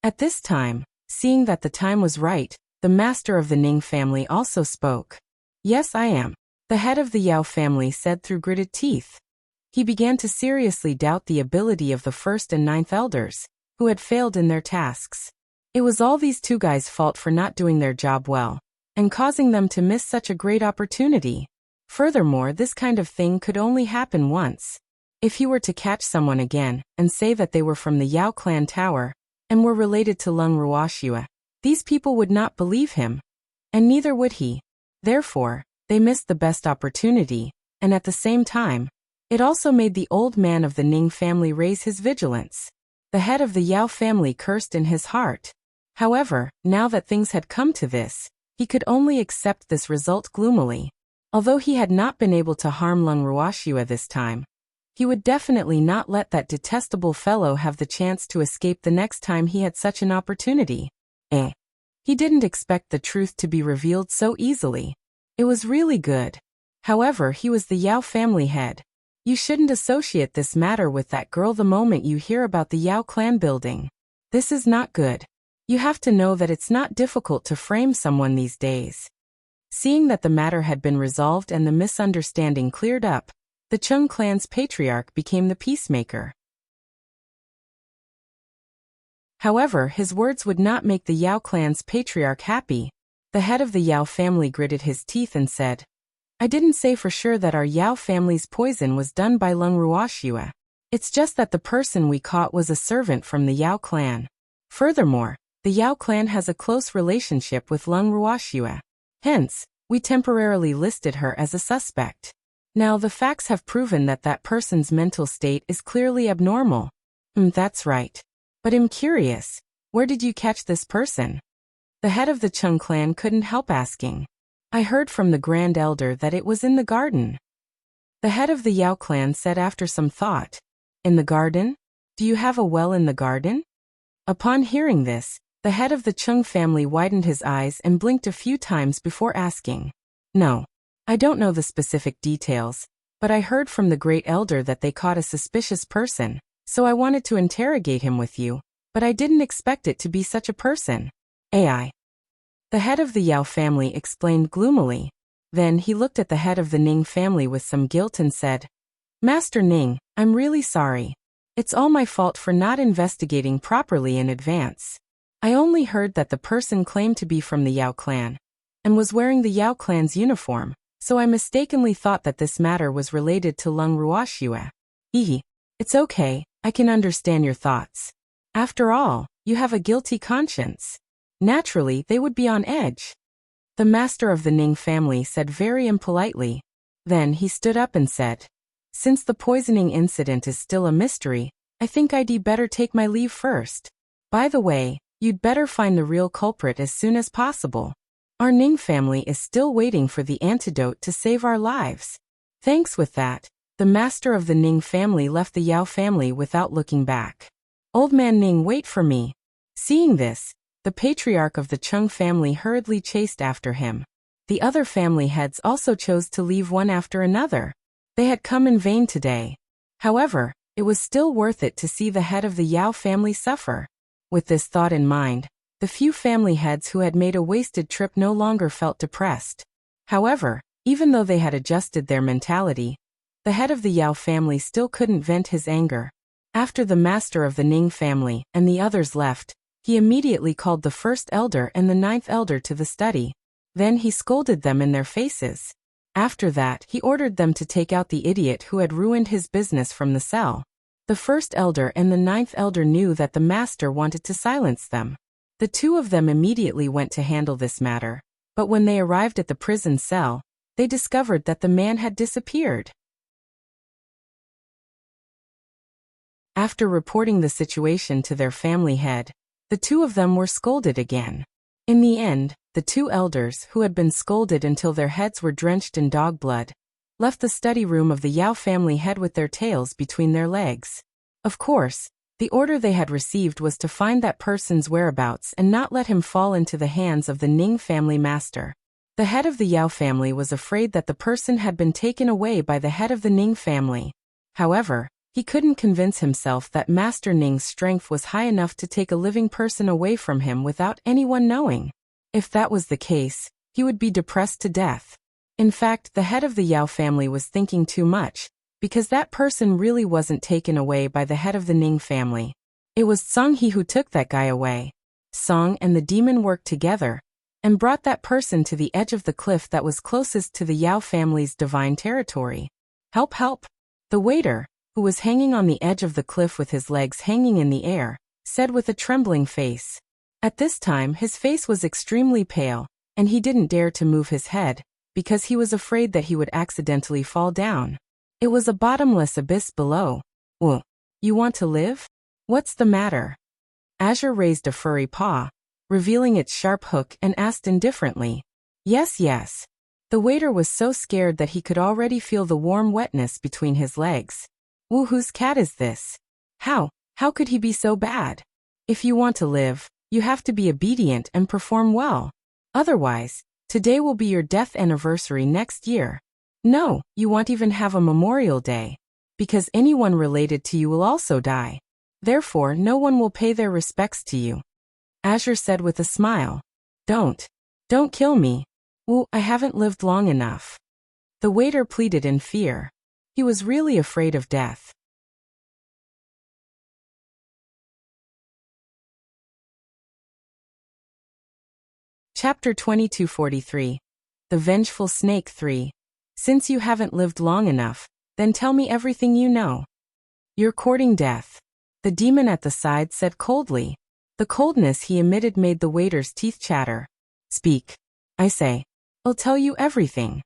At this time, seeing that the time was right, the master of the Ning family also spoke. "Yes, I am," the head of the Yao family said through gritted teeth. He began to seriously doubt the ability of the 1st and 9th elders, who had failed in their tasks. It was all these 2 guys' fault for not doing their job well, and causing them to miss such a great opportunity. Furthermore, this kind of thing could only happen once. If he were to catch someone again, and say that they were from the Yao clan tower, and were related to Lung Ruoxia, these people would not believe him. And neither would he. Therefore, they missed the best opportunity, and at the same time, it also made the old man of the Ning family raise his vigilance. The head of the Yao family cursed in his heart. However, now that things had come to this, He could only accept this result gloomily. Although he had not been able to harm Lung Ruoxua this time, he would definitely not let that detestable fellow have the chance to escape the next time he had such an opportunity. He didn't expect the truth to be revealed so easily. It was really good. However, he was the Yao family head. You shouldn't associate this matter with that girl the moment you hear about the Yao clan building. This is not good. You have to know that it's not difficult to frame someone these days. Seeing that the matter had been resolved and the misunderstanding cleared up, the Chung clan's patriarch became the peacemaker. However, his words would not make the Yao clan's patriarch happy. The head of the Yao family gritted his teeth and said, I didn't say for sure that our Yao family's poison was done by Lung Ruoxua. It's just that the person we caught was a servant from the Yao clan. Furthermore, the Yao clan has a close relationship with Lung Ruoxua. Hence, we temporarily listed her as a suspect. Now the facts have proven that that person's mental state is clearly abnormal. That's right. But I'm curious, where did you catch this person? The head of the Chung clan couldn't help asking. I heard from the Grand Elder that it was in the garden. The head of the Yao clan said after some thought. In the garden? Do you have a well in the garden? Upon hearing this, the head of the Chung family widened his eyes and blinked a few times before asking. No. I don't know the specific details, but I heard from the Great Elder that they caught a suspicious person, so I wanted to interrogate him with you, but I didn't expect it to be such a person. AI. The head of the Yao family explained gloomily. Then he looked at the head of the Ning family with some guilt and said, Master Ning, I'm really sorry. It's all my fault for not investigating properly in advance. I only heard that the person claimed to be from the Yao clan and was wearing the Yao clan's uniform, so I mistakenly thought that this matter was related to Lung Ruoxua. It's okay, I can understand your thoughts. After all, you have a guilty conscience. Naturally, they would be on edge. The master of the Ning family said very impolitely. Then he stood up and said, Since the poisoning incident is still a mystery, I think I'd better take my leave first. By the way, you'd better find the real culprit as soon as possible. Our Ning family is still waiting for the antidote to save our lives. Thanks. With that, the master of the Ning family left the Yao family without looking back. Old man Ning, wait for me. Seeing this, the patriarch of the Chung family hurriedly chased after him. The other family heads also chose to leave one after another. They had come in vain today. However, it was still worth it to see the head of the Yao family suffer. With this thought in mind, the few family heads who had made a wasted trip no longer felt depressed. However, even though they had adjusted their mentality, the head of the Yao family still couldn't vent his anger. After the master of the Ning family and the others left, he immediately called the first elder and the ninth elder to the study. Then he scolded them in their faces. After that, he ordered them to take out the idiot who had ruined his business from the cell. The first elder and the ninth elder knew that the master wanted to silence them. The two of them immediately went to handle this matter, but when they arrived at the prison cell, they discovered that the man had disappeared. After reporting the situation to their family head, the two of them were scolded again. In the end, the two elders, who had been scolded until their heads were drenched in dog blood, left the study room of the Yao family head with their tails between their legs. Of course, the order they had received was to find that person's whereabouts and not let him fall into the hands of the Ning family master. The head of the Yao family was afraid that the person had been taken away by the head of the Ning family. However, he couldn't convince himself that Master Ning's strength was high enough to take a living person away from him without anyone knowing. If that was the case, he would be depressed to death. In fact, the head of the Yao family was thinking too much, because that person really wasn't taken away by the head of the Ning family. It was Song He who took that guy away. Song and the demon worked together and brought that person to the edge of the cliff that was closest to the Yao family's divine territory. Help, help! The waiter, who was hanging on the edge of the cliff with his legs hanging in the air, said with a trembling face. At this time his face was extremely pale, and he didn't dare to move his head, because he was afraid that he would accidentally fall down. It was a bottomless abyss below. Well, you want to live? What's the matter? Azure raised a furry paw, revealing its sharp hook, and asked indifferently. Yes, yes. The waiter was so scared that he could already feel the warm wetness between his legs. Wu, whose cat is this? How could he be so bad? If you want to live, you have to be obedient and perform well. Otherwise, today will be your death anniversary next year. No, you won't even have a memorial day. Because anyone related to you will also die. Therefore, no one will pay their respects to you. Azure said with a smile. Don't kill me. Wu, I haven't lived long enough. The waiter pleaded in fear. He was really afraid of death. Chapter 2243. The Vengeful Snake 3. Since you haven't lived long enough, then tell me everything you know. You're courting death. The demon at the side said coldly. The coldness he emitted made the waiter's teeth chatter. Speak. I say. I'll tell you everything.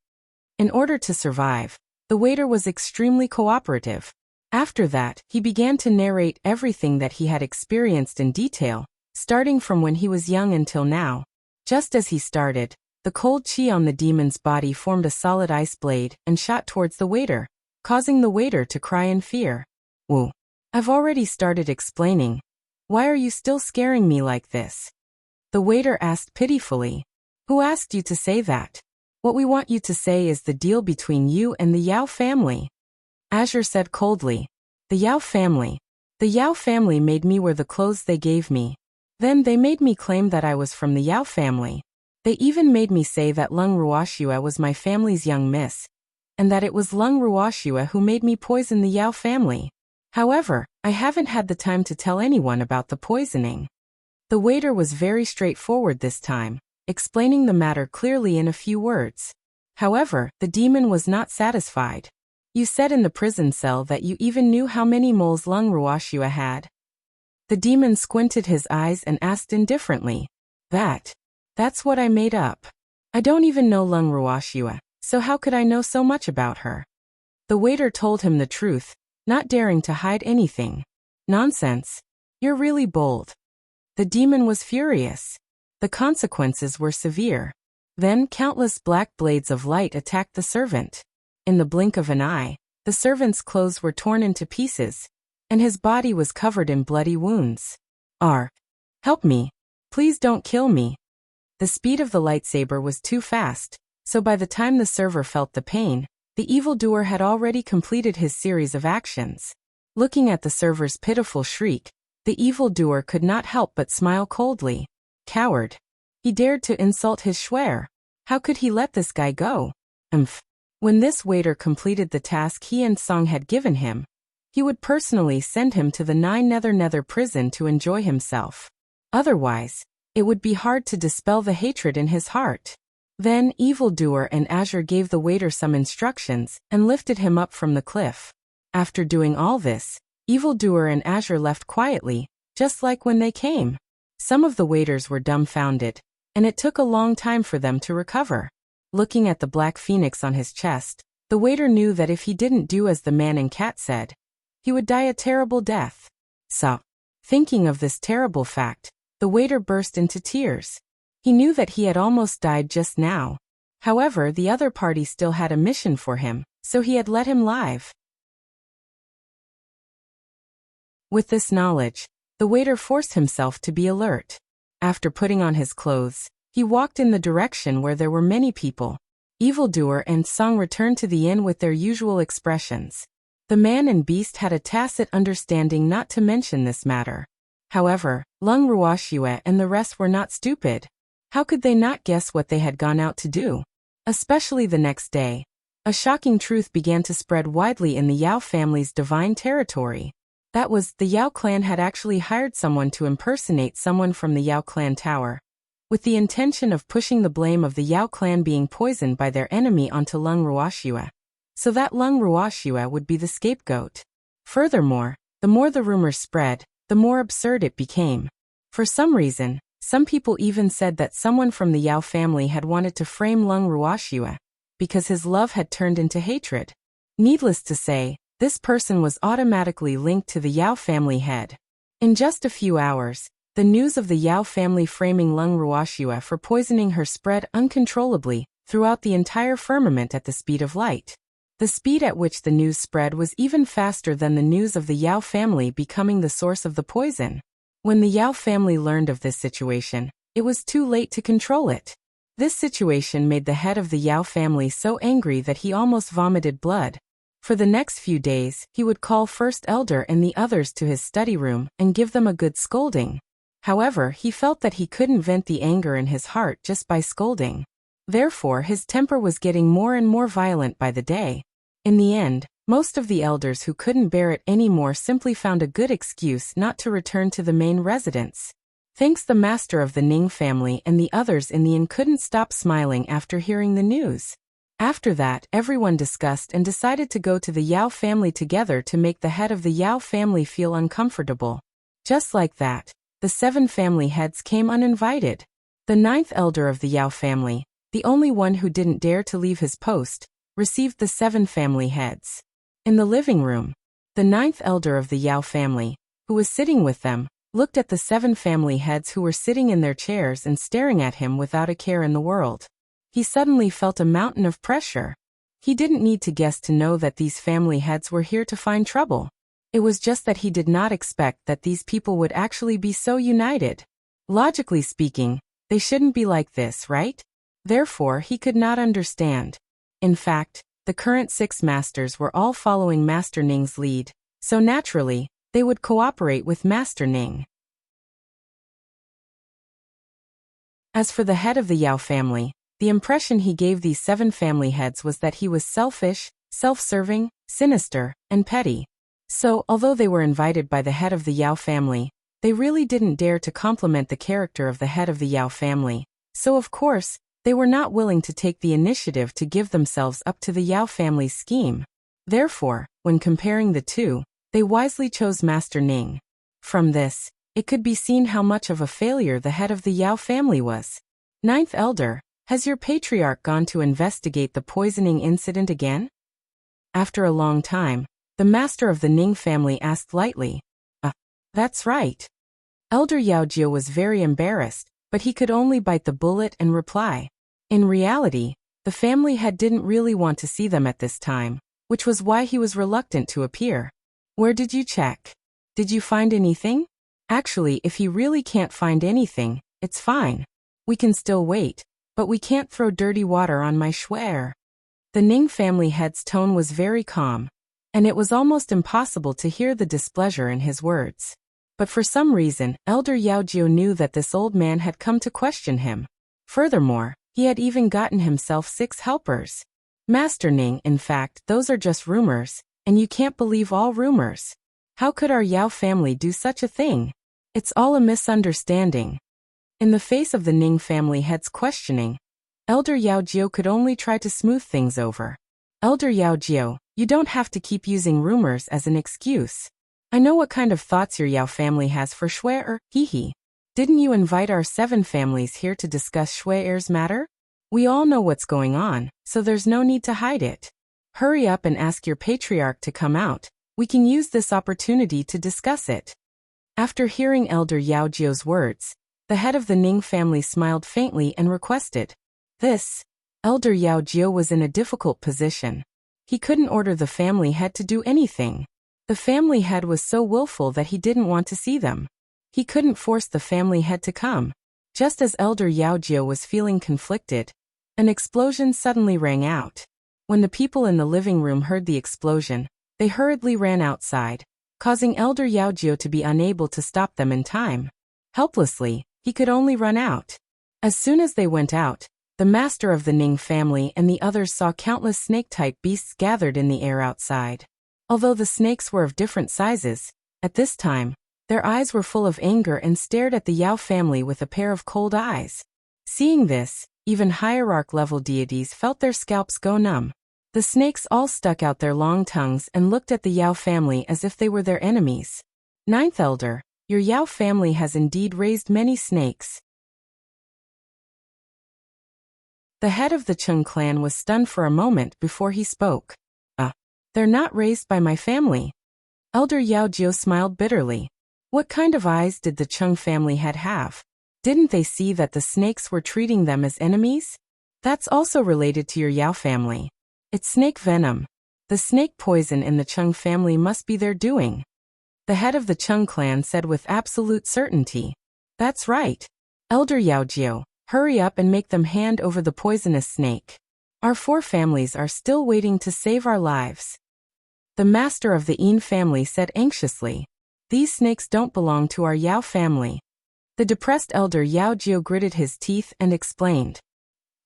In order to survive, the waiter was extremely cooperative. After that, he began to narrate everything that he had experienced in detail, starting from when he was young until now. Just as he started, the cold chi on the demon's body formed a solid ice blade and shot towards the waiter, causing the waiter to cry in fear. Wu, I've already started explaining. Why are you still scaring me like this? The waiter asked pitifully. Who asked you to say that? What we want you to say is the deal between you and the Yao family. Azure said coldly. The Yao family. The Yao family made me wear the clothes they gave me. Then they made me claim that I was from the Yao family. They even made me say that Lung Ruoxua was my family's young miss, and that it was Lung Ruoxua who made me poison the Yao family. However, I haven't had the time to tell anyone about the poisoning. The waiter was very straightforward this time, explaining the matter clearly in a few words. However, the demon was not satisfied. You said in the prison cell that you even knew how many moles Lung Ruoxua had. The demon squinted his eyes and asked indifferently. That's what I made up. I don't even know Lung Ruoxua, so how could I know so much about her? The waiter told him the truth, not daring to hide anything. Nonsense. You're really bold. The demon was furious. The consequences were severe. Then countless black blades of light attacked the servant. In the blink of an eye, the servant's clothes were torn into pieces, and his body was covered in bloody wounds. Help me. Please don't kill me. The speed of the lightsaber was too fast, so by the time the server felt the pain, the evildoer had already completed his series of actions. Looking at the server's pitiful shriek, the evildoer could not help but smile coldly. Coward. He dared to insult his Schwer. How could he let this guy go? When this waiter completed the task he and Song had given him, he would personally send him to the 9 Nether prison to enjoy himself. Otherwise, it would be hard to dispel the hatred in his heart. Then evildoer and Azure gave the waiter some instructions and lifted him up from the cliff. After doing all this, evildoer and Azure left quietly, just like when they came. Some of the waiters were dumbfounded, and it took a long time for them to recover. Looking at the black phoenix on his chest, the waiter knew that if he didn't do as the man and cat said, he would die a terrible death. So, thinking of this terrible fact, the waiter burst into tears. He knew that he had almost died just now. However, the other party still had a mission for him, so he had let him live. With this knowledge, the waiter forced himself to be alert. After putting on his clothes, he walked in the direction where there were many people. Evildoer and Song returned to the inn with their usual expressions. The man and beast had a tacit understanding not to mention this matter. However, Lung Ruoxua and the rest were not stupid. How could they not guess what they had gone out to do? Especially the next day, a shocking truth began to spread widely in the Yao family's divine territory. That was, the Yao clan had actually hired someone to impersonate someone from the Yao clan tower, with the intention of pushing the blame of the Yao clan being poisoned by their enemy onto Lung Ruoxua, so that Lung Ruoxua would be the scapegoat. Furthermore, the more the rumors spread, the more absurd it became. For some reason, some people even said that someone from the Yao family had wanted to frame Lung Ruoxua, because his love had turned into hatred. Needless to say, this person was automatically linked to the Yao family head. In just a few hours, The news of the Yao family framing Lung Ruoxia for poisoning her spread uncontrollably throughout the entire firmament at the speed of light. The speed at which the news spread was even faster than the news of the Yao family becoming the source of the poison. When the Yao family learned of this situation, it was too late to control it. This situation made the head of the Yao family so angry that he almost vomited blood. For the next few days, he would call First Elder and the others to his study room and give them a good scolding. However, he felt that he couldn't vent the anger in his heart just by scolding. Therefore, his temper was getting more and more violent by the day. In the end, most of the elders who couldn't bear it anymore simply found a good excuse not to return to the main residence. Thanks, the master of the Ning family and the others in the inn couldn't stop smiling after hearing the news. After that, everyone discussed and decided to go to the Yao family together to make the head of the Yao family feel uncomfortable. Just like that, the 7 family heads came uninvited. The 9th elder of the Yao family, the only one who didn't dare to leave his post, received the 7 family heads. In the living room, the 9th elder of the Yao family, who was sitting with them, looked at the 7 family heads who were sitting in their chairs and staring at him without a care in the world. He suddenly felt a mountain of pressure. He didn't need to guess to know that these family heads were here to find trouble. It was just that he did not expect that these people would actually be so united. Logically speaking, they shouldn't be like this, right? Therefore, he could not understand. In fact, the current 6 masters were all following Master Ning's lead, so naturally, they would cooperate with Master Ning. As for the head of the Yao family, the impression he gave these 7 family heads was that he was selfish, self-serving, sinister, and petty. So, although they were invited by the head of the Yao family, they really didn't dare to compliment the character of the head of the Yao family. So of course, they were not willing to take the initiative to give themselves up to the Yao family's scheme. Therefore, when comparing the two, they wisely chose Master Ning. From this, it could be seen how much of a failure the head of the Yao family was. 9th elder, has your patriarch gone to investigate the poisoning incident again? After a long time, the master of the Ning family asked lightly. That's right. Elder Yaojio was very embarrassed, but he could only bite the bullet and reply. In reality, the family head didn't really want to see them at this time, which was why he was reluctant to appear. Where did you check? Did you find anything? Actually, if he really can't find anything, it's fine. We can still wait, but we can't throw dirty water on my schwer. The Ning family head's tone was very calm, and it was almost impossible to hear the displeasure in his words. But for some reason, Elder Yaojio knew that this old man had come to question him. Furthermore, he had even gotten himself 6 helpers. Master Ning, in fact, those are just rumors, and you can't believe all rumors. How could our Yao family do such a thing? It's all a misunderstanding. In the face of the Ning family head's questioning, Elder Yaojio could only try to smooth things over. Elder Yaojio, you don't have to keep using rumors as an excuse. I know what kind of thoughts your Yao family has for Shui-er, hee. Didn't you invite our 7 families here to discuss Shui-er's matter? We all know what's going on, so there's no need to hide it. Hurry up and ask your patriarch to come out. We can use this opportunity to discuss it. After hearing Elder Yaojio's words, the head of the Ning family smiled faintly and requested. This. Elder Yaojio was in a difficult position. He couldn't order the family head to do anything. The family head was so willful that he didn't want to see them. He couldn't force the family head to come. Just as Elder Yaojio was feeling conflicted, an explosion suddenly rang out. When the people in the living room heard the explosion, they hurriedly ran outside, causing Elder Yaojio to be unable to stop them in time. Helplessly, he could only run out. As soon as they went out, the master of the Ning family and the others saw countless snake-type beasts gathered in the air outside. Although the snakes were of different sizes, at this time, their eyes were full of anger and stared at the Yao family with a pair of cold eyes. Seeing this, even hierarch-level deities felt their scalps go numb. The snakes all stuck out their long tongues and looked at the Yao family as if they were their enemies. 9th elder, your Yao family has indeed raised many snakes. The head of the Chung clan was stunned for a moment before he spoke. They're not raised by my family. Elder Yaojio smiled bitterly. What kind of eyes did the Chung family head have? Didn't they see that the snakes were treating them as enemies? That's also related to your Yao family. It's snake venom. The snake poison in the Chung family must be their doing. The head of the Chung clan said with absolute certainty. That's right. Elder Yaojiu, hurry up and make them hand over the poisonous snake. Our 4 families are still waiting to save our lives. The master of the Yin family said anxiously. These snakes don't belong to our Yao family. The depressed elder Yaojiu gritted his teeth and explained.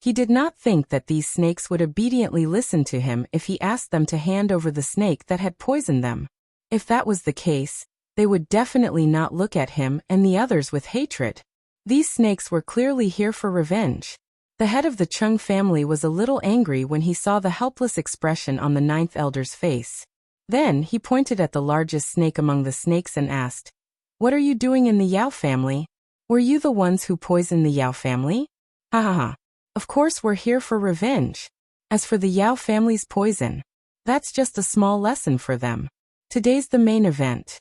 He did not think that these snakes would obediently listen to him if he asked them to hand over the snake that had poisoned them. If that was the case, they would definitely not look at him and the others with hatred. These snakes were clearly here for revenge. The head of the Chung family was a little angry when he saw the helpless expression on the 9th elder's face. Then he pointed at the largest snake among the snakes and asked, "What are you doing in the Yao family? Were you the ones who poisoned the Yao family?" Ha ha ha. Of course we're here for revenge. As for the Yao family's poison, that's just a small lesson for them. Today's the main event.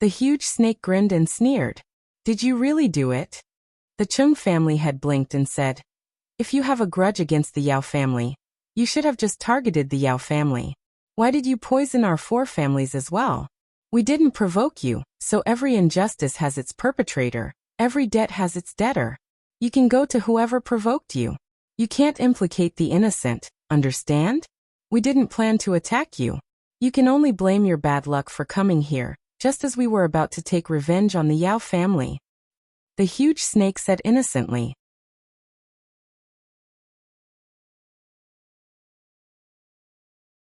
The huge snake grinned and sneered. Did you really do it? The Chung family had blinked and said, if you have a grudge against the Yao family, you should have just targeted the Yao family. Why did you poison our 4 families as well? We didn't provoke you, so every injustice has its perpetrator, every debt has its debtor. You can go to whoever provoked you. You can't implicate the innocent, understand? We didn't plan to attack you. You can only blame your bad luck for coming here, just as we were about to take revenge on the Yao family. The huge snake said innocently.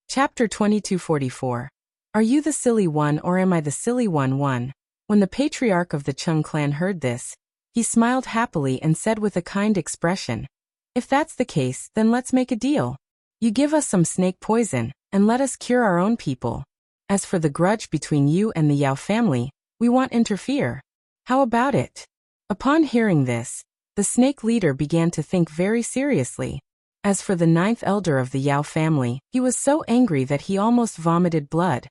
Chapter 2244. Are you the silly one or am I the silly one? When the patriarch of the Chung clan heard this, he smiled happily and said with a kind expression, if that's the case, then let's make a deal. You give us some snake poison, and let us cure our own people. As for the grudge between you and the Yao family, we won't interfere. How about it? Upon hearing this, the snake leader began to think very seriously. As for the 9th elder of the Yao family, he was so angry that he almost vomited blood.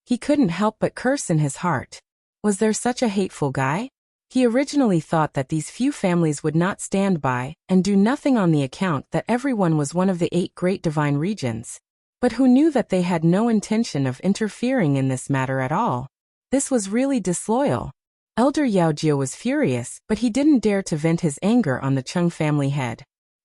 He couldn't help but curse in his heart. Was there such a hateful guy? He originally thought that these few families would not stand by and do nothing on the account that everyone was one of the 8 great divine regions. But who knew that they had no intention of interfering in this matter at all? This was really disloyal. Elder Yaojiu was furious, but he didn't dare to vent his anger on the Chung family head.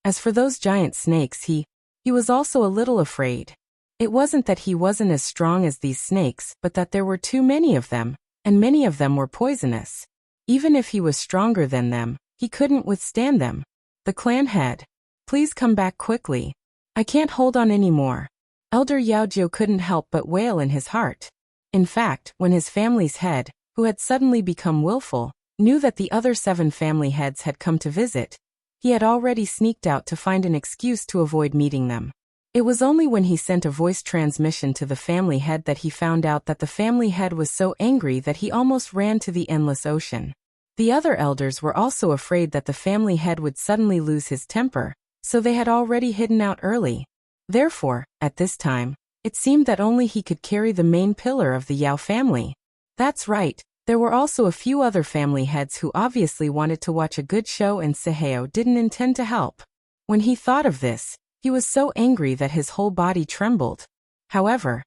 As for those giant snakes, he was also a little afraid. It wasn't that he wasn't as strong as these snakes, but that there were too many of them, and many of them were poisonous. Even if he was stronger than them, he couldn't withstand them. The clan head. Please come back quickly. I can't hold on anymore. Elder Yaojiu couldn't help but wail in his heart. In fact, when his family's head, who had suddenly become willful, knew that the other 7 family heads had come to visit, he had already sneaked out to find an excuse to avoid meeting them. It was only when he sent a voice transmission to the family head that he found out that the family head was so angry that he almost ran to the endless ocean. The other elders were also afraid that the family head would suddenly lose his temper, so they had already hidden out early. Therefore, at this time, it seemed that only he could carry the main pillar of the Yao family. That's right, there were also a few other family heads who obviously wanted to watch a good show and Seheo didn't intend to help. When he thought of this, he was so angry that his whole body trembled. However,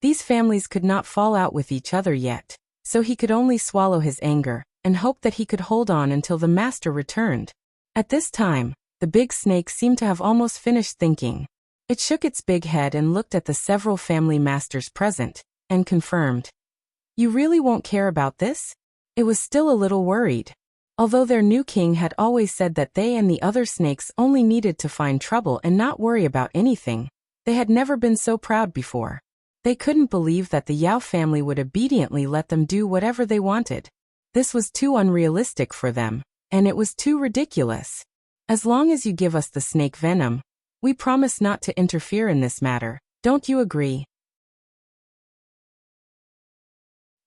these families could not fall out with each other yet, so he could only swallow his anger and hope that he could hold on until the master returned. At this time, the big snake seemed to have almost finished thinking. It shook its big head and looked at the several family masters present, and confirmed. You really won't care about this? It was still a little worried. Although their new king had always said that they and the other snakes only needed to find trouble and not worry about anything, they had never been so proud before. They couldn't believe that the Yao family would obediently let them do whatever they wanted. This was too unrealistic for them, and it was too ridiculous. As long as you give us the snake venom, we promise not to interfere in this matter. Don't you agree?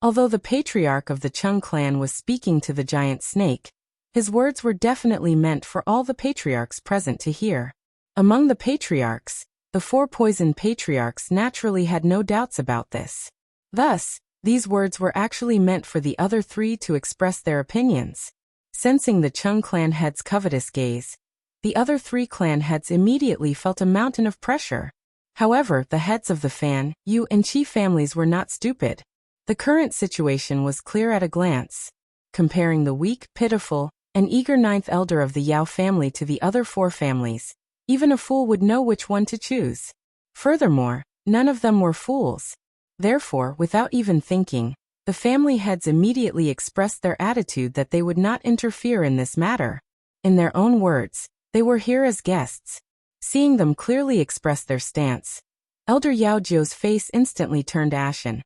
Although the patriarch of the Chung clan was speaking to the giant snake, his words were definitely meant for all the patriarchs present to hear. Among the patriarchs, the 4 poisoned patriarchs naturally had no doubts about this. Thus, These words were actually meant for the other three to express their opinions. Sensing the Chung clan head's covetous gaze, the other three clan heads immediately felt a mountain of pressure. However, the heads of the Fan, Yu, and Qi families were not stupid. The current situation was clear at a glance. Comparing the weak, pitiful, and eager ninth elder of the Yao family to the other four families, even a fool would know which one to choose. Furthermore, none of them were fools. Therefore, without even thinking, the family heads immediately expressed their attitude that they would not interfere in this matter. In their own words, they were here as guests. Seeing them clearly express their stance, Elder Yao Jiu's face instantly turned ashen,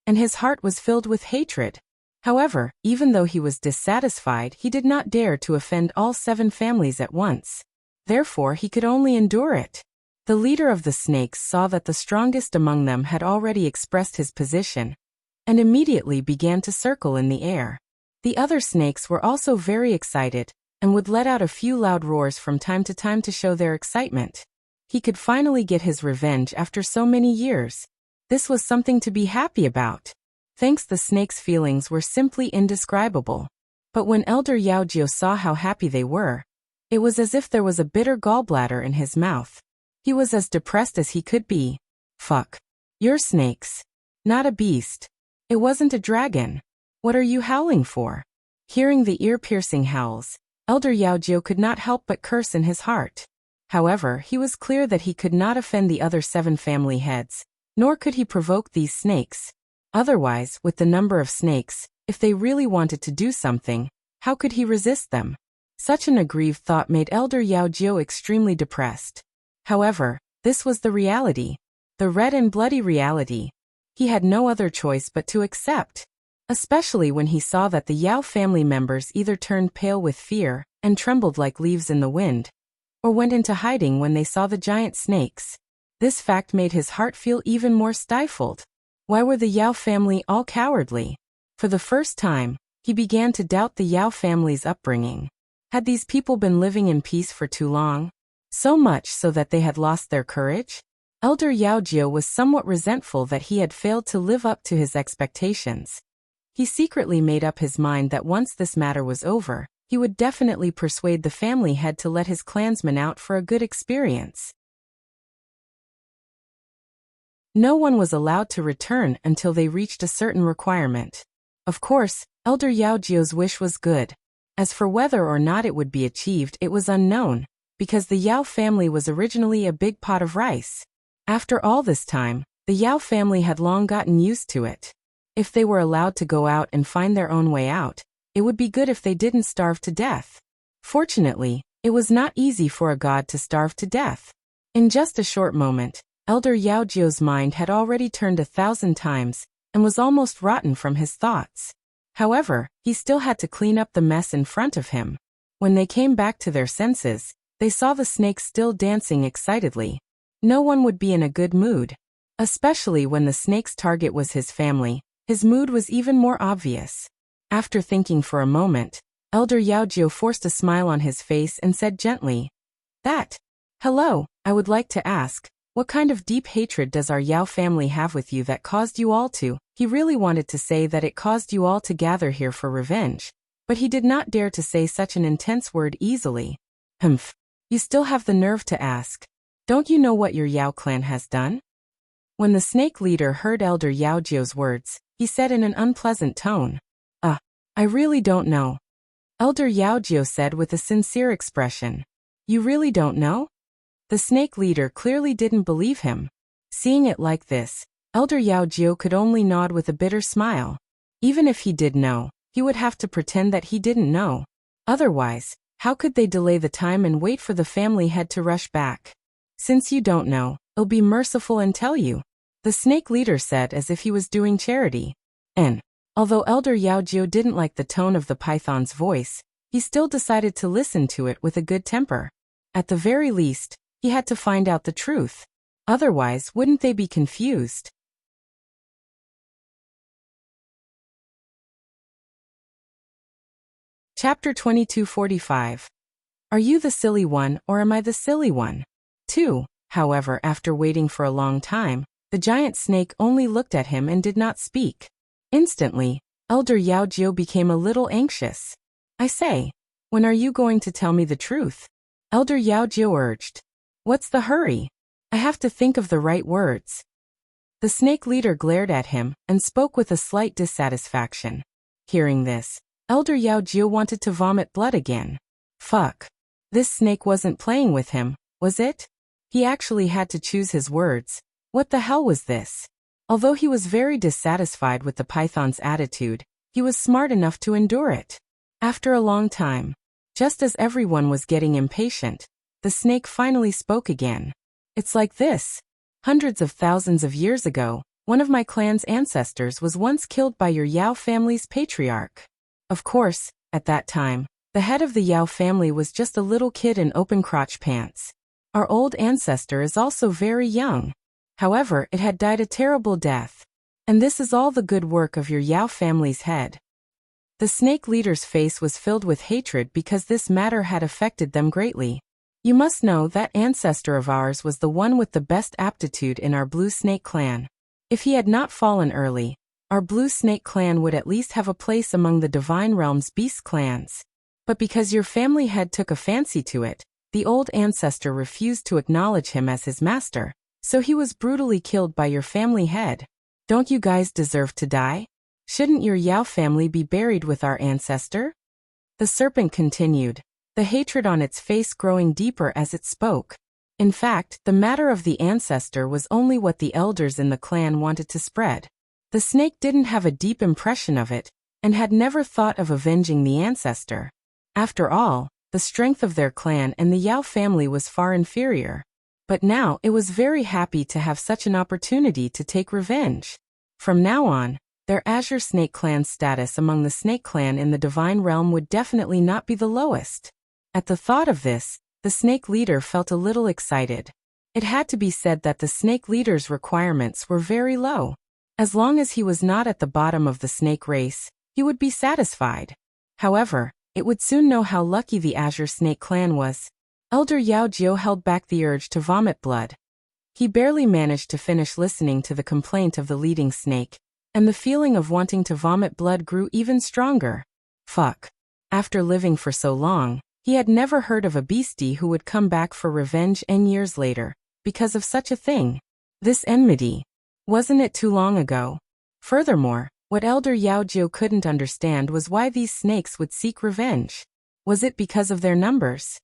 and his heart was filled with hatred. However, even though he was dissatisfied, he did not dare to offend all 7 families at once. Therefore, he could only endure it. The leader of the snakes saw that the strongest among them had already expressed his position, and immediately began to circle in the air. The other snakes were also very excited, and would let out a few loud roars from time to time to show their excitement. He could finally get his revenge after so many years. This was something to be happy about. Thanks, the snakes' feelings were simply indescribable. But when Elder Yao Jiu saw how happy they were, it was as if there was a bitter gallbladder in his mouth. He was as depressed as he could be. Fuck. You're snakes. Not a beast. It wasn't a dragon. What are you howling for? Hearing the ear-piercing howls, Elder Yao Jiu could not help but curse in his heart. However, he was clear that he could not offend the other 7 family heads, nor could he provoke these snakes. Otherwise, with the number of snakes, if they really wanted to do something, how could he resist them? Such an aggrieved thought made Elder Yao Jiu extremely depressed. However, this was the reality. The red and bloody reality. He had no other choice but to accept. Especially when he saw that the Yao family members either turned pale with fear and trembled like leaves in the wind, or went into hiding when they saw the giant snakes. This fact made his heart feel even more stifled. Why were the Yao family all cowardly? For the first time, he began to doubt the Yao family's upbringing. Had these people been living in peace for too long? So much so that they had lost their courage? Elder Yao Jiu was somewhat resentful that he had failed to live up to his expectations. He secretly made up his mind that once this matter was over, he would definitely persuade the family head to let his clansmen out for a good experience. No one was allowed to return until they reached a certain requirement. Of course, Elder Yao Jiu's wish was good. As for whether or not it would be achieved, it was unknown, because the Yao family was originally a big pot of rice. After all this time, the Yao family had long gotten used to it. If they were allowed to go out and find their own way out, it would be good if they didn't starve to death. Fortunately, it was not easy for a god to starve to death. In just a short moment, Elder Yao Jiu's mind had already turned 1,000 times, and was almost rotten from his thoughts. However, he still had to clean up the mess in front of him. When they came back to their senses, they saw the snakes still dancing excitedly. No one would be in a good mood. Especially when the snake's target was his family, his mood was even more obvious. After thinking for a moment, Elder Yao Jiu forced a smile on his face and said gently, Hello, I would like to ask, what kind of deep hatred does our Yao family have with you that caused you all to? He really wanted to say that it caused you all to gather here for revenge, but he did not dare to say such an intense word easily. Humph. You still have the nerve to ask. Don't you know what your Yao clan has done? When the snake leader heard Elder Yao Jiu's words, he said in an unpleasant tone, I really don't know. Elder Yao Jiu said with a sincere expression. You really don't know? The snake leader clearly didn't believe him. Seeing it like this, Elder Yao Jiu could only nod with a bitter smile. Even if he did know, he would have to pretend that he didn't know. Otherwise, how could they delay the time and wait for the family head to rush back? Since you don't know, I'll be merciful and tell you, the snake leader said as if he was doing charity. And, although Elder Yao Jiu didn't like the tone of the python's voice, he still decided to listen to it with a good temper. At the very least, he had to find out the truth. Otherwise, wouldn't they be confused? Chapter 2245. Are you the silly one or am I the silly one? 2. However, after waiting for a long time, the giant snake only looked at him and did not speak. Instantly, Elder Yao Jiu became a little anxious. I say, when are you going to tell me the truth? Elder Yao Jiu urged. What's the hurry? I have to think of the right words. The snake leader glared at him and spoke with a slight dissatisfaction. Hearing this, Elder Yao Jiu wanted to vomit blood again. Fuck. This snake wasn't playing with him, was it? He actually had to choose his words. What the hell was this? Although he was very dissatisfied with the python's attitude, he was smart enough to endure it. After a long time, just as everyone was getting impatient, the snake finally spoke again. It's like this. Hundreds of thousands of years ago, one of my clan's ancestors was once killed by your Yao family's patriarch. Of course, at that time, the head of the Yao family was just a little kid in open crotch pants. Our old ancestor is also very young. However, it had died a terrible death. And this is all the good work of your Yao family's head. The snake leader's face was filled with hatred because this matter had affected them greatly. You must know that ancestor of ours was the one with the best aptitude in our blue snake clan. If he had not fallen early, our blue snake clan would at least have a place among the divine realm's beast clans. But because your family head took a fancy to it, the old ancestor refused to acknowledge him as his master, so he was brutally killed by your family head. Don't you guys deserve to die? Shouldn't your Yao family be buried with our ancestor? The serpent continued, the hatred on its face growing deeper as it spoke. In fact, the matter of the ancestor was only what the elders in the clan wanted to spread. The snake didn't have a deep impression of it, and had never thought of avenging the ancestor. After all, the strength of their clan and the Yao family was far inferior. But now it was very happy to have such an opportunity to take revenge. From now on, their Azure Snake clan's status among the snake clan in the divine realm would definitely not be the lowest. At the thought of this, the snake leader felt a little excited. It had to be said that the snake leader's requirements were very low. As long as he was not at the bottom of the snake race, he would be satisfied. However, it would soon know how lucky the Azure Snake clan was. Elder Yao Jiu held back the urge to vomit blood. He barely managed to finish listening to the complaint of the leading snake, and the feeling of wanting to vomit blood grew even stronger. Fuck. After living for so long, he had never heard of a beastie who would come back for revenge n years later, because of such a thing. This enmity. Wasn't it too long ago? Furthermore, what Elder Yao Jiu couldn't understand was why these snakes would seek revenge. Was it because of their numbers?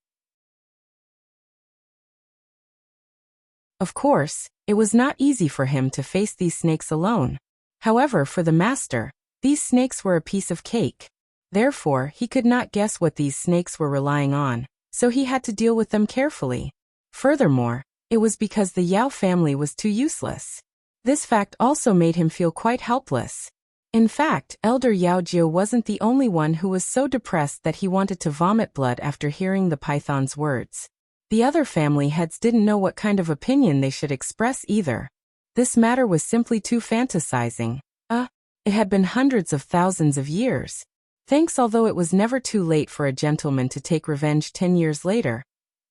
Of course, it was not easy for him to face these snakes alone. However, for the master, these snakes were a piece of cake. Therefore, he could not guess what these snakes were relying on, so he had to deal with them carefully. Furthermore, it was because the Yao family was too useless. This fact also made him feel quite helpless. In fact, Elder Yao Jiu wasn't the only one who was so depressed that he wanted to vomit blood after hearing the python's words. The other family heads didn't know what kind of opinion they should express either. This matter was simply too fantasizing. It had been hundreds of thousands of years. Thanks, although it was never too late for a gentleman to take revenge 10 years later.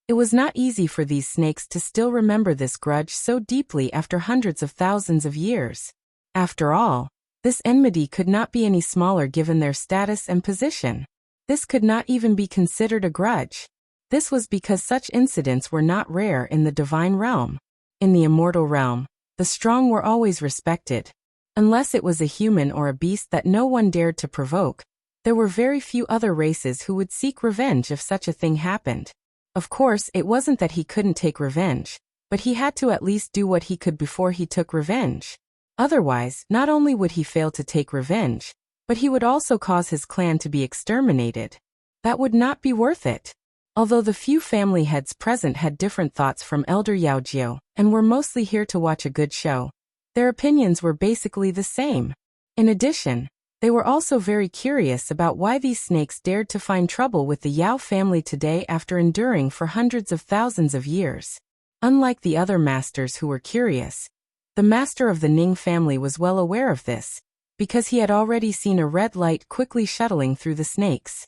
It was not easy for these snakes to still remember this grudge so deeply after hundreds of thousands of years. After all, this enmity could not be any smaller given their status and position. This could not even be considered a grudge. This was because such incidents were not rare in the divine realm. In the immortal realm, the strong were always respected. Unless it was a human or a beast that no one dared to provoke, there were very few other races who would seek revenge if such a thing happened. Of course, it wasn't that he couldn't take revenge, but he had to at least do what he could before he took revenge. Otherwise, not only would he fail to take revenge, but he would also cause his clan to be exterminated. That would not be worth it. Although the few family heads present had different thoughts from Elder Yao Jiu and were mostly here to watch a good show, their opinions were basically the same. In addition, they were also very curious about why these snakes dared to find trouble with the Yao family today after enduring for hundreds of thousands of years. Unlike the other masters who were curious, the master of the Ning family was well aware of this, because he had already seen a red light quickly shuttling through the snakes.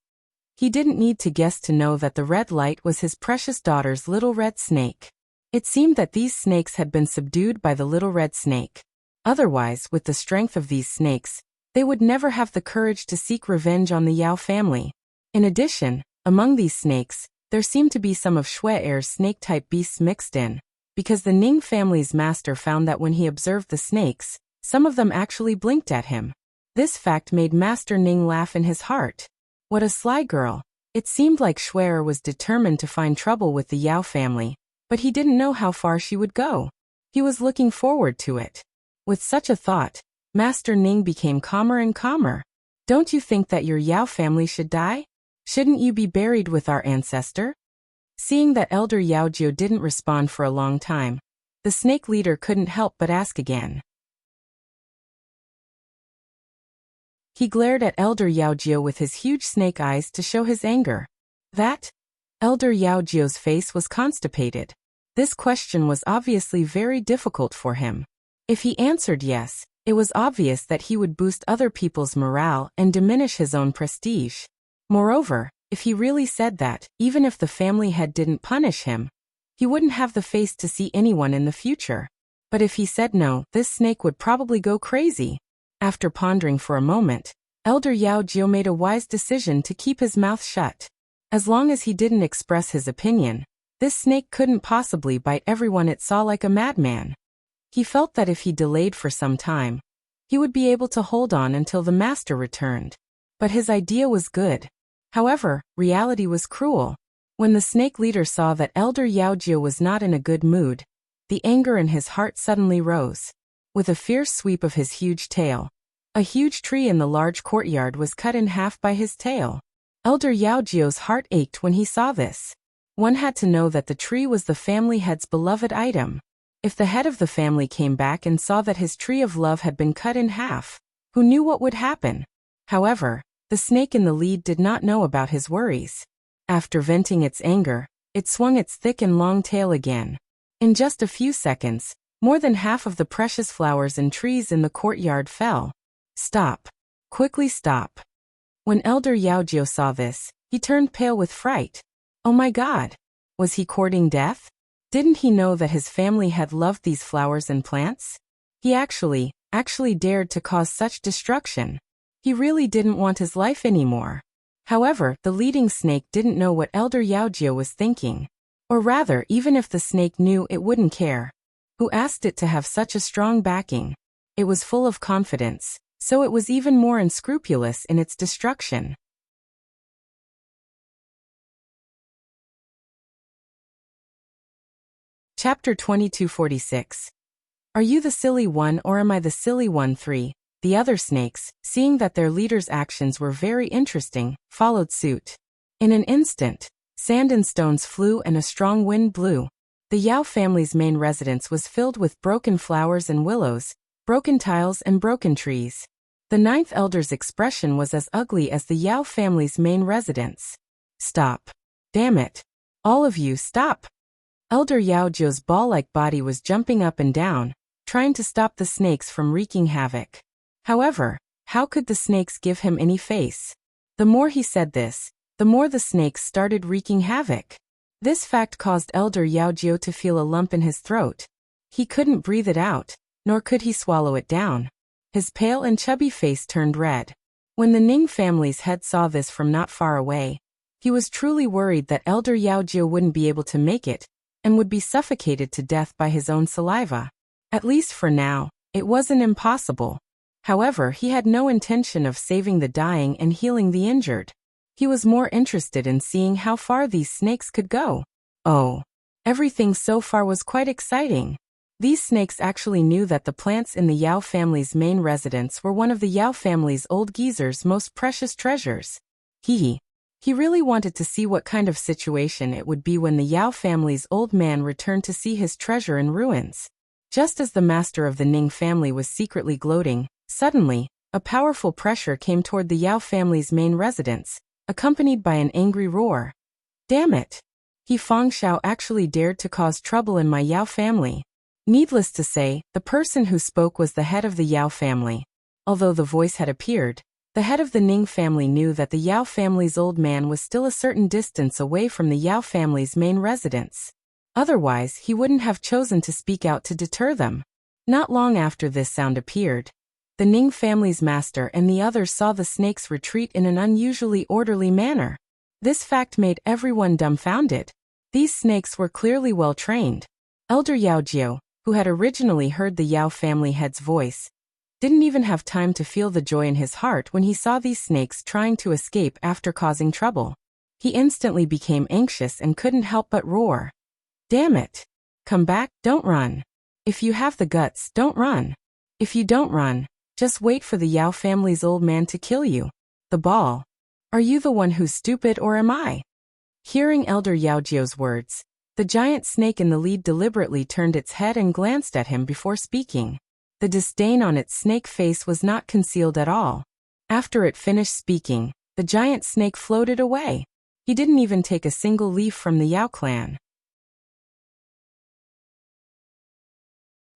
He didn't need to guess to know that the red light was his precious daughter's little red snake. It seemed that these snakes had been subdued by the little red snake. Otherwise, with the strength of these snakes, They would never have the courage to seek revenge on the Yao family. In addition, among these snakes, there seemed to be some of Shui-er's snake-type beasts mixed in, because the Ning family's master found that when he observed the snakes, some of them actually blinked at him. This fact made Master Ning laugh in his heart. What a sly girl. It seemed like Shui-er was determined to find trouble with the Yao family, but he didn't know how far she would go. He was looking forward to it. With such a thought, Master Ning became calmer and calmer. Don't you think that your Yao family should die? Shouldn't you be buried with our ancestor? Seeing that Elder Yaojio didn't respond for a long time, the snake leader couldn't help but ask again. He glared at Elder Yaojio with his huge snake eyes to show his anger. Elder Yaojio's face was constipated. This question was obviously very difficult for him. If he answered yes, it was obvious that he would boost other people's morale and diminish his own prestige. Moreover, if he really said that, even if the family head didn't punish him, he wouldn't have the face to see anyone in the future. But if he said no, this snake would probably go crazy. After pondering for a moment, Elder Yaojio made a wise decision to keep his mouth shut. As long as he didn't express his opinion, this snake couldn't possibly bite everyone it saw like a madman. He felt that if he delayed for some time, he would be able to hold on until the master returned. But his idea was good. However, reality was cruel. When the snake leader saw that Elder Yaojio was not in a good mood, the anger in his heart suddenly rose. With a fierce sweep of his huge tail, a huge tree in the large courtyard was cut in half by his tail. Elder Yaojio's heart ached when he saw this. One had to know that the tree was the family head's beloved item. If the head of the family came back and saw that his tree of love had been cut in half, who knew what would happen? However, the snake in the lead did not know about his worries. After venting its anger, it swung its thick and long tail again. In just a few seconds, more than half of the precious flowers and trees in the courtyard fell. Stop. Quickly stop. When Elder Yaojio saw this, he turned pale with fright. Oh my God! Was he courting death? Didn't he know that his family had loved these flowers and plants? He actually dared to cause such destruction. He really didn't want his life anymore. However, the leading snake didn't know what Elder Yaojio was thinking. Or rather, even if the snake knew, it wouldn't care. Who asked it to have such a strong backing? It was full of confidence, so it was even more unscrupulous in its destruction. Chapter 2246. Are you the silly one or am I the silly one? 3. The other snakes, seeing that their leader's actions were very interesting, followed suit. In an instant, sand and stones flew and a strong wind blew. The Yao family's main residence was filled with broken flowers and willows, broken tiles and broken trees. The ninth elder's expression was as ugly as the Yao family's main residence. Stop. Damn it. All of you, stop. Elder Yaojio's ball-like body was jumping up and down, trying to stop the snakes from wreaking havoc. However, how could the snakes give him any face? The more he said this, the more the snakes started wreaking havoc. This fact caused Elder Yaojio to feel a lump in his throat. He couldn't breathe it out, nor could he swallow it down. His pale and chubby face turned red. When the Ning family's head saw this from not far away, he was truly worried that Elder Yaojio wouldn't be able to make it, and would be suffocated to death by his own saliva. At least for now, it wasn't impossible. However, he had no intention of saving the dying and healing the injured. He was more interested in seeing how far these snakes could go. Oh, everything so far was quite exciting. These snakes actually knew that the plants in the Yao family's main residence were one of the Yao family's old geezer's most precious treasures. He really wanted to see what kind of situation it would be when the Yao family's old man returned to see his treasure in ruins. Just as the master of the Ning family was secretly gloating, suddenly, a powerful pressure came toward the Yao family's main residence, accompanied by an angry roar. Damn it! He Fengxiao actually dared to cause trouble in my Yao family. Needless to say, the person who spoke was the head of the Yao family. Although the voice had appeared, the head of the Ning family knew that the Yao family's old man was still a certain distance away from the Yao family's main residence. Otherwise, he wouldn't have chosen to speak out to deter them. Not long after this sound appeared, The Ning family's master and the others saw the snakes retreat in an unusually orderly manner. This fact made everyone dumbfounded. These snakes were clearly well trained. Elder Yaojiu, who had originally heard the Yao family head's voice, didn't even have time to feel the joy in his heart when he saw these snakes trying to escape after causing trouble. He instantly became anxious and couldn't help but roar. Damn it! Come back, don't run. If you have the guts, don't run. If you don't run, just wait for the Yao family's old man to kill you. The ball. Are you the one who's stupid or am I? Hearing Elder Yaojiu's words, the giant snake in the lead deliberately turned its head and glanced at him before speaking. The disdain on its snake face was not concealed at all. After it finished speaking, the giant snake floated away. He didn't even take a single leaf from the Yao clan.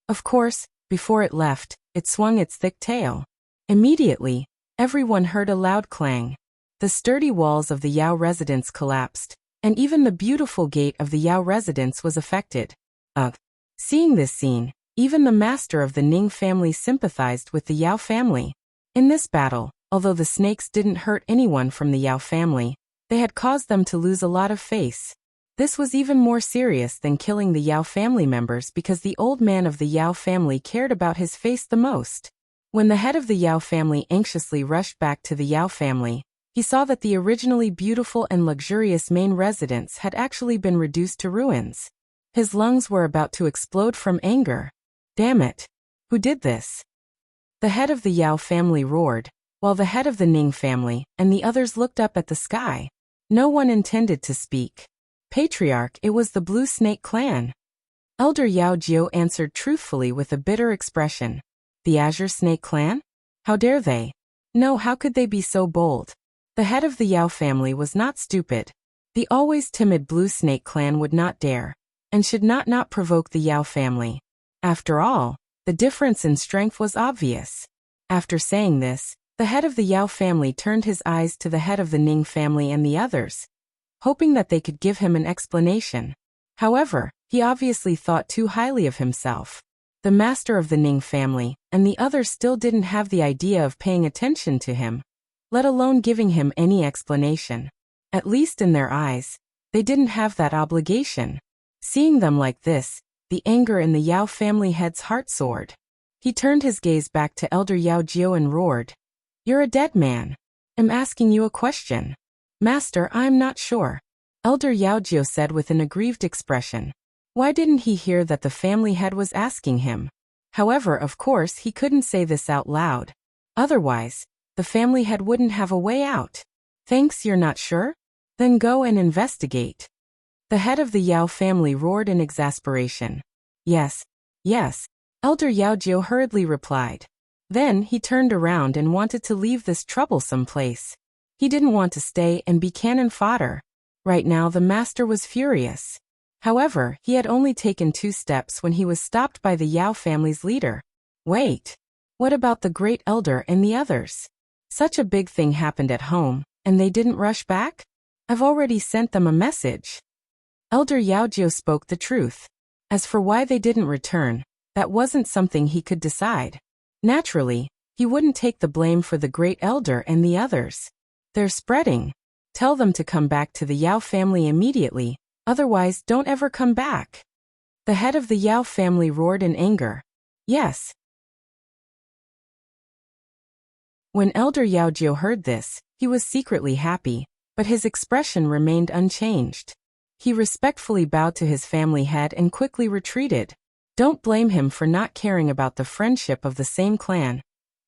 Of course, before it left, it swung its thick tail. Immediately, everyone heard a loud clang. The sturdy walls of the Yao residence collapsed, and even the beautiful gate of the Yao residence was affected. Seeing this scene, even the master of the Ning family sympathized with the Yao family. In this battle, although the snakes didn't hurt anyone from the Yao family, they had caused them to lose a lot of face. This was even more serious than killing the Yao family members because the old man of the Yao family cared about his face the most. When the head of the Yao family anxiously rushed back to the Yao family, he saw that the originally beautiful and luxurious main residence had actually been reduced to ruins. His lungs were about to explode from anger. Damn it! Who did this? The head of the Yao family roared, while the head of the Ning family and the others looked up at the sky. No one intended to speak. Patriarch, it was the Blue Snake clan. Elder Yaojiu answered truthfully with a bitter expression. The Azure Snake clan? How dare they? No, how could they be so bold? The head of the Yao family was not stupid. The always timid Blue Snake clan would not dare, and should not provoke the Yao family. After all, the difference in strength was obvious. After saying this, the head of the Yao family turned his eyes to the head of the Ning family and the others, hoping that they could give him an explanation. However, he obviously thought too highly of himself. The master of the Ning family and the others still didn't have the idea of paying attention to him, let alone giving him any explanation. At least in their eyes, they didn't have that obligation. Seeing them like this, the anger in the Yao family head's heart soared. He turned his gaze back to Elder Yaojiu and roared. You're a dead man. I'm asking you a question. Master, I'm not sure. Elder Yaojiu said with an aggrieved expression. Why didn't he hear that the family head was asking him? However, of course, he couldn't say this out loud. Otherwise, the family head wouldn't have a way out. Thanks, you're not sure? Then go and investigate. The head of the Yao family roared in exasperation. Yes, Elder Yaojiu hurriedly replied. Then he turned around and wanted to leave this troublesome place. He didn't want to stay and be cannon fodder. Right now the master was furious. However, he had only taken 2 steps when he was stopped by the Yao family's leader. Wait. What about the great elder and the others? Such a big thing happened at home, and they didn't rush back? I've already sent them a message. Elder Yaojiu spoke the truth. As for why they didn't return, that wasn't something he could decide. Naturally, he wouldn't take the blame for the great elder and the others. They're spreading. Tell them to come back to the Yao family immediately, otherwise don't ever come back. The head of the Yao family roared in anger. Yes. When Elder Yaojiu heard this, he was secretly happy, but his expression remained unchanged. He respectfully bowed to his family head and quickly retreated. Don't blame him for not caring about the friendship of the same clan.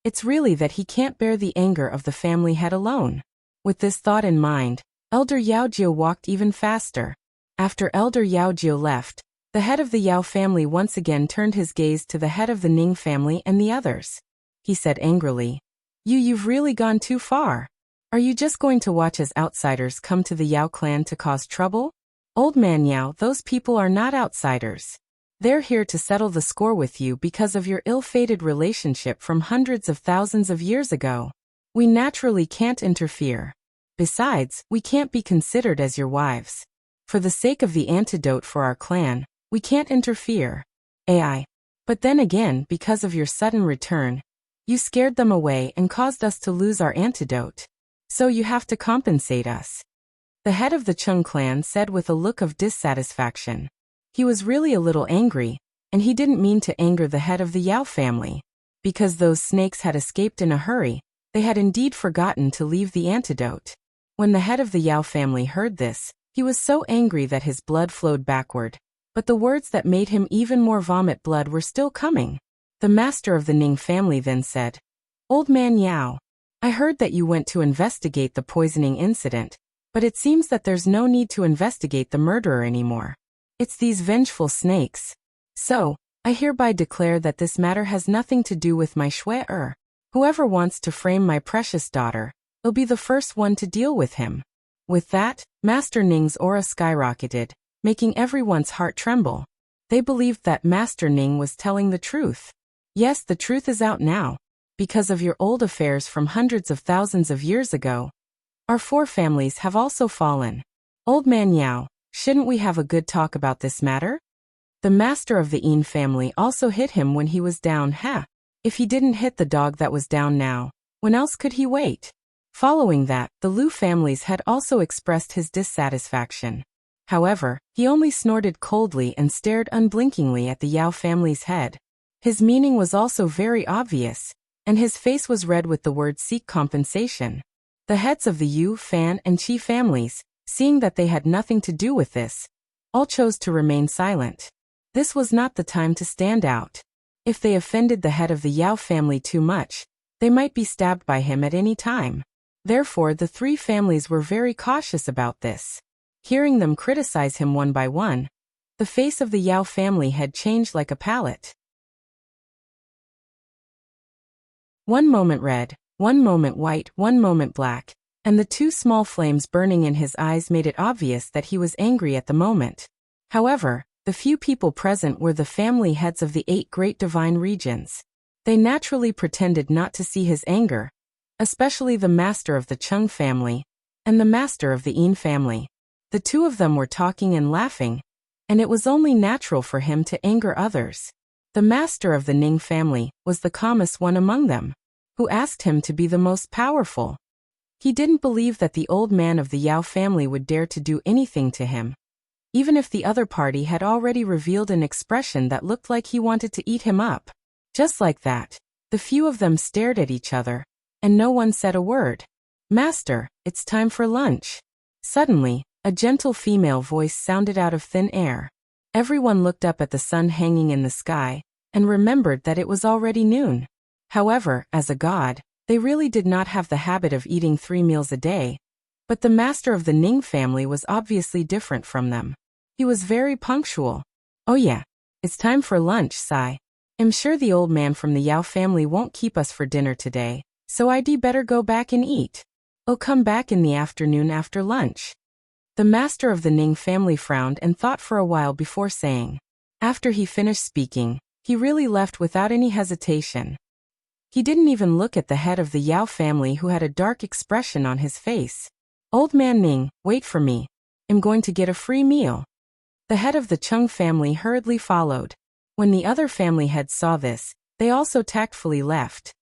It's really that he can't bear the anger of the family head alone. With this thought in mind, Elder Yaojiu walked even faster. After Elder Yaojiu left, the head of the Yao family once again turned his gaze to the head of the Ning family and the others. He said angrily, You've really gone too far. Are you just going to watch as outsiders come to the Yao clan to cause trouble? Old man Yao, those people are not outsiders. They're here to settle the score with you because of your ill-fated relationship from hundreds of thousands of years ago. We naturally can't interfere. Besides, we can't be considered as your wives. For the sake of the antidote for our clan, we can't interfere. But then again, because of your sudden return, You scared them away and caused us to lose our antidote. So you have to compensate us. The head of the Chung clan said with a look of dissatisfaction. He was really a little angry, and he didn't mean to anger the head of the Yao family. Because those snakes had escaped in a hurry, they had indeed forgotten to leave the antidote. When the head of the Yao family heard this, he was so angry that his blood flowed backward. But the words that made him even more vomit blood were still coming. The master of the Ning family then said, "Old man Yao, I heard that you went to investigate the poisoning incident, but it seems that there's no need to investigate the murderer anymore. It's these vengeful snakes. So, I hereby declare that this matter has nothing to do with my shui-er. Whoever wants to frame my precious daughter, will be the first one to deal with him." With that, Master Ning's aura skyrocketed, making everyone's heart tremble. They believed that Master Ning was telling the truth. Yes, the truth is out now. Because of your old affairs from hundreds of thousands of years ago, our 4 families have also fallen. Old man Yao, shouldn't we have a good talk about this matter? The master of the Yin family also hit him when he was down. If he didn't hit the dog that was down now, when else could he wait? Following that, the Lu families had also expressed his dissatisfaction. However, he only snorted coldly and stared unblinkingly at the Yao family's head. His meaning was also very obvious, and his face was red with the word "seek compensation." The heads of the Yu, Fan, and Qi families, seeing that they had nothing to do with this, all chose to remain silent. This was not the time to stand out. If they offended the head of the Yao family too much, they might be stabbed by him at any time. Therefore, the 3 families were very cautious about this. Hearing them criticize him one by one, the face of the Yao family had changed like a palette. One moment red, one moment white, one moment black, and the 2 small flames burning in his eyes made it obvious that he was angry at the moment. However, the few people present were the family heads of the 8 great divine regions. They naturally pretended not to see his anger, especially the master of the Chung family and the master of the Yin family. The 2 of them were talking and laughing, and it was only natural for him to anger others. The master of the Ning family was the calmest one among them, who asked him to be the most powerful. He didn't believe that the old man of the Yao family would dare to do anything to him, even if the other party had already revealed an expression that looked like he wanted to eat him up. Just like that, the few of them stared at each other, and no one said a word. "Master, it's time for lunch." Suddenly, a gentle female voice sounded out of thin air. Everyone looked up at the sun hanging in the sky, and remembered that it was already noon. However, as a god, they really did not have the habit of eating 3 meals a day, but the master of the Ning family was obviously different from them. He was very punctual. "Oh yeah, it's time for lunch, Sai. I'm sure the old man from the Yao family won't keep us for dinner today, so I'd better go back and eat. I'll come back in the afternoon after lunch." The master of the Ning family frowned and thought for a while before saying. After he finished speaking, he really left without any hesitation. He didn't even look at the head of the Yao family, who had a dark expression on his face. "Old man Ning, wait for me. I'm going to get a free meal." The head of the Chung family hurriedly followed. When the other family heads saw this, they also tactfully left.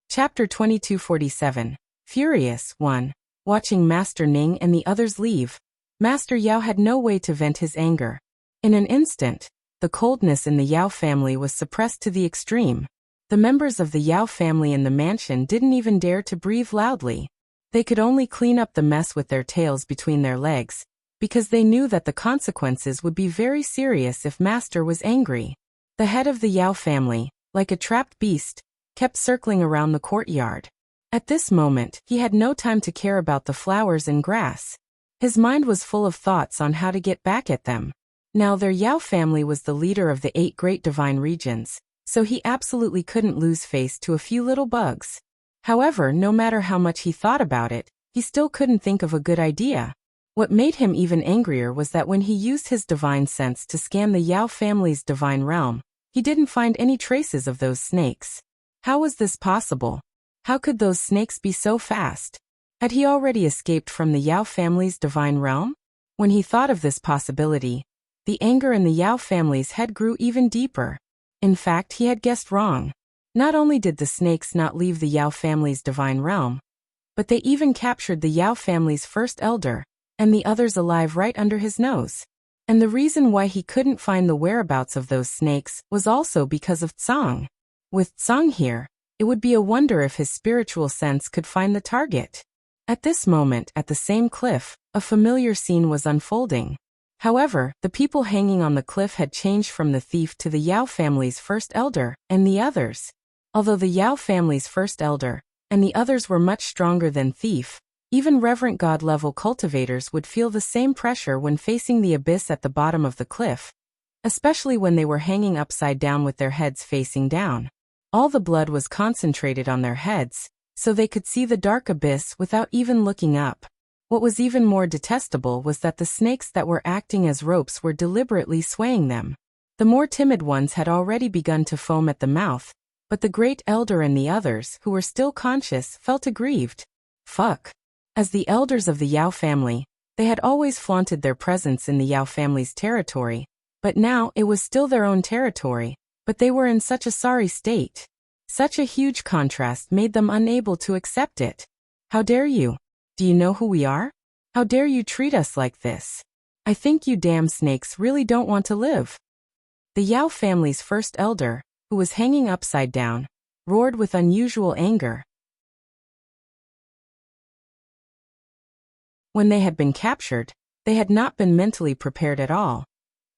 Chapter 2247. Furious 1. Watching Master Ning and the others leave, Master Yao had no way to vent his anger. In an instant, the coldness in the Yao family was suppressed to the extreme. The members of the Yao family in the mansion didn't even dare to breathe loudly. They could only clean up the mess with their tails between their legs, because they knew that the consequences would be very serious if Master was angry. The head of the Yao family, like a trapped beast, kept circling around the courtyard. At this moment, he had no time to care about the flowers and grass. His mind was full of thoughts on how to get back at them. Now their Yao family was the leader of the 8 great divine regions, so he absolutely couldn't lose face to a few little bugs. However, no matter how much he thought about it, he still couldn't think of a good idea. What made him even angrier was that when he used his divine sense to scan the Yao family's divine realm, he didn't find any traces of those snakes. How was this possible? How could those snakes be so fast? Had he already escaped from the Yao family's divine realm? When he thought of this possibility, The anger in the Yao family's head grew even deeper. In fact, he had guessed wrong. Not only did the snakes not leave the Yao family's divine realm, but they even captured the Yao family's first elder, and the others alive right under his nose. And the reason why he couldn't find the whereabouts of those snakes was also because of Tsang. With Tsang here, it would be a wonder if his spiritual sense could find the target. At this moment, at the same cliff, a familiar scene was unfolding. However, the people hanging on the cliff had changed from the thief to the Yao family's first elder, and the others. Although the Yao family's first elder, and the others were much stronger than thief, even reverent god-level cultivators would feel the same pressure when facing the abyss at the bottom of the cliff, especially when they were hanging upside down with their heads facing down. All the blood was concentrated on their heads, so they could see the dark abyss without even looking up. What was even more detestable was that the snakes that were acting as ropes were deliberately swaying them. The more timid ones had already begun to foam at the mouth, but the great elder and the others, who were still conscious, felt aggrieved. Fuck. As the elders of the Yao family, they had always flaunted their presence in the Yao family's territory, but now it was still their own territory, but they were in such a sorry state. Such a huge contrast made them unable to accept it. How dare you? Do you know who we are? How dare you treat us like this? I think you damn snakes really don't want to live. The Yao family's first elder, who was hanging upside down, roared with unusual anger. When they had been captured, they had not been mentally prepared at all,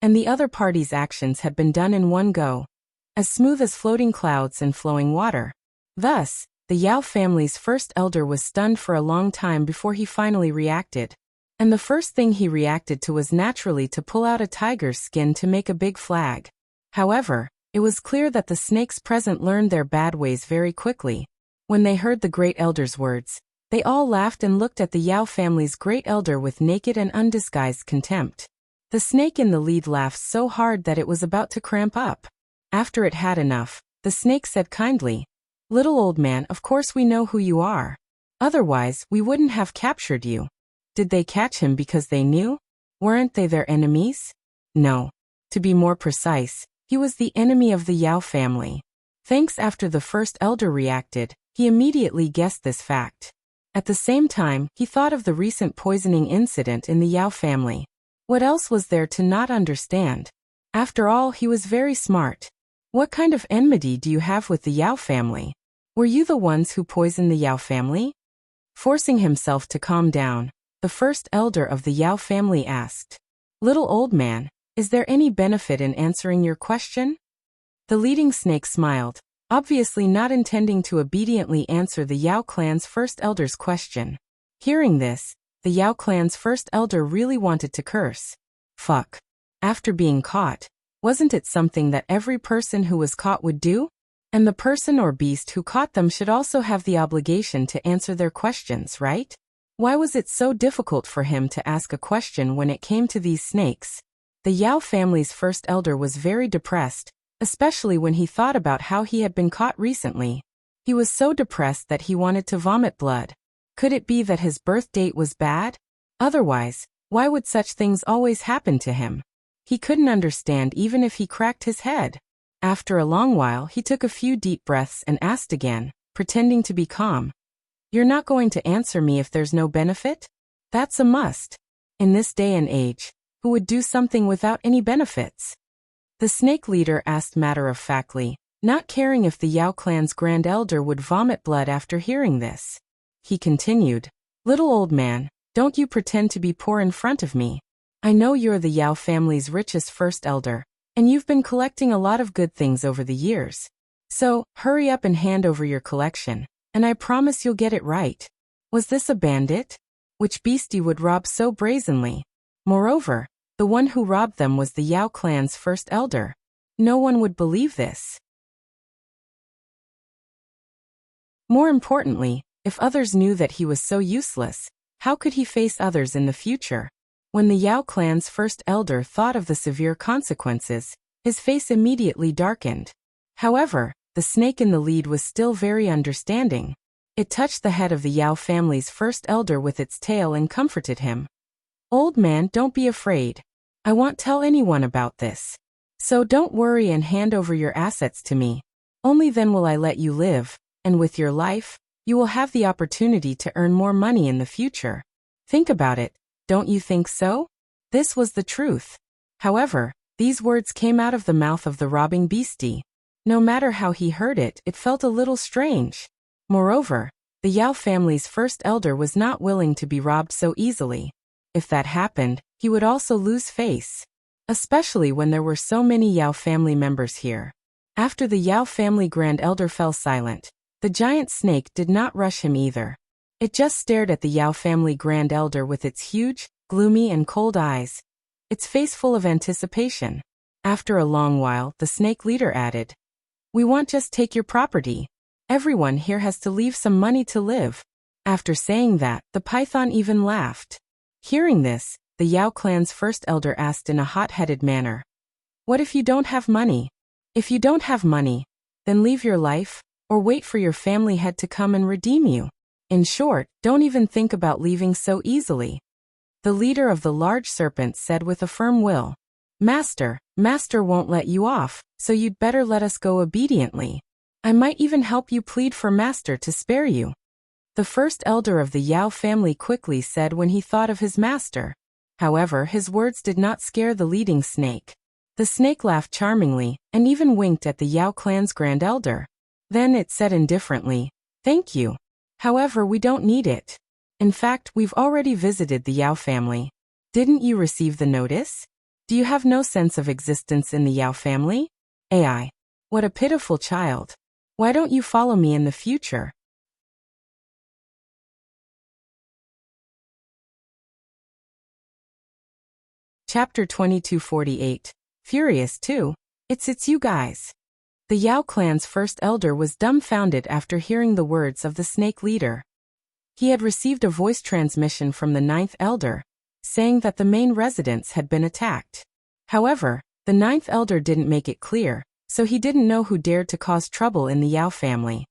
and the other party's actions had been done in one go, as smooth as floating clouds and flowing water. Thus, the Yao family's first elder was stunned for a long time before he finally reacted. And the first thing he reacted to was naturally to pull out a tiger's skin to make a big flag. However, it was clear that the snakes present learned their bad ways very quickly. When they heard the great elder's words, they all laughed and looked at the Yao family's great elder with naked and undisguised contempt. The snake in the lead laughed so hard that it was about to cramp up. After it had enough, the snake said kindly, "Little old man, of course we know who you are. Otherwise, we wouldn't have captured you." Did they catch him because they knew? Weren't they their enemies? No. To be more precise, he was the enemy of the Yao family. Thanks after the first elder reacted, he immediately guessed this fact. At the same time, he thought of the recent poisoning incident in the Yao family. What else was there to not understand? After all, he was very smart. What kind of enmity do you have with the Yao family? Were you the ones who poisoned the Yao family? Forcing himself to calm down, the first elder of the Yao family asked, "Little old man, is there any benefit in answering your question?" The leading snake smiled, obviously not intending to obediently answer the Yao clan's first elder's question. Hearing this, the Yao clan's first elder really wanted to curse. Fuck. After being caught, wasn't it something that every person who was caught would do? And the person or beast who caught them should also have the obligation to answer their questions, right? Why was it so difficult for him to ask a question when it came to these snakes? The Yao family's first elder was very depressed, especially when he thought about how he had been caught recently. He was so depressed that he wanted to vomit blood. Could it be that his birth date was bad? Otherwise, why would such things always happen to him? He couldn't understand even if he cracked his head. After a long while, he took a few deep breaths and asked again, pretending to be calm. "You're not going to answer me if there's no benefit? That's a must. In this day and age, who would do something without any benefits?" The snake leader asked matter-of-factly, not caring if the Yao clan's grand elder would vomit blood after hearing this. He continued, "Little old man, don't you pretend to be poor in front of me. I know you're the Yao family's richest first elder, and you've been collecting a lot of good things over the years. So, hurry up and hand over your collection, and I promise you'll get it right. Was this a bandit? Which beastie would rob so brazenly? Moreover, the one who robbed them was the Yao clan's first elder. No one would believe this. More importantly, if others knew that he was so useless, how could he face others in the future? When the Yao clan's first elder thought of the severe consequences, his face immediately darkened. However, the snake in the lead was still very understanding. It touched the head of the Yao family's first elder with its tail and comforted him. "Old man, don't be afraid. I won't tell anyone about this. So don't worry and hand over your assets to me. Only then will I let you live, and with your life, you will have the opportunity to earn more money in the future. Think about it, don't you think so? This was the truth. However, these words came out of the mouth of the robbing beastie. No matter how he heard it, it felt a little strange. Moreover, the Yao family's first elder was not willing to be robbed so easily. If that happened, he would also lose face. Especially when there were so many Yao family members here. After the Yao family grand elder fell silent, the giant snake did not rush him either. It just stared at the Yao family grand elder with its huge, gloomy and cold eyes, its face full of anticipation. After a long while, the snake leader added, "We won't just take your property. Everyone here has to leave some money to live." After saying that, the python even laughed. Hearing this, the Yao clan's first elder asked in a hot-headed manner, "What if you don't have money? If you don't have money, then leave your life, or wait for your family head to come and redeem you. In short, don't even think about leaving so easily." The leader of the large serpents said with a firm will, Master won't let you off, so you'd better let us go obediently. I might even help you plead for Master to spare you." The first elder of the Yao family quickly said when he thought of his master. However, his words did not scare the leading snake. The snake laughed charmingly, and even winked at the Yao clan's grand elder. Then it said indifferently, "Thank you. However, we don't need it. In fact, we've already visited the Yao family. Didn't you receive the notice? Do you have no sense of existence in the Yao family? AI. What a pitiful child. Why don't you follow me in the future?" Chapter 2248. Furious too. It's you guys. The Yao clan's first elder was dumbfounded after hearing the words of the snake leader. He had received a voice transmission from the ninth elder, saying that the main residence had been attacked. However, the ninth elder didn't make it clear, so he didn't know who dared to cause trouble in the Yao family.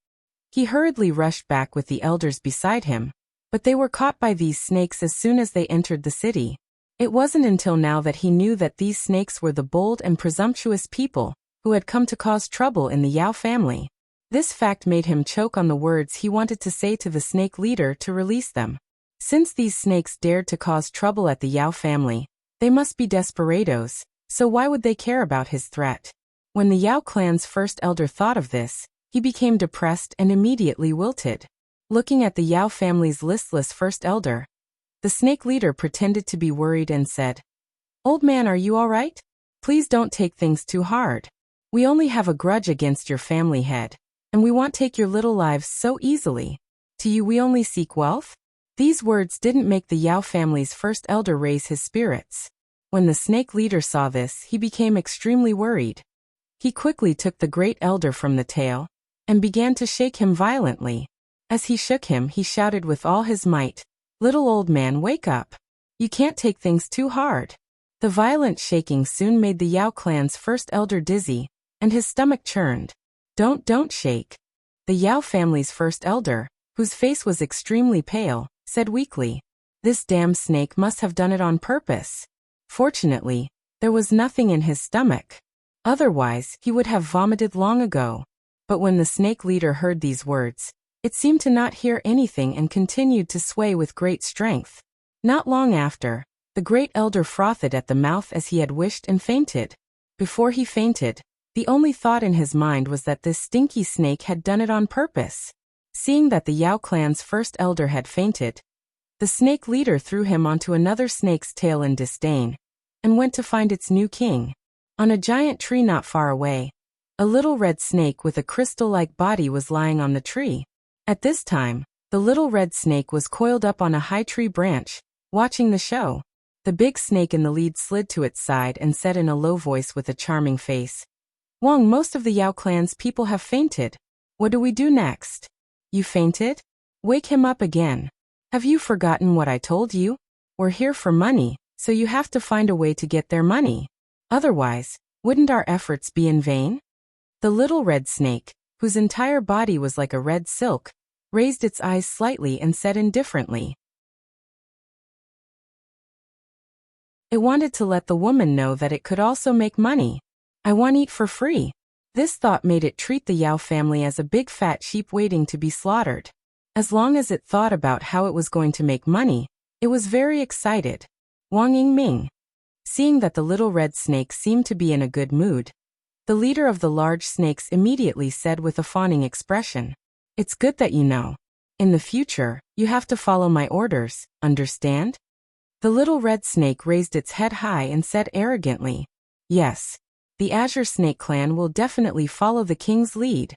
He hurriedly rushed back with the elders beside him, but they were caught by these snakes as soon as they entered the city. It wasn't until now that he knew that these snakes were the bold and presumptuous people who had come to cause trouble in the Yao family. This fact made him choke on the words he wanted to say to the snake leader to release them. Since these snakes dared to cause trouble at the Yao family, they must be desperados, so why would they care about his threat? When the Yao clan's first elder thought of this, he became depressed and immediately wilted. Looking at the Yao family's listless first elder, the snake leader pretended to be worried and said, "Old man, are you all right? Please don't take things too hard. We only have a grudge against your family head, and we won't take your little lives so easily. To you we only seek wealth?" These words didn't make the Yao family's first elder raise his spirits. When the snake leader saw this, he became extremely worried. He quickly took the great elder from the tail and began to shake him violently. As he shook him, he shouted with all his might, "Little old man, wake up. You can't take things too hard." The violent shaking soon made the Yao clan's first elder dizzy, and his stomach churned. Don't shake." The Yao family's first elder, whose face was extremely pale, said weakly, "This damn snake must have done it on purpose." Fortunately, there was nothing in his stomach. Otherwise, he would have vomited long ago. But when the snake leader heard these words, it seemed to not hear anything and continued to sway with great strength. Not long after, the great elder frothed at the mouth as he had wished and fainted. Before he fainted, the only thought in his mind was that this stinky snake had done it on purpose. Seeing that the Yao clan's first elder had fainted, the snake leader threw him onto another snake's tail in disdain, and went to find its new king. On a giant tree not far away, a little red snake with a crystal-like body was lying on the tree. At this time, the little red snake was coiled up on a high tree branch, watching the show. The big snake in the lead slid to its side and said in a low voice with a charming face, "Wang, most of the Yao clan's people have fainted. What do we do next?" "You fainted? Wake him up again. Have you forgotten what I told you? We're here for money, so you have to find a way to get their money. Otherwise, wouldn't our efforts be in vain?" The little red snake, whose entire body was like a red silk, raised its eyes slightly and said indifferently, It wanted to let the woman know that it could also make money. I want to eat for free. This thought made it treat the Yao family as a big fat sheep waiting to be slaughtered. As long as it thought about how it was going to make money, it was very excited. Wang Yingming. Seeing that the little red snake seemed to be in a good mood, the leader of the large snakes immediately said with a fawning expression, "It's good that you know. In the future, you have to follow my orders, understand?" The little red snake raised its head high and said arrogantly, "Yes. The Azure Snake clan will definitely follow the king's lead."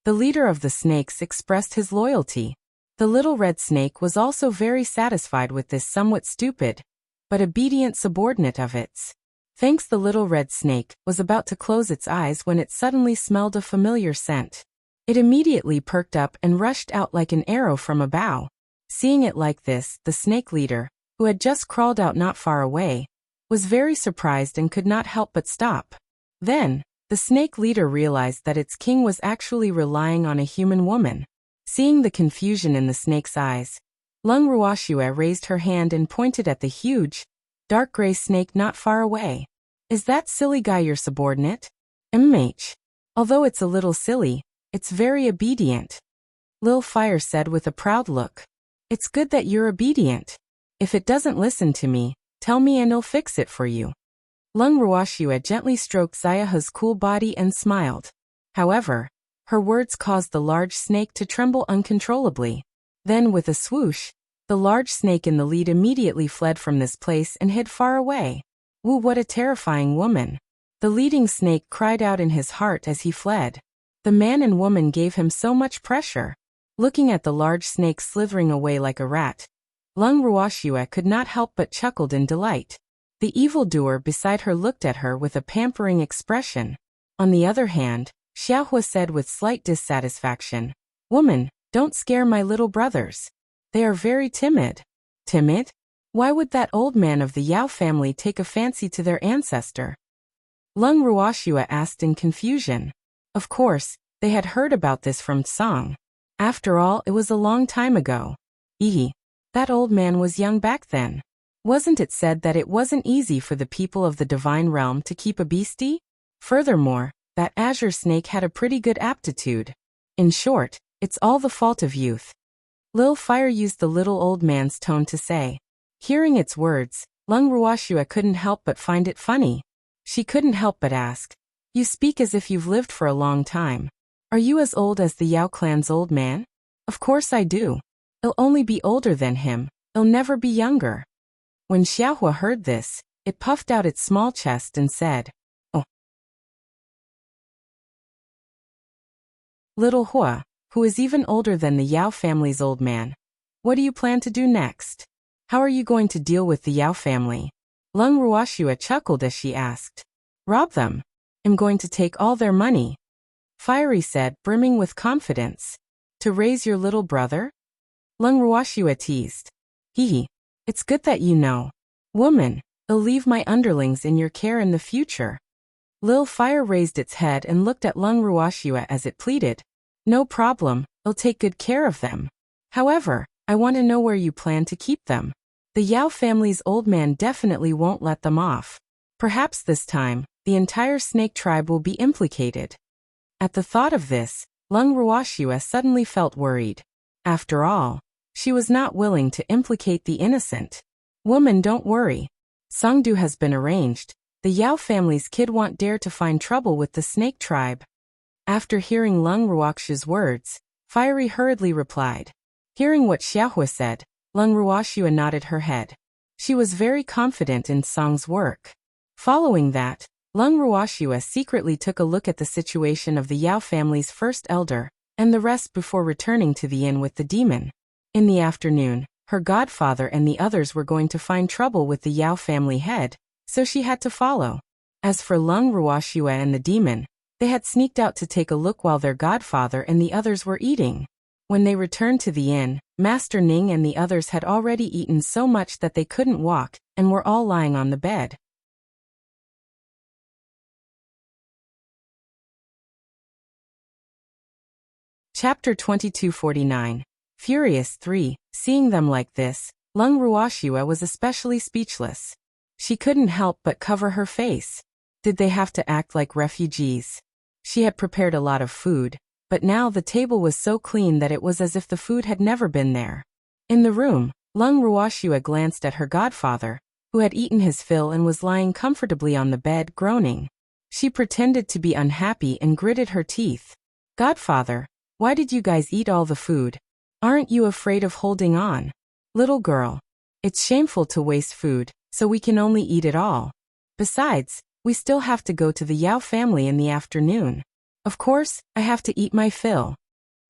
The leader of the snakes expressed his loyalty. The little red snake was also very satisfied with this somewhat stupid, but obedient subordinate of its. Thanks. The little red snake was about to close its eyes when it suddenly smelled a familiar scent. It immediately perked up and rushed out like an arrow from a bow. Seeing it like this, the snake leader, who had just crawled out not far away, was very surprised and could not help but stop. Then, the snake leader realized that its king was actually relying on a human woman. Seeing the confusion in the snake's eyes, Lung Ruoxue raised her hand and pointed at the huge, dark gray snake not far away. "Is that silly guy your subordinate?" "Although it's a little silly, it's very obedient," Lil Fire said with a proud look. "It's good that you're obedient. If it doesn't listen to me, tell me and I'll fix it for you." Lung Ruoxue gently stroked Xiaohe's cool body and smiled. However, her words caused the large snake to tremble uncontrollably. Then with a swoosh, the large snake in the lead immediately fled from this place and hid far away. "Woo, what a terrifying woman!" the leading snake cried out in his heart as he fled. The man and woman gave him so much pressure. Looking at the large snake slithering away like a rat, Lung Ruoxue could not help but chuckled in delight. The evildoer beside her looked at her with a pampering expression. On the other hand, Xiaohua said with slight dissatisfaction, "Woman, don't scare my little brothers. They are very timid." "Timid? Why would that old man of the Yao family take a fancy to their ancestor?" Lung Ruoxue asked in confusion. Of course, they had heard about this from Tsang. After all, it was a long time ago. That old man was young back then. Wasn't it said that it wasn't easy for the people of the divine realm to keep a beastie? Furthermore, that azure snake had a pretty good aptitude. In short, it's all the fault of youth. Lil Fire used the little old man's tone to say. Hearing its words, Lung Ruoxue couldn't help but find it funny. She couldn't help but ask, "You speak as if you've lived for a long time. Are you as old as the Yao clan's old man?" "Of course I do. I'll only be older than him. I'll never be younger." When Xiaohua heard this, it puffed out its small chest and said, "Oh." Little Hua, who is even older than the Yao family's old man. What do you plan to do next? How are you going to deal with the Yao family? Lung Ruoxue chuckled as she asked. "Rob them. I'm going to take all their money." Fiery said, brimming with confidence. "To raise your little brother?" Lung Ruoxue teased. It's good that you know. Woman, I'll leave my underlings in your care in the future." Lil Fire raised its head and looked at Lung Ruoxue as it pleaded. "No problem, I'll take good care of them. However, I want to know where you plan to keep them. The Yao family's old man definitely won't let them off. Perhaps this time, the entire snake tribe will be implicated." At the thought of this, Lung Ruoxue suddenly felt worried. After all, she was not willing to implicate the innocent. "Woman, don't worry. Songdu has been arranged. The Yao family's kid won't dare to find trouble with the snake tribe." After hearing Lung Ruoxue's words, Fiery hurriedly replied. Hearing what Xiaohua said, Lung Ruoxue nodded her head. She was very confident in Song's work. Following that, Lung Ruoxue secretly took a look at the situation of the Yao family's first elder, and the rest before returning to the inn with the demon. In the afternoon, her godfather and the others were going to find trouble with the Yao family head, so she had to follow. As for Lung Ruoxue and the demon, they had sneaked out to take a look while their godfather and the others were eating. When they returned to the inn, Master Ning and the others had already eaten so much that they couldn't walk, and were all lying on the bed. Chapter 2249. Furious 3. Seeing them like this, Lung Ruoxue was especially speechless. She couldn't help but cover her face. Did they have to act like refugees? She had prepared a lot of food, but now the table was so clean that it was as if the food had never been there. In the room, Lung Ruoxua glanced at her godfather, who had eaten his fill and was lying comfortably on the bed, groaning. She pretended to be unhappy and gritted her teeth. Godfather, why did you guys eat all the food? Aren't you afraid of holding on? Little girl, it's shameful to waste food, so we can only eat it all. Besides, we still have to go to the Yao family in the afternoon. Of course, I have to eat my fill.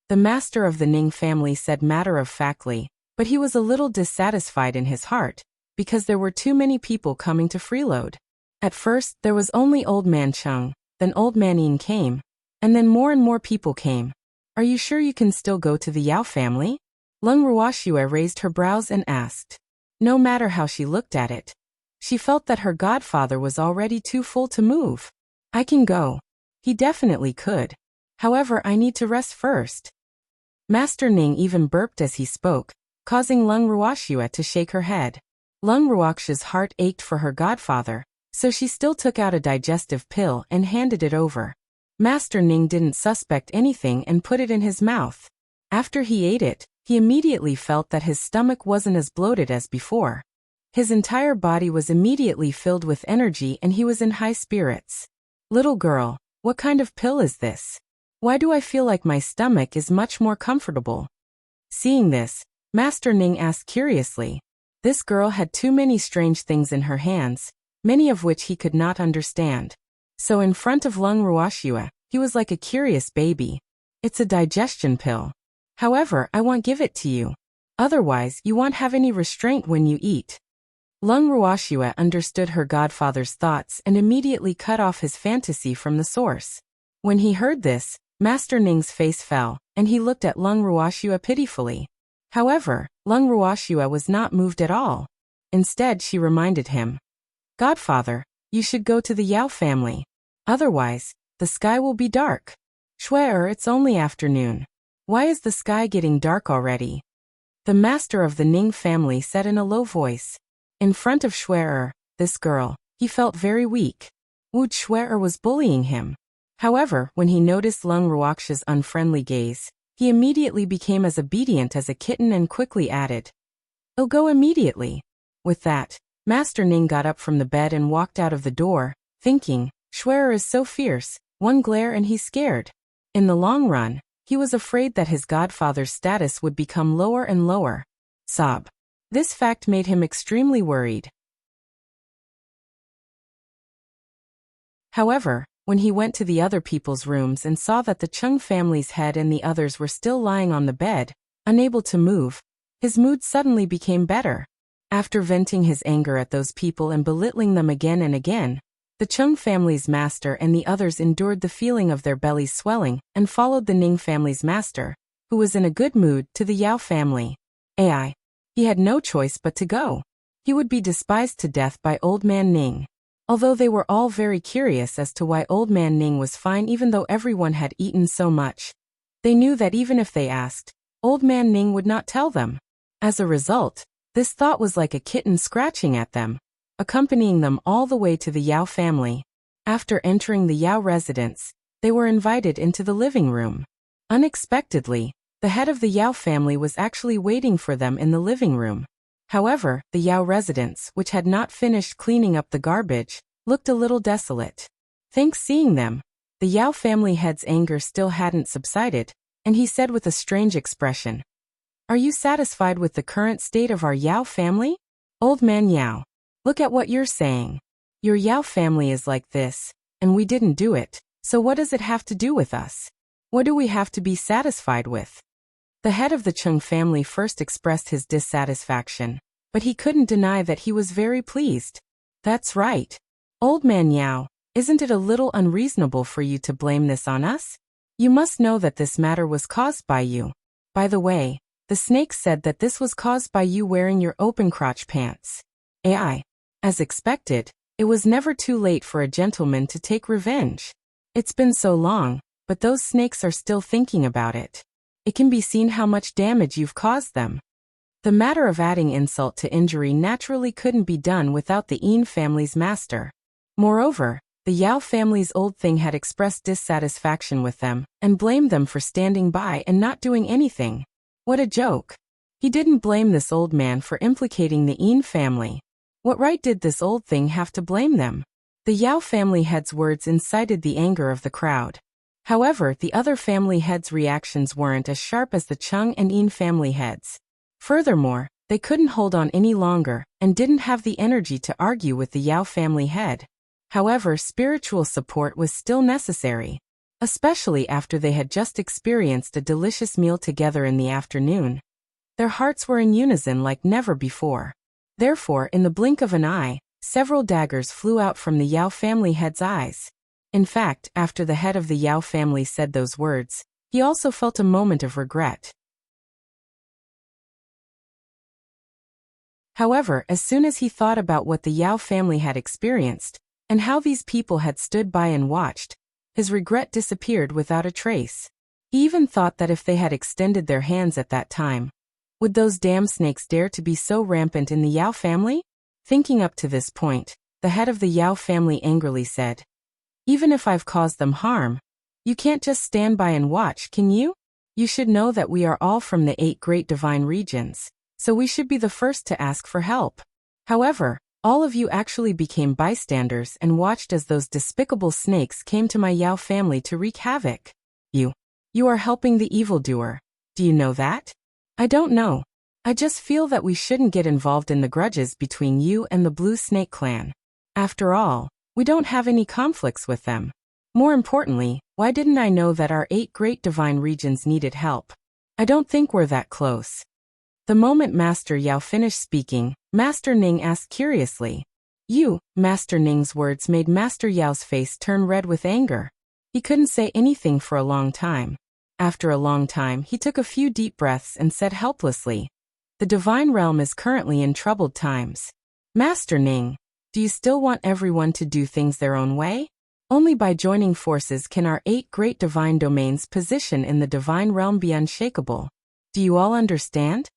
The master of the Ning family said matter-of-factly, but he was a little dissatisfied in his heart, because there were too many people coming to freeload. At first, there was only Old Man Chung, then Old Man Yin came, and then more and more people came. Are you sure you can still go to the Yao family? Lung Ruoxua raised her brows and asked. No matter how she looked at it, she felt that her godfather was already too full to move. I can go. He definitely could. However, I need to rest first. Master Ning even burped as he spoke, causing Lung Ruoxua to shake her head. Lung Ruoxia's heart ached for her godfather, so she still took out a digestive pill and handed it over. Master Ning didn't suspect anything and put it in his mouth. After he ate it, he immediately felt that his stomach wasn't as bloated as before. His entire body was immediately filled with energy and he was in high spirits. Little girl, what kind of pill is this? Why do I feel like my stomach is much more comfortable? Seeing this, Master Ning asked curiously. This girl had too many strange things in her hands, many of which he could not understand. So in front of Lung Ruoxua, he was like a curious baby. It's a digestion pill. However, I won't give it to you. Otherwise, you won't have any restraint when you eat. Lung Ruoxua understood her godfather's thoughts and immediately cut off his fantasy from the source. When he heard this, Master Ning's face fell, and he looked at Lung Ruoxua pitifully. However, Lung Ruoxua was not moved at all. Instead, she reminded him. Godfather, you should go to the Yao family. Otherwise, the sky will be dark. Shuer, it's only afternoon. Why is the sky getting dark already? The master of the Ning family said in a low voice. In front of Shuer, this girl, he felt very weak. Wu Shuer was bullying him. However, when he noticed Lung Ruoxia's unfriendly gaze, he immediately became as obedient as a kitten and quickly added, I'll go immediately. With that, Master Ning got up from the bed and walked out of the door, thinking, Shuer is so fierce, one glare and he's scared. In the long run, he was afraid that his godfather's status would become lower and lower. Sob. This fact made him extremely worried. However, when he went to the other people's rooms and saw that the Chung family's head and the others were still lying on the bed, unable to move, his mood suddenly became better. After venting his anger at those people and belittling them again and again, the Chung family's master and the others endured the feeling of their bellies swelling and followed the Ning family's master, who was in a good mood, to the Yao family. He had no choice but to go. He would be despised to death by Old Man Ning. Although they were all very curious as to why Old Man Ning was fine even though everyone had eaten so much, they knew that even if they asked, Old Man Ning would not tell them. As a result, this thought was like a kitten scratching at them, accompanying them all the way to the Yao family. After entering the Yao residence, they were invited into the living room. Unexpectedly, the head of the Yao family was actually waiting for them in the living room. However, the Yao residence, which had not finished cleaning up the garbage, looked a little desolate. Thanks seeing them, the Yao family head's anger still hadn't subsided, and he said with a strange expression, Are you satisfied with the current state of our Yao family? Old Man Yao, look at what you're saying. Your Yao family is like this, and we didn't do it, so what does it have to do with us? What do we have to be satisfied with? The head of the Chung family first expressed his dissatisfaction, but he couldn't deny that he was very pleased. That's right. Old Man Yao, isn't it a little unreasonable for you to blame this on us? You must know that this matter was caused by you. By the way, the snake said that this was caused by you wearing your open crotch pants. As expected, it was never too late for a gentleman to take revenge. It's been so long, but those snakes are still thinking about it. It can be seen how much damage you've caused them. The matter of adding insult to injury naturally couldn't be done without the Yin family's master. Moreover, the Yao family's old thing had expressed dissatisfaction with them and blamed them for standing by and not doing anything. What a joke. He didn't blame this old man for implicating the Yin family. What right did this old thing have to blame them? The Yao family head's words incited the anger of the crowd. However, the other family heads' reactions weren't as sharp as the Chung and Yin family heads. Furthermore, they couldn't hold on any longer and didn't have the energy to argue with the Yao family head. However, spiritual support was still necessary, especially after they had just experienced a delicious meal together in the afternoon. Their hearts were in unison like never before. Therefore, in the blink of an eye, several daggers flew out from the Yao family head's eyes. In fact, after the head of the Yao family said those words, he also felt a moment of regret. However, as soon as he thought about what the Yao family had experienced, and how these people had stood by and watched, his regret disappeared without a trace. He even thought that if they had extended their hands at that time, would those damn snakes dare to be so rampant in the Yao family? Thinking up to this point, the head of the Yao family angrily said, "Even if I've caused them harm, you can't just stand by and watch, can you? You should know that we are all from the 8 great divine regions, so we should be the first to ask for help. However, all of you actually became bystanders and watched as those despicable snakes came to my Yao family to wreak havoc. You are helping the evildoer. Do you know that? I don't know. I just feel that we shouldn't get involved in the grudges between you and the Blue Snake Clan. After all, we don't have any conflicts with them. More importantly, why didn't I know that our 8 great divine regions needed help? I don't think we're that close." The moment Master Yao finished speaking, Master Ning asked curiously. Master Ning's words made Master Yao's face turn red with anger. He couldn't say anything for a long time. After a long time, he took a few deep breaths and said helplessly, "The divine realm is currently in troubled times. Master Ning, do you still want everyone to do things their own way? Only by joining forces can our 8 great divine domains' position in the divine realm be unshakable. Do you all understand?"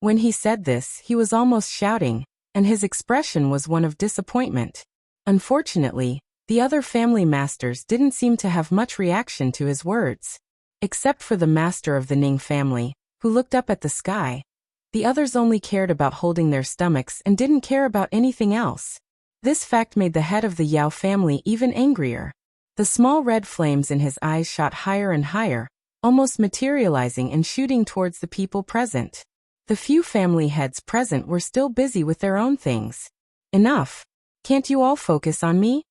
When he said this, he was almost shouting, and his expression was one of disappointment. Unfortunately, the other family masters didn't seem to have much reaction to his words. Except for the master of the Ning family, who looked up at the sky. The others only cared about holding their stomachs and didn't care about anything else. This fact made the head of the Yao family even angrier. The small red flames in his eyes shot higher and higher, almost materializing and shooting towards the people present. The few family heads present were still busy with their own things. "Enough. Can't you all focus on me?"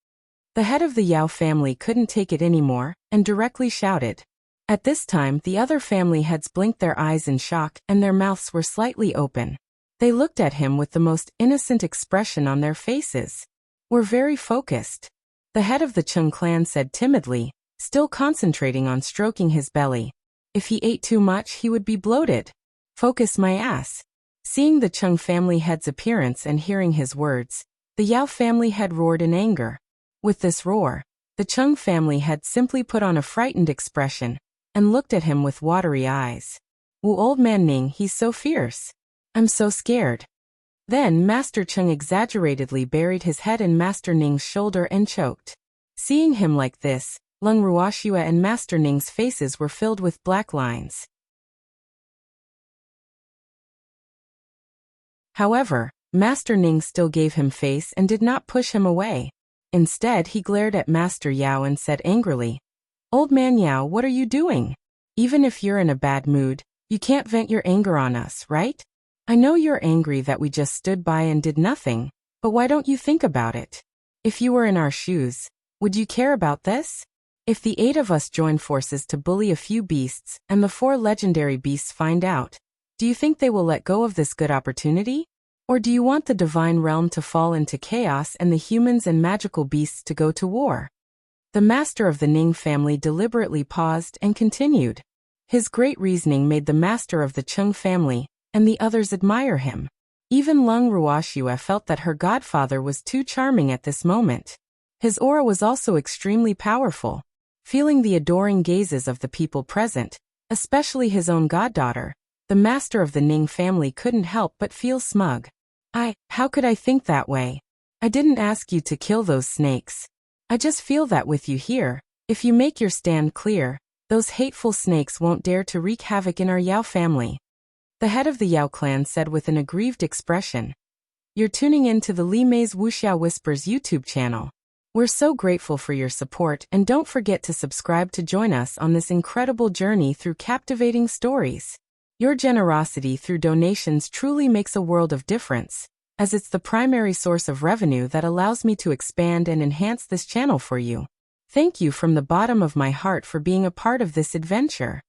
The head of the Yao family couldn't take it anymore, and directly shouted. At this time, the other family heads blinked their eyes in shock and their mouths were slightly open. They looked at him with the most innocent expression on their faces. "We're very focused." The head of the Chung clan said timidly, still concentrating on stroking his belly. If he ate too much, he would be bloated. "Focus my ass." Seeing the Chung family head's appearance and hearing his words, the Yao family head roared in anger. With this roar, the Chung family head simply put on a frightened expression and looked at him with watery eyes. Old man Ning, he's so fierce. I'm so scared." Then Master Chung exaggeratedly buried his head in Master Ning's shoulder and choked. Seeing him like this, Lung Ruoxua and Master Ning's faces were filled with black lines. However, Master Ning still gave him face and did not push him away. Instead, he glared at Master Yao and said angrily, "Old man Yao, what are you doing? Even if you're in a bad mood, you can't vent your anger on us, right? I know you're angry that we just stood by and did nothing, but why don't you think about it? If you were in our shoes, would you care about this? If the 8 of us join forces to bully a few beasts and the 4 legendary beasts find out, do you think they will let go of this good opportunity? Or do you want the divine realm to fall into chaos and the humans and magical beasts to go to war?" The master of the Ning family deliberately paused and continued. His great reasoning made the master of the Chung family and the others admire him. Even Lung Ruoxua felt that her godfather was too charming at this moment. His aura was also extremely powerful. Feeling the adoring gazes of the people present, especially his own goddaughter, The master of the Ning family couldn't help but feel smug. How could I think that way? I didn't ask you to kill those snakes. I just feel that with you here, if you make your stand clear, those hateful snakes won't dare to wreak havoc in our Yao family. The head of the Yao clan said with an aggrieved expression. You're tuning in to the Li Mei's Wuxia Whispers YouTube channel. We're so grateful for your support, and don't forget to subscribe to join us on this incredible journey through captivating stories. Your generosity through donations truly makes a world of difference, as it's the primary source of revenue that allows me to expand and enhance this channel for you. Thank you from the bottom of my heart for being a part of this adventure.